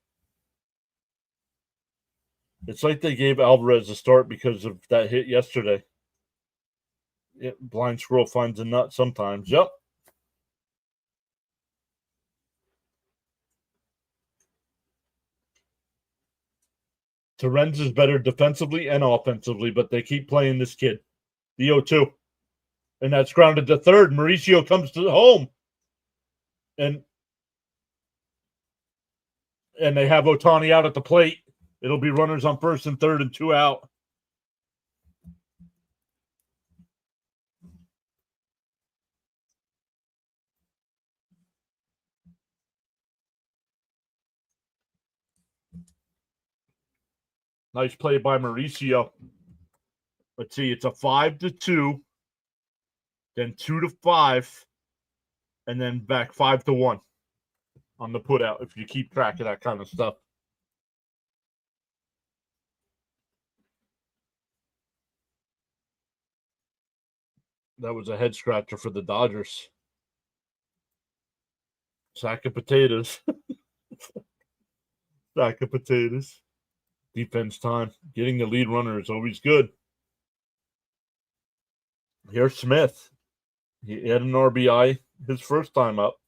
It's like they gave Alvarez a start because of that hit yesterday. Blind squirrel finds a nut sometimes. Yep. Terens is better defensively and offensively, but they keep playing this kid. The 0-2. And that's grounded to third. Mauricio comes to home. And they have Ohtani out at the plate. It'll be runners on first and third and 2 out. Nice play by Mauricio. Let's see, it's a 5-2, then 2-5, and then back 5-1 on the put out if you keep track of that kind of stuff. That was a head scratcher for the Dodgers. Sack of potatoes. Sack of potatoes. Defense time. Getting the lead runner is always good. Here's Smith. He had an RBI his first time up.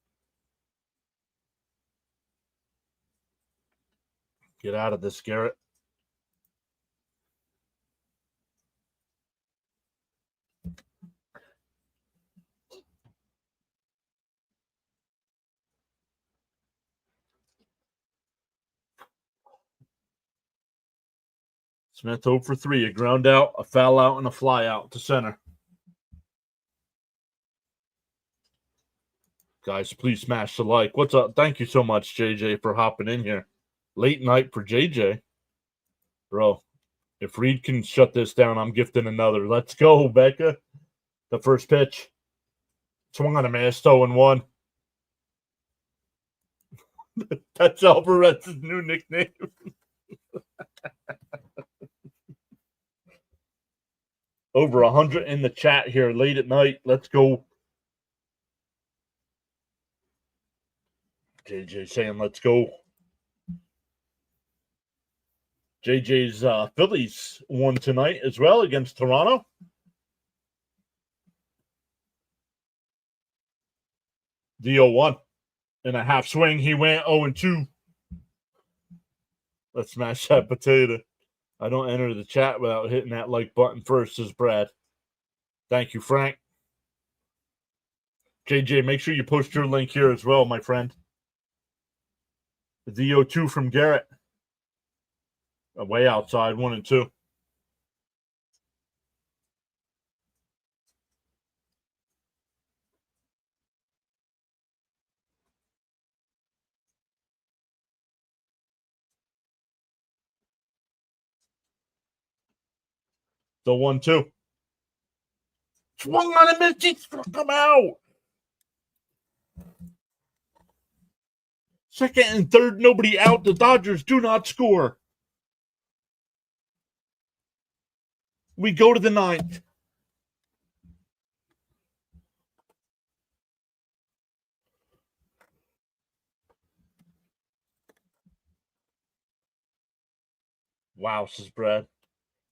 Get out of this, Garrett. Smith 0 for 3. A ground out, a foul out, and a fly out to center. Guys, please smash the like. What's up? Thank you so much, JJ, for hopping in here. Late night for JJ. Bro, if Reed can shut this down, I'm gifting another. Let's go, Becca. The first pitch. Swung on a man. 0-1. That's Alvarez's new nickname. Over 100 in the chat here late at night. Let's go. JJ saying let's go. JJ's Phillies won tonight as well against Toronto. The 0-1. In a half swing, he went 0-2. Let's smash that potato. I don't enter the chat without hitting that like button first, says Brad. Thank you, Frank. JJ, make sure you post your link here as well, my friend. The 0-2 from Garrett. Way outside, 1-2. The 1-2. Swung on him, he struck him out. Second and third, nobody out. The Dodgers do not score. We go to the ninth. Wow, says Brad.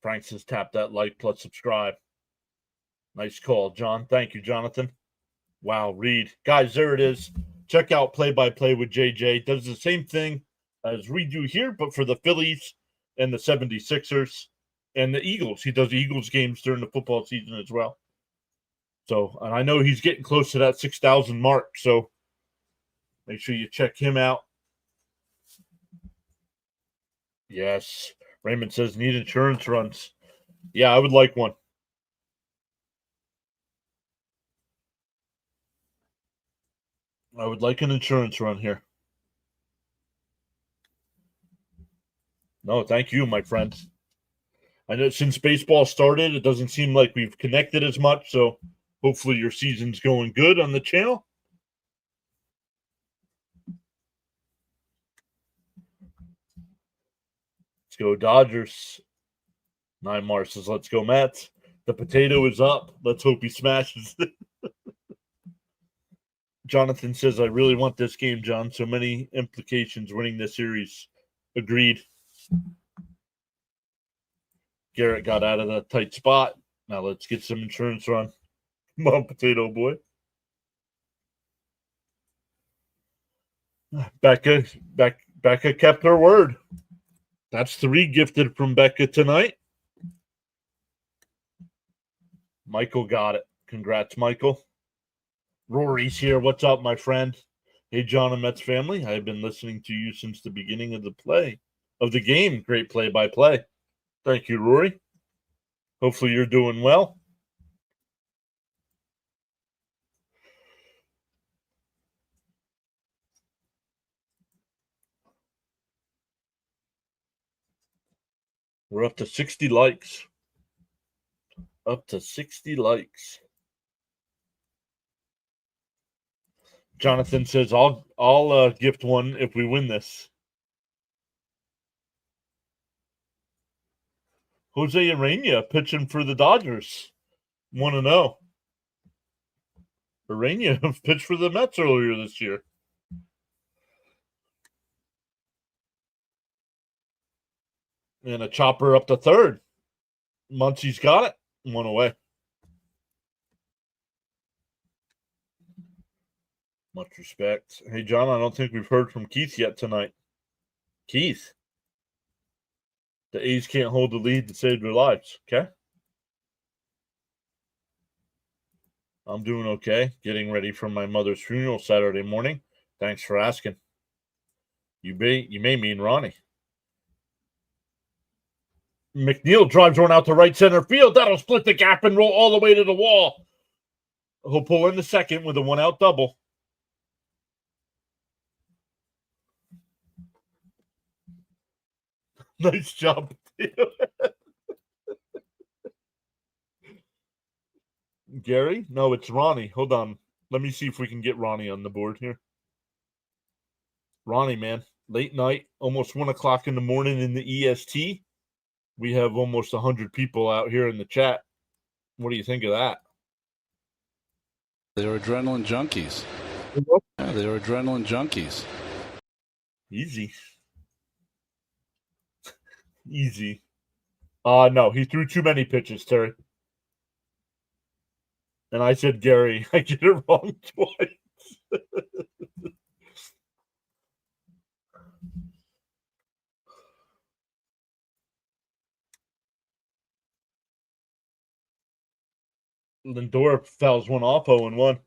Frank says tap that like plus subscribe. Nice call, John. Thank you, Jonathan. Wow, Reed. Guys, there it is. Check out Play-by-Play with JJ. Does the same thing as we do here, but for the Phillies and the 76ers and the Eagles. He does Eagles games during the football season as well. So, and I know he's getting close to that 6,000 mark, so make sure you check him out. Yes. Raymond says, need insurance runs. Yeah, I would like one. I would like an insurance run here. No, thank you, my friend. I know since baseball started, it doesn't seem like we've connected as much, so hopefully your season's going good on the channel. Let's go Dodgers. 9 Mars says, let's go Mets. The potato is up. Let's hope he smashes it. Jonathan says, I really want this game, John. So many implications winning this series. Agreed. Garrett got out of that tight spot. Now let's get some insurance run. Come on, potato boy. Becca kept her word. That's 3 gifted from Becca tonight. Michael got it. Congrats, Michael. Rory's here. What's up, my friend? Hey, John and Mets family. I've been listening to you since the beginning of the game. Great play-by-play. Thank you, Rory. Hopefully you're doing well. We're up to 60 likes. Up to 60 likes. Jonathan says, I'll gift one if we win this. Jose Urena pitching for the Dodgers. 1-0. Urena pitched for the Mets earlier this year. And a chopper up to third. Muncie's got it. 1 away. Much respect. Hey, John, I don't think we've heard from Keith yet tonight. Keith. The A's can't hold the lead to save their lives. Okay. I'm doing okay. Getting ready for my mother's funeral Saturday morning. Thanks for asking. You may mean Ronnie. McNeil drives one out to right center field. That'll split the gap and roll all the way to the wall. He'll pull in the second with a 1-out double. Nice job. Gary? No, it's Ronnie. Hold on. Let me see if we can get Ronnie on the board here. Ronnie, man. Late night, almost 1 o'clock in the morning in the EST. We have almost 100 people out here in the chat. What do you think of that? They're adrenaline junkies. Yeah, they're adrenaline junkies. Easy. Easy. No, he threw too many pitches, Terry. And I said Gary. I get it wrong twice. Lindor fouls one off 0-1.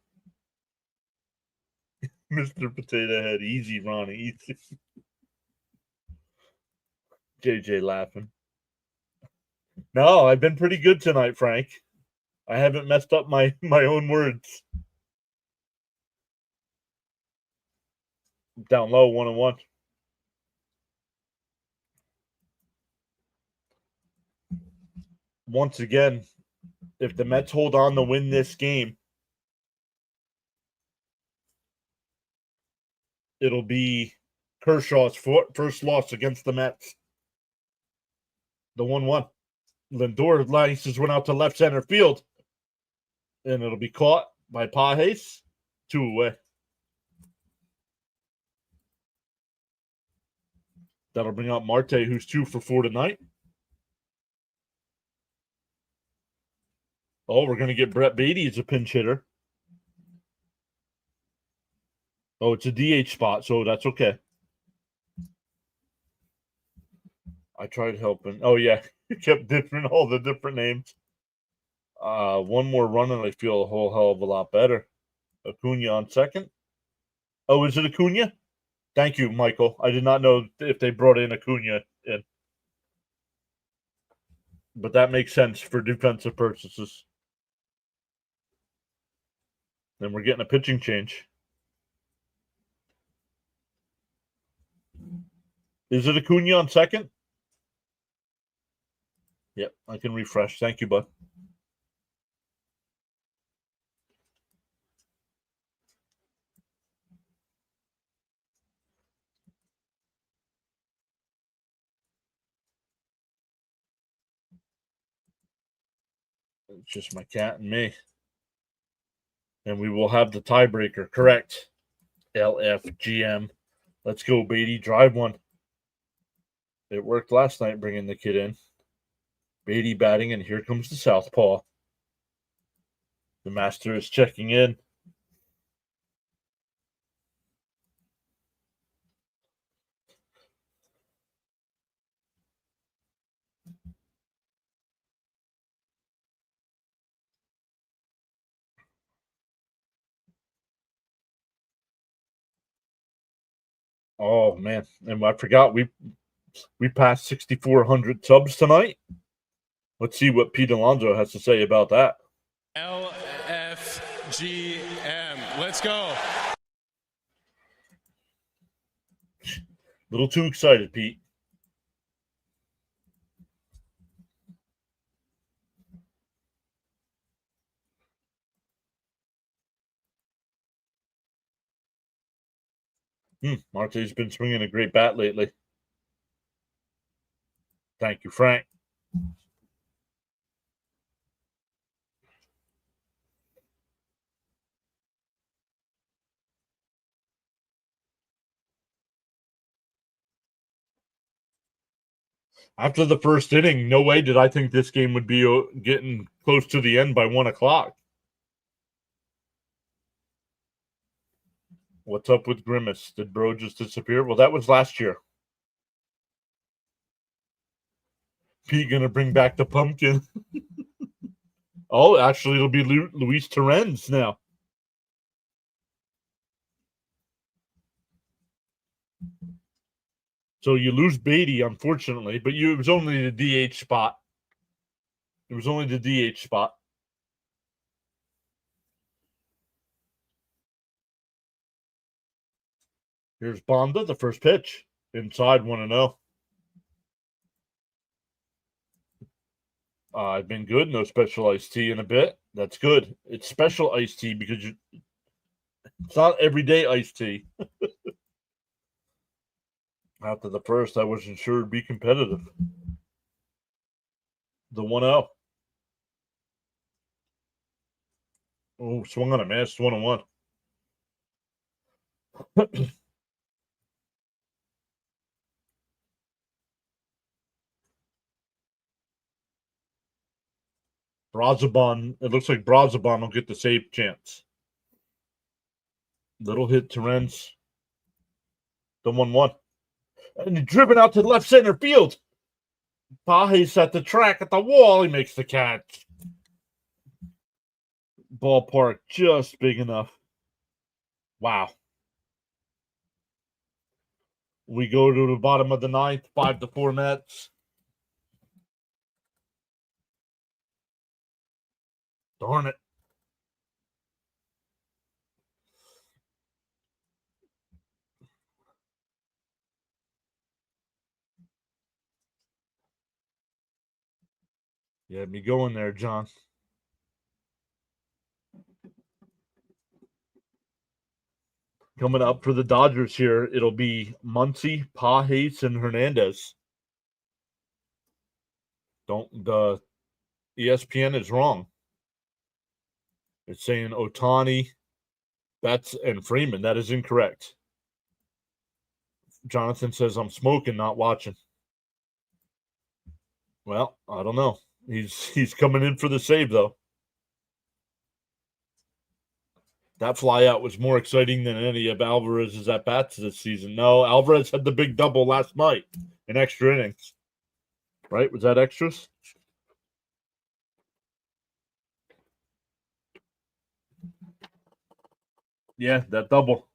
Mr. Potato Head. Easy, Ronnie. Easy. JJ laughing. No, I've been pretty good tonight, Frank. I haven't messed up my own words. Down low, 1-1. Once again, if the Mets hold on to win this game, it'll be Kershaw's first loss against the Mets. The 1-1. Lindor laces one out to left center field. And it'll be caught by Pajes. 2 away. That'll bring out Marte, who's 2 for 4 tonight. Oh, we're going to get Brett Beatty as a pinch hitter. Oh, it's a DH spot, so that's okay. I tried helping. Oh, yeah. You kept all the different names. One more run, and I feel a whole hell of a lot better. Acuna on second. Oh, is it Acuna? Thank you, Michael. I did not know if they brought in Acuna in. But that makes sense for defensive purposes. Then we're getting a pitching change. Is it Acuna on second? Yep, I can refresh. Thank you, bud. It's just my cat and me. And we will have the tiebreaker. Correct. LFGM. Let's go, Beatty. Drive one. It worked last night bringing the kid in. Beatty batting, and here comes the southpaw. The master is checking in. Oh, man. And I forgot we passed 6,400 subs tonight. Let's see what Pete Alonso has to say about that. LFGM. Let's go. A little too excited, Pete. Marte's been swinging a great bat lately. Thank you, Frank. After the first inning, no way did I think this game would be getting close to the end by 1 o'clock. What's up with Grimace? Did Bro just disappear? Well, that was last year. Pete gonna bring back the pumpkin. Oh, actually, it'll be Luis Torrens now. So you lose Beatty, unfortunately, but it was only the DH spot. It was only the DH spot. Here's Bonda, the first pitch. Inside 1-0. I've been good. No special iced tea in a bit. That's good. It's special iced tea because it's not everyday iced tea. After the first, I wasn't sure it'd be competitive. The 1-0. Oh, swung on a miss. 1-1. Brazoban. It looks like Brazoban will get the save chance. Little hit to Renz. The 1-1. And he's driven out to left center field. Page's at the track at the wall. He makes the catch. Ballpark just big enough. Wow. We go to the bottom of the ninth, 5-4 Mets. Darn it. You had me going there, John. Coming up for the Dodgers here, it'll be Muncy, Pages, and Hernandez. The ESPN is wrong. It's saying Otani, Betts, and Freeman. That is incorrect. Jonathan says I'm smoking, not watching. Well, I don't know. He's coming in for the save, though. That flyout was more exciting than any of Alvarez's at-bats this season. No, Alvarez had the big double last night in extra innings. Right? Was that extras? Yeah, that double.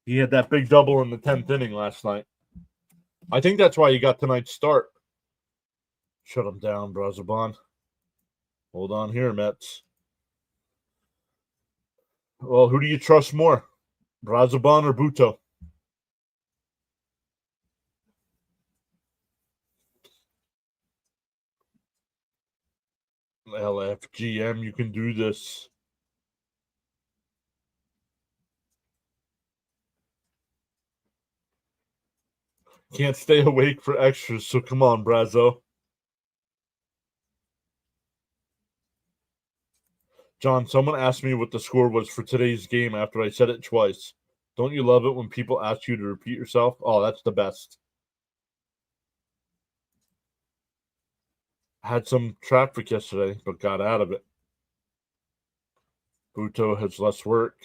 He had that big double in the 10th inning last night. I think that's why he got tonight's start. Shut him down, Brazoban. Hold on here, Mets. Well, who do you trust more, Brazoban or Buto? LFGM, you can do this. Can't stay awake for extras, so come on, Brazo. John, someone asked me what the score was for today's game after I said it twice. Don't you love it when people ask you to repeat yourself? Oh, that's the best. Had some traffic yesterday, but got out of it. Buto has less work.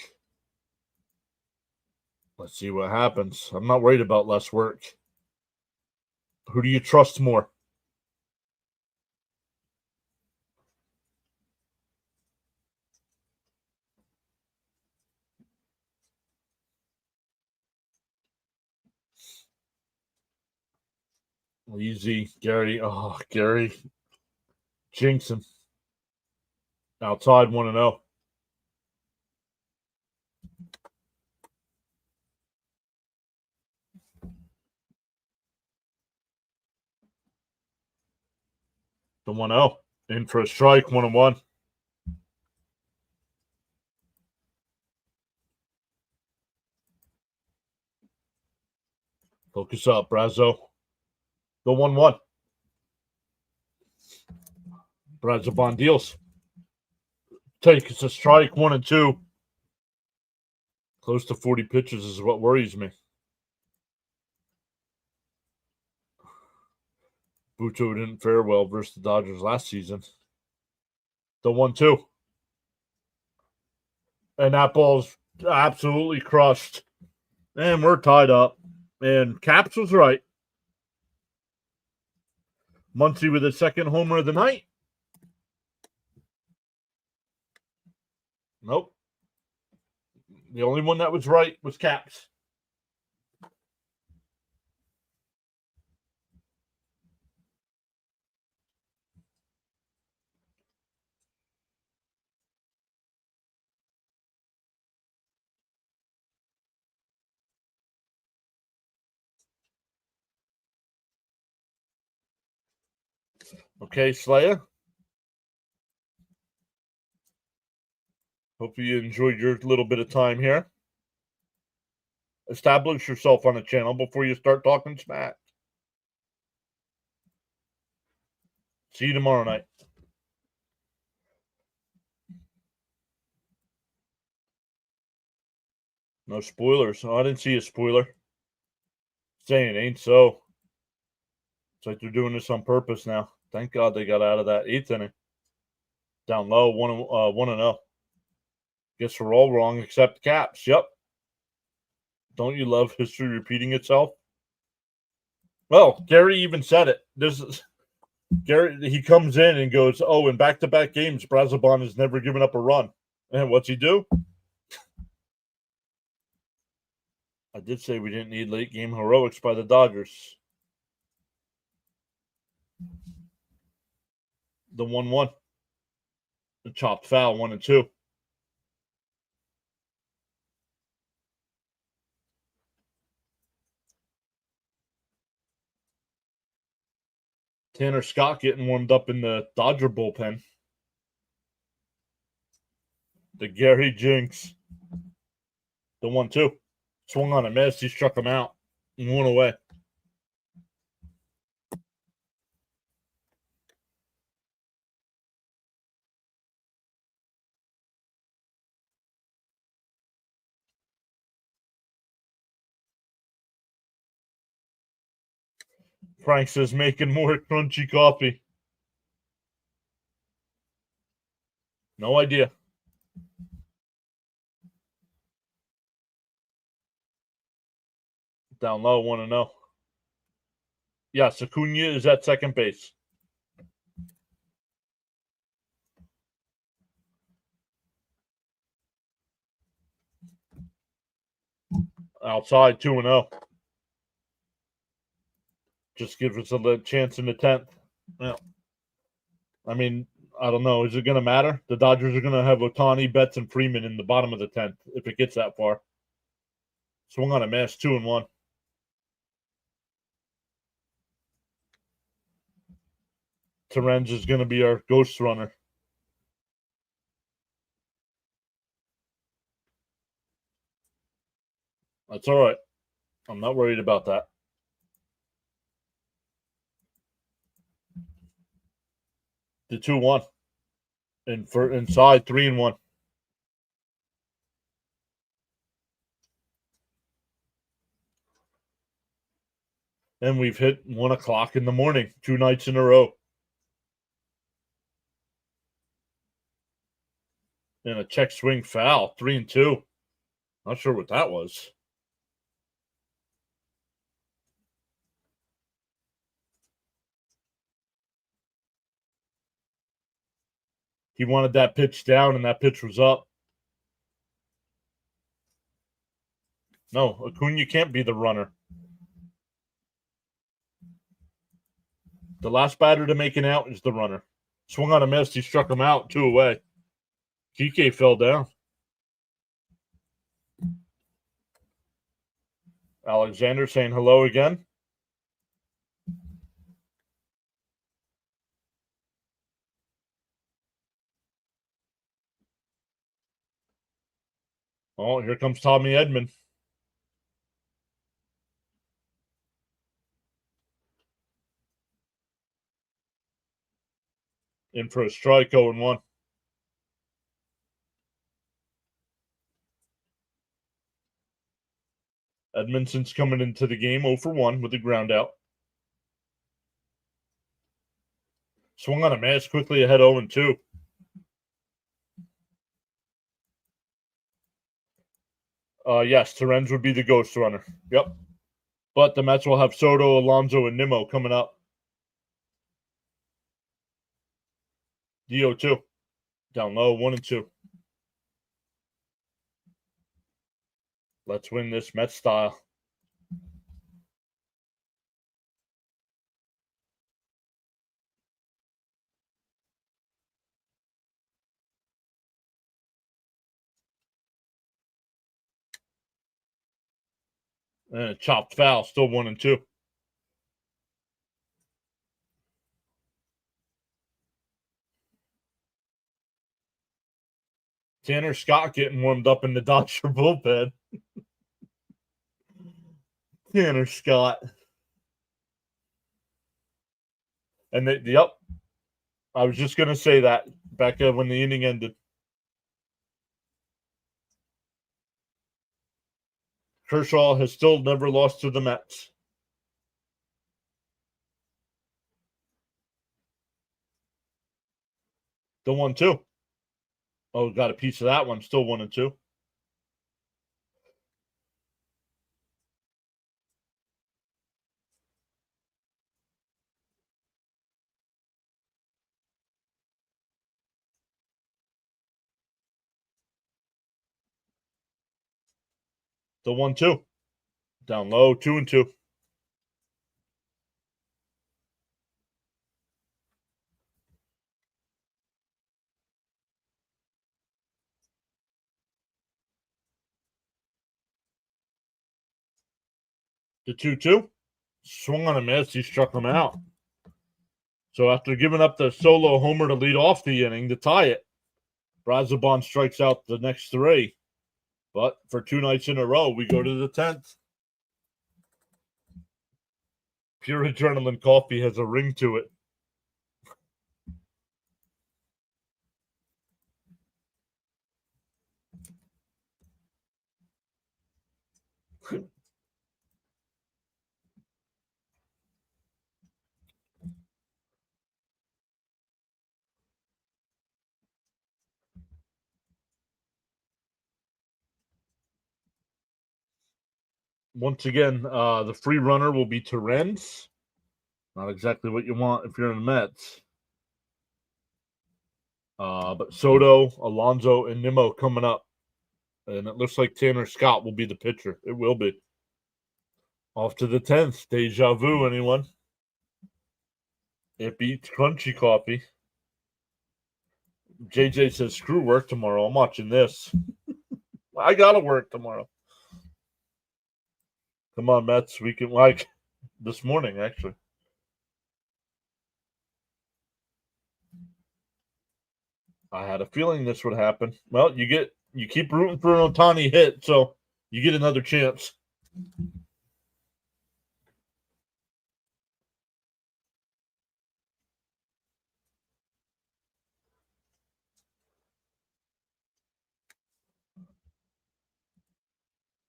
Let's see what happens. I'm not worried about less work. Who do you trust more? Easy, Gary. Oh, Gary. Jinxon. Outside 1-0. The 1-0. In for a strike, 1-1. Focus up, Brazo. The 1-1. Brazoban deals. Takes a strike, 1-2. Close to 40 pitches is what worries me. Buto didn't fare well versus the Dodgers last season. The 1-2. And that ball's absolutely crushed. And we're tied up. And Caps was right. Muncy with his second homer of the night. Nope. The only one that was right was Caps. Okay, Slayer. Hope you enjoyed your little bit of time here. Establish yourself on the channel before you start talking smack. See you tomorrow night. No spoilers. Oh, I didn't see a spoiler. Saying it ain't so. It's like they're doing this on purpose now. Thank God they got out of that 8th inning. Down low, 1-0. Guess we're all wrong except Caps. Yep. Don't you love history repeating itself? Well, Gary even said it. This is Gary. He comes in and goes, "Oh, in back-to-back games, Brazoban has never given up a run." And what's he do? I did say we didn't need late game heroics by the Dodgers. The 1-1. The chopped foul, 1-2. Tanner Scott getting warmed up in the Dodger bullpen. The Gary Jinx. The 1-2. Swung on a miss. He struck him out and went away. Frank says making more crunchy coffee. No idea. Down low, 1-0. Yes, Acuna is at second base. Outside, 2-0. Just gives us a chance in the 10th. Yeah. I mean, I don't know. Is it going to matter? The Dodgers are going to have Ohtani, Betts, and Freeman in the bottom of the 10th if it gets that far. Swung on a miss, 2-1. Terens is going to be our ghost runner. That's all right. I'm not worried about that. The 2-1. And for inside, 3-1. And we've hit 1 o'clock in the morning, 2 nights in a row. And a check swing foul, 3-2. Not sure what that was. He wanted that pitch down, and that pitch was up. No, Acuna can't be the runner. The last batter to make an out is the runner. Swung on a miss. He struck him out, 2 away. Kike fell down. Alexander saying hello again. Oh, here comes Tommy Edman. In for a strike, 0-1. Edmondson's coming into the game 0-1 with a ground out. Swung on a miss, quickly ahead 0-2. Yes, Terens would be the ghost runner. Yep. But the Mets will have Soto, Alonso, and Nimmo coming up. DO2. Down low, 1-2. Let's win this Mets style. And a chopped foul, still 1-2. Tanner Scott getting warmed up in the Dodger bullpen. Tanner Scott. And yep. I was just going to say that back when the inning ended. Kershaw has still never lost to the Mets. The 1-2. Oh, got a piece of that one. Still 1-2. The 1-2. Down low, 2-2. The 2-2. Swung on a miss. He struck him out. So after giving up the solo homer to lead off the inning to tie it, Brazoban strikes out the next 3. But for 2 nights in a row, we go to the 10th. Pure Adrenaline coffee has a ring to it. Once again, the free runner will be Terrence. Not exactly what you want if you're in the Mets. But Soto, Alonso, and Nimmo coming up. And it looks like Tanner Scott will be the pitcher. It will be. Off to the 10th. Deja vu, anyone? It beats crunchy coffee. JJ says, screw work tomorrow. I'm watching this. I got to work tomorrow. Come on, Mets. We can, like, this morning, actually. I had a feeling this would happen. Well, you keep rooting for an Ohtani hit, so you get another chance.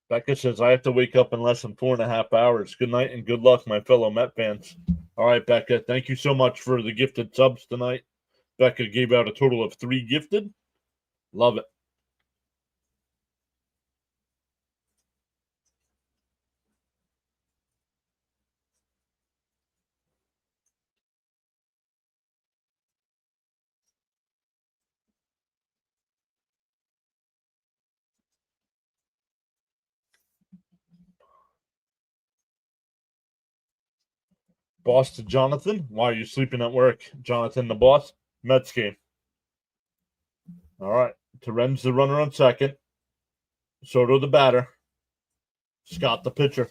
Becca says, I have to wake up in less than 4.5 hours. Good night and good luck, my fellow Met fans. All right, Becca, thank you so much for the gifted subs tonight. Becca gave out a total of 3 gifted. Love it. Boss to Jonathan. Why are you sleeping at work? Jonathan, the boss. Mets game. All right. Terrence, the runner on second. Soto, the batter. Scott, the pitcher.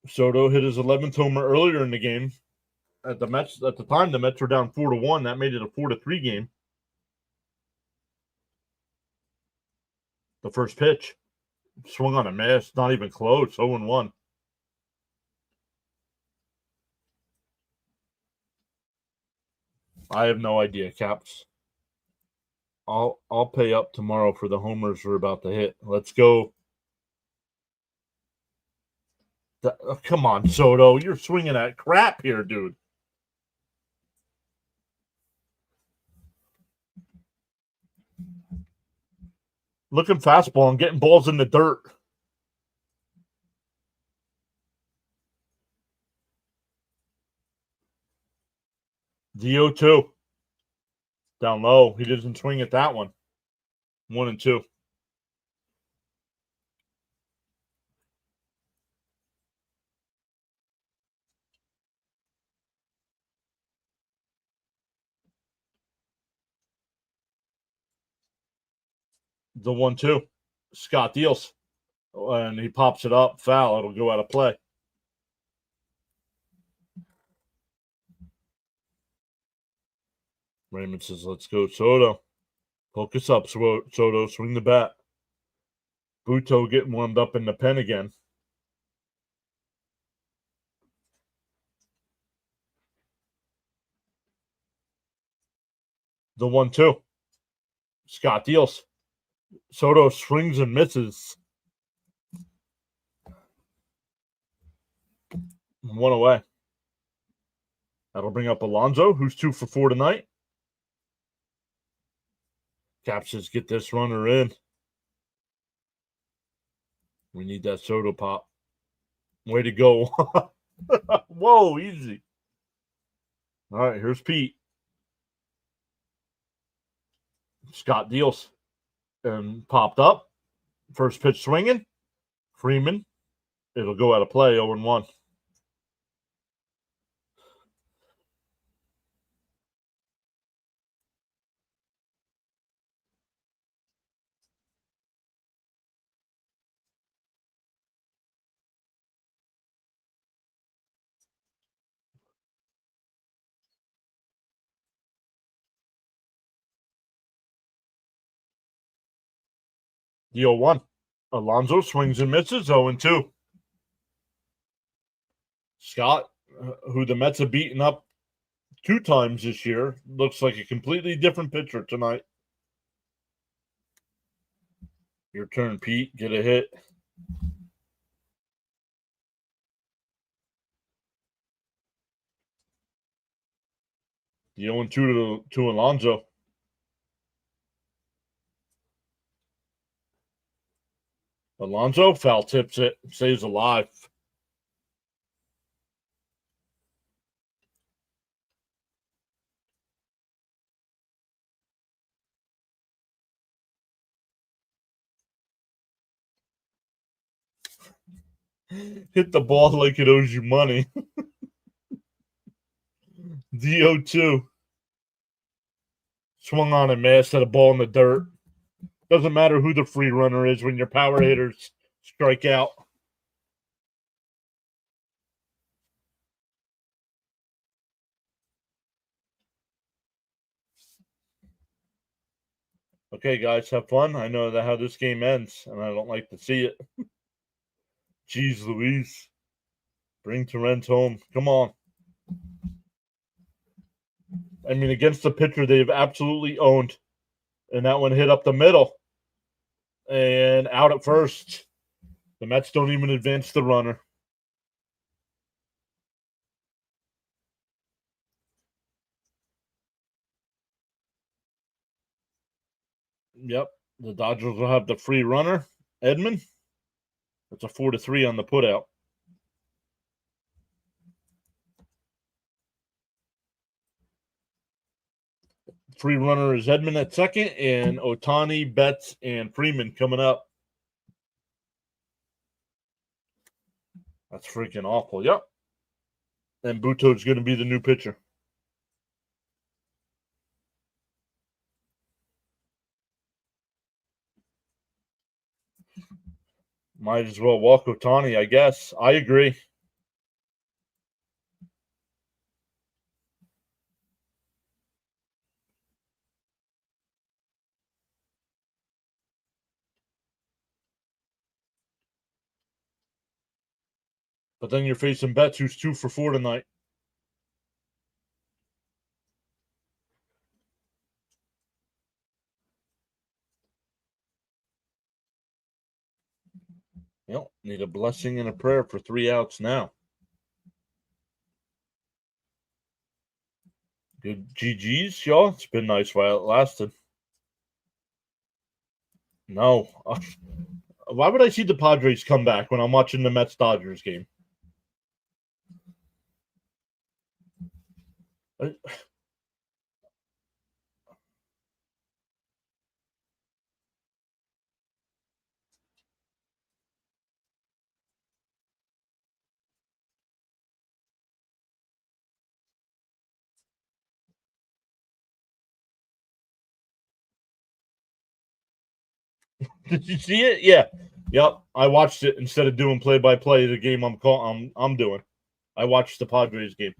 Soto hit his 11th homer earlier in the game. At the time, the Mets were down 4-1. That made it a 4-3 game. The first pitch. Swung on a miss. Not even close. 0-1. I have no idea, Caps. I'll pay up tomorrow for the homers we're about to hit. Let's go. Come on, Soto. You're swinging at crap here, dude. Looking fastball and getting balls in the dirt. The 0-2. Down low. He doesn't swing at that one. 1-2. The 1-2. Scott deals. And he pops it up. Foul. It'll go out of play. Raymond says, let's go, Soto. Focus up, Soto. Swing the bat. Buto getting warmed up in the pen again. The 1-2. Scott deals. Soto swings and misses. 1 away. That'll bring up Alonso, who's 2 for 4 tonight. Caps says, get this runner in. We need that Soto pop. Way to go. Whoa, easy. All right, here's Pete. Scott deals and popped up. First pitch swinging. Freeman. It'll go out of play, 0-1. The 0-1. Alonso swings and misses, 0-2. Scott, who the Mets have beaten up 2 times this year, looks like a completely different pitcher tonight. Your turn, Pete. Get a hit. The 0-2 to Alonso. Alonso foul tips it, stays alive. Hit the ball like it owes you money. The 0-2. Swung on and mashed at a ball in the dirt. Doesn't matter who the free runner is when your power hitters strike out. Okay, guys, have fun. I know how this game ends, and I don't like to see it. Jeez Louise. Bring Torrens home. Come on. I mean, against the pitcher they've absolutely owned. And that one hit up the middle. And out at first. The Mets don't even advance the runner. Yep. The Dodgers will have the free runner. Edman. It's a 4-3 on the putout. Free runner is Edman at second, and Ohtani, Betts, and Freeman coming up. That's freaking awful. Yep. And Buto's going to be the new pitcher. Might as well walk Ohtani, I guess. I agree. But then you're facing Betts, who's 2 for 4 tonight. Yep. Need a blessing and a prayer for 3 outs now. Good GGs, y'all. It's been nice while it lasted. No. Why would I see the Padres come back when I'm watching the Mets-Dodgers game? Did you see it? Yeah. Yep. I watched it instead of doing play-by-play of the game I'm doing. I watched the Padres game.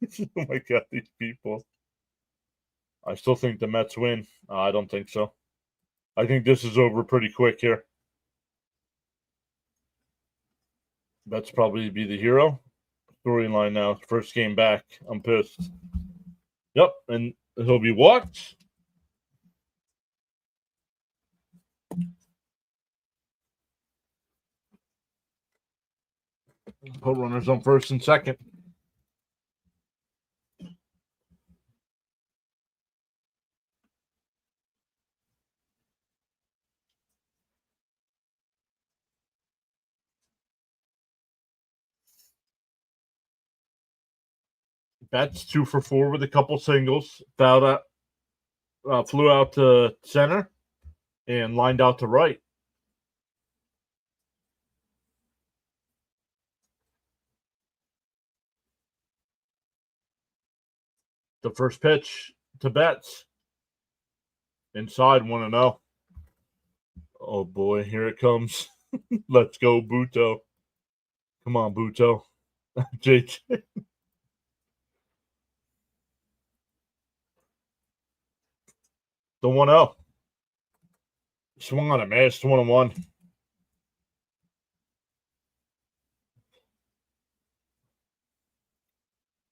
Oh my God, these people. I still think the Mets win. I don't think so. I think this is over pretty quick here. Mets probably be the hero. Storyline now. First game back. I'm pissed. Yep, and he'll be walked. Put runners on first and second. Betts 2 for 4 with a couple singles. Flew out to center and lined out to right. The first pitch to Betts. Inside 1-0. Oh boy, here it comes. Let's go, Buto. Come on, Buto. JT. The 1-0. Swung on a miss, 1-1.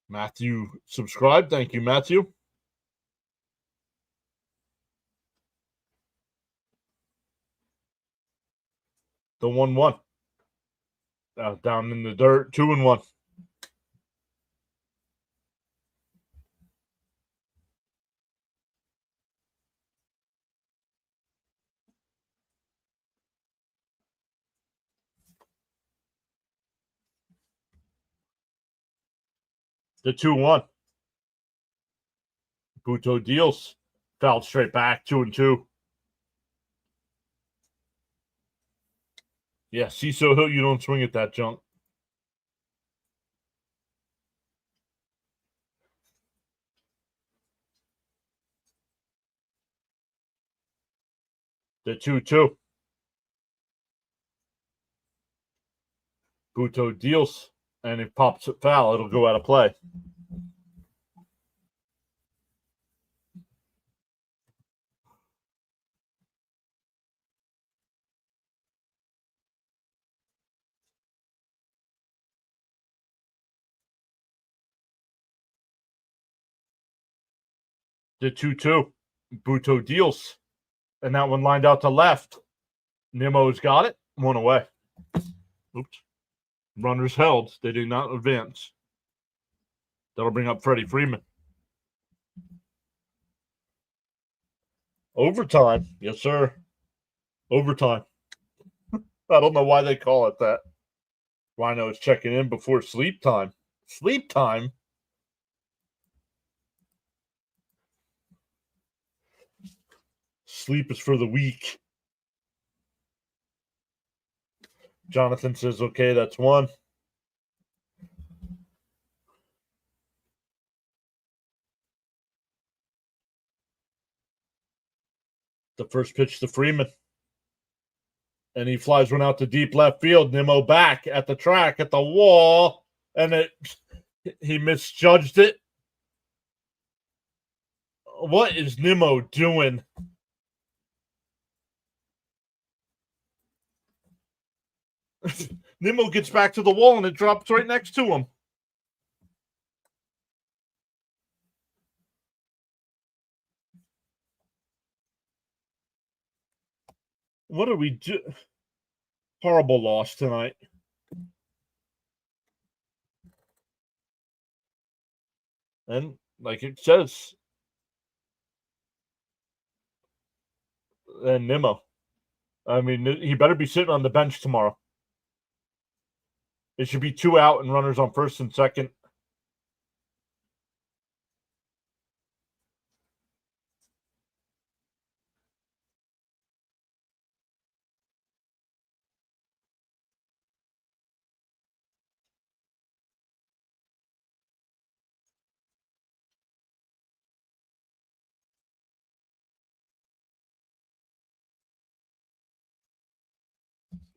Matthew subscribed. Thank you, Matthew. The 1-1. Down in the dirt, 2-1. The 2-1. Buto deals. Fouled straight back, 2-2. Yeah, CeCe Hill, you don't swing at that junk. The 2-2. Buto deals, and if pops it foul, it'll go out of play. The 2-2. Buto deals, and that one lined out to left. Nimmo's got it. 1 away. Oops. Runners held. They did not advance. That'll bring up Freddie Freeman. Overtime. Yes, sir. Overtime. I don't know why they call it that. Rhino is checking in before sleep time. Sleep time? Sleep is for the weak. Jonathan says, okay, that's 1. The first pitch to Freeman. And he flies one out to deep left field. Nimmo back at the track, at the wall. And he misjudged it. What is Nimmo doing? Nimmo gets back to the wall and it drops right next to him. What do we do? Horrible loss tonight. And like it says, and Nimmo. I mean, he better be sitting on the bench tomorrow. It should be 2 out and runners on first and second.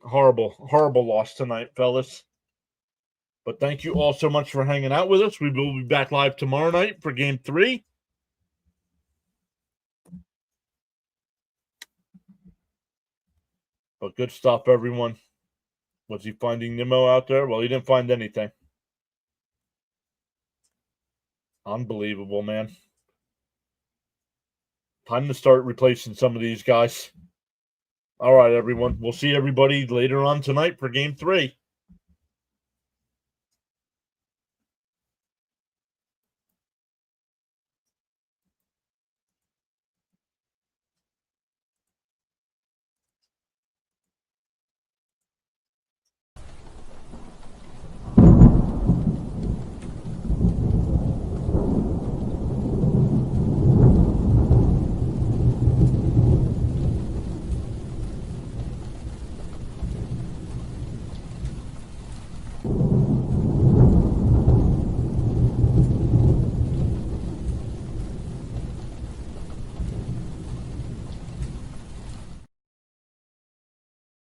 Horrible, horrible loss tonight, fellas. But thank you all so much for hanging out with us. We will be back live tomorrow night for Game 3. But good stuff, everyone. Was he finding Nemo out there? Well, he didn't find anything. Unbelievable, man. Time to start replacing some of these guys. All right, everyone. We'll see everybody later on tonight for Game 3.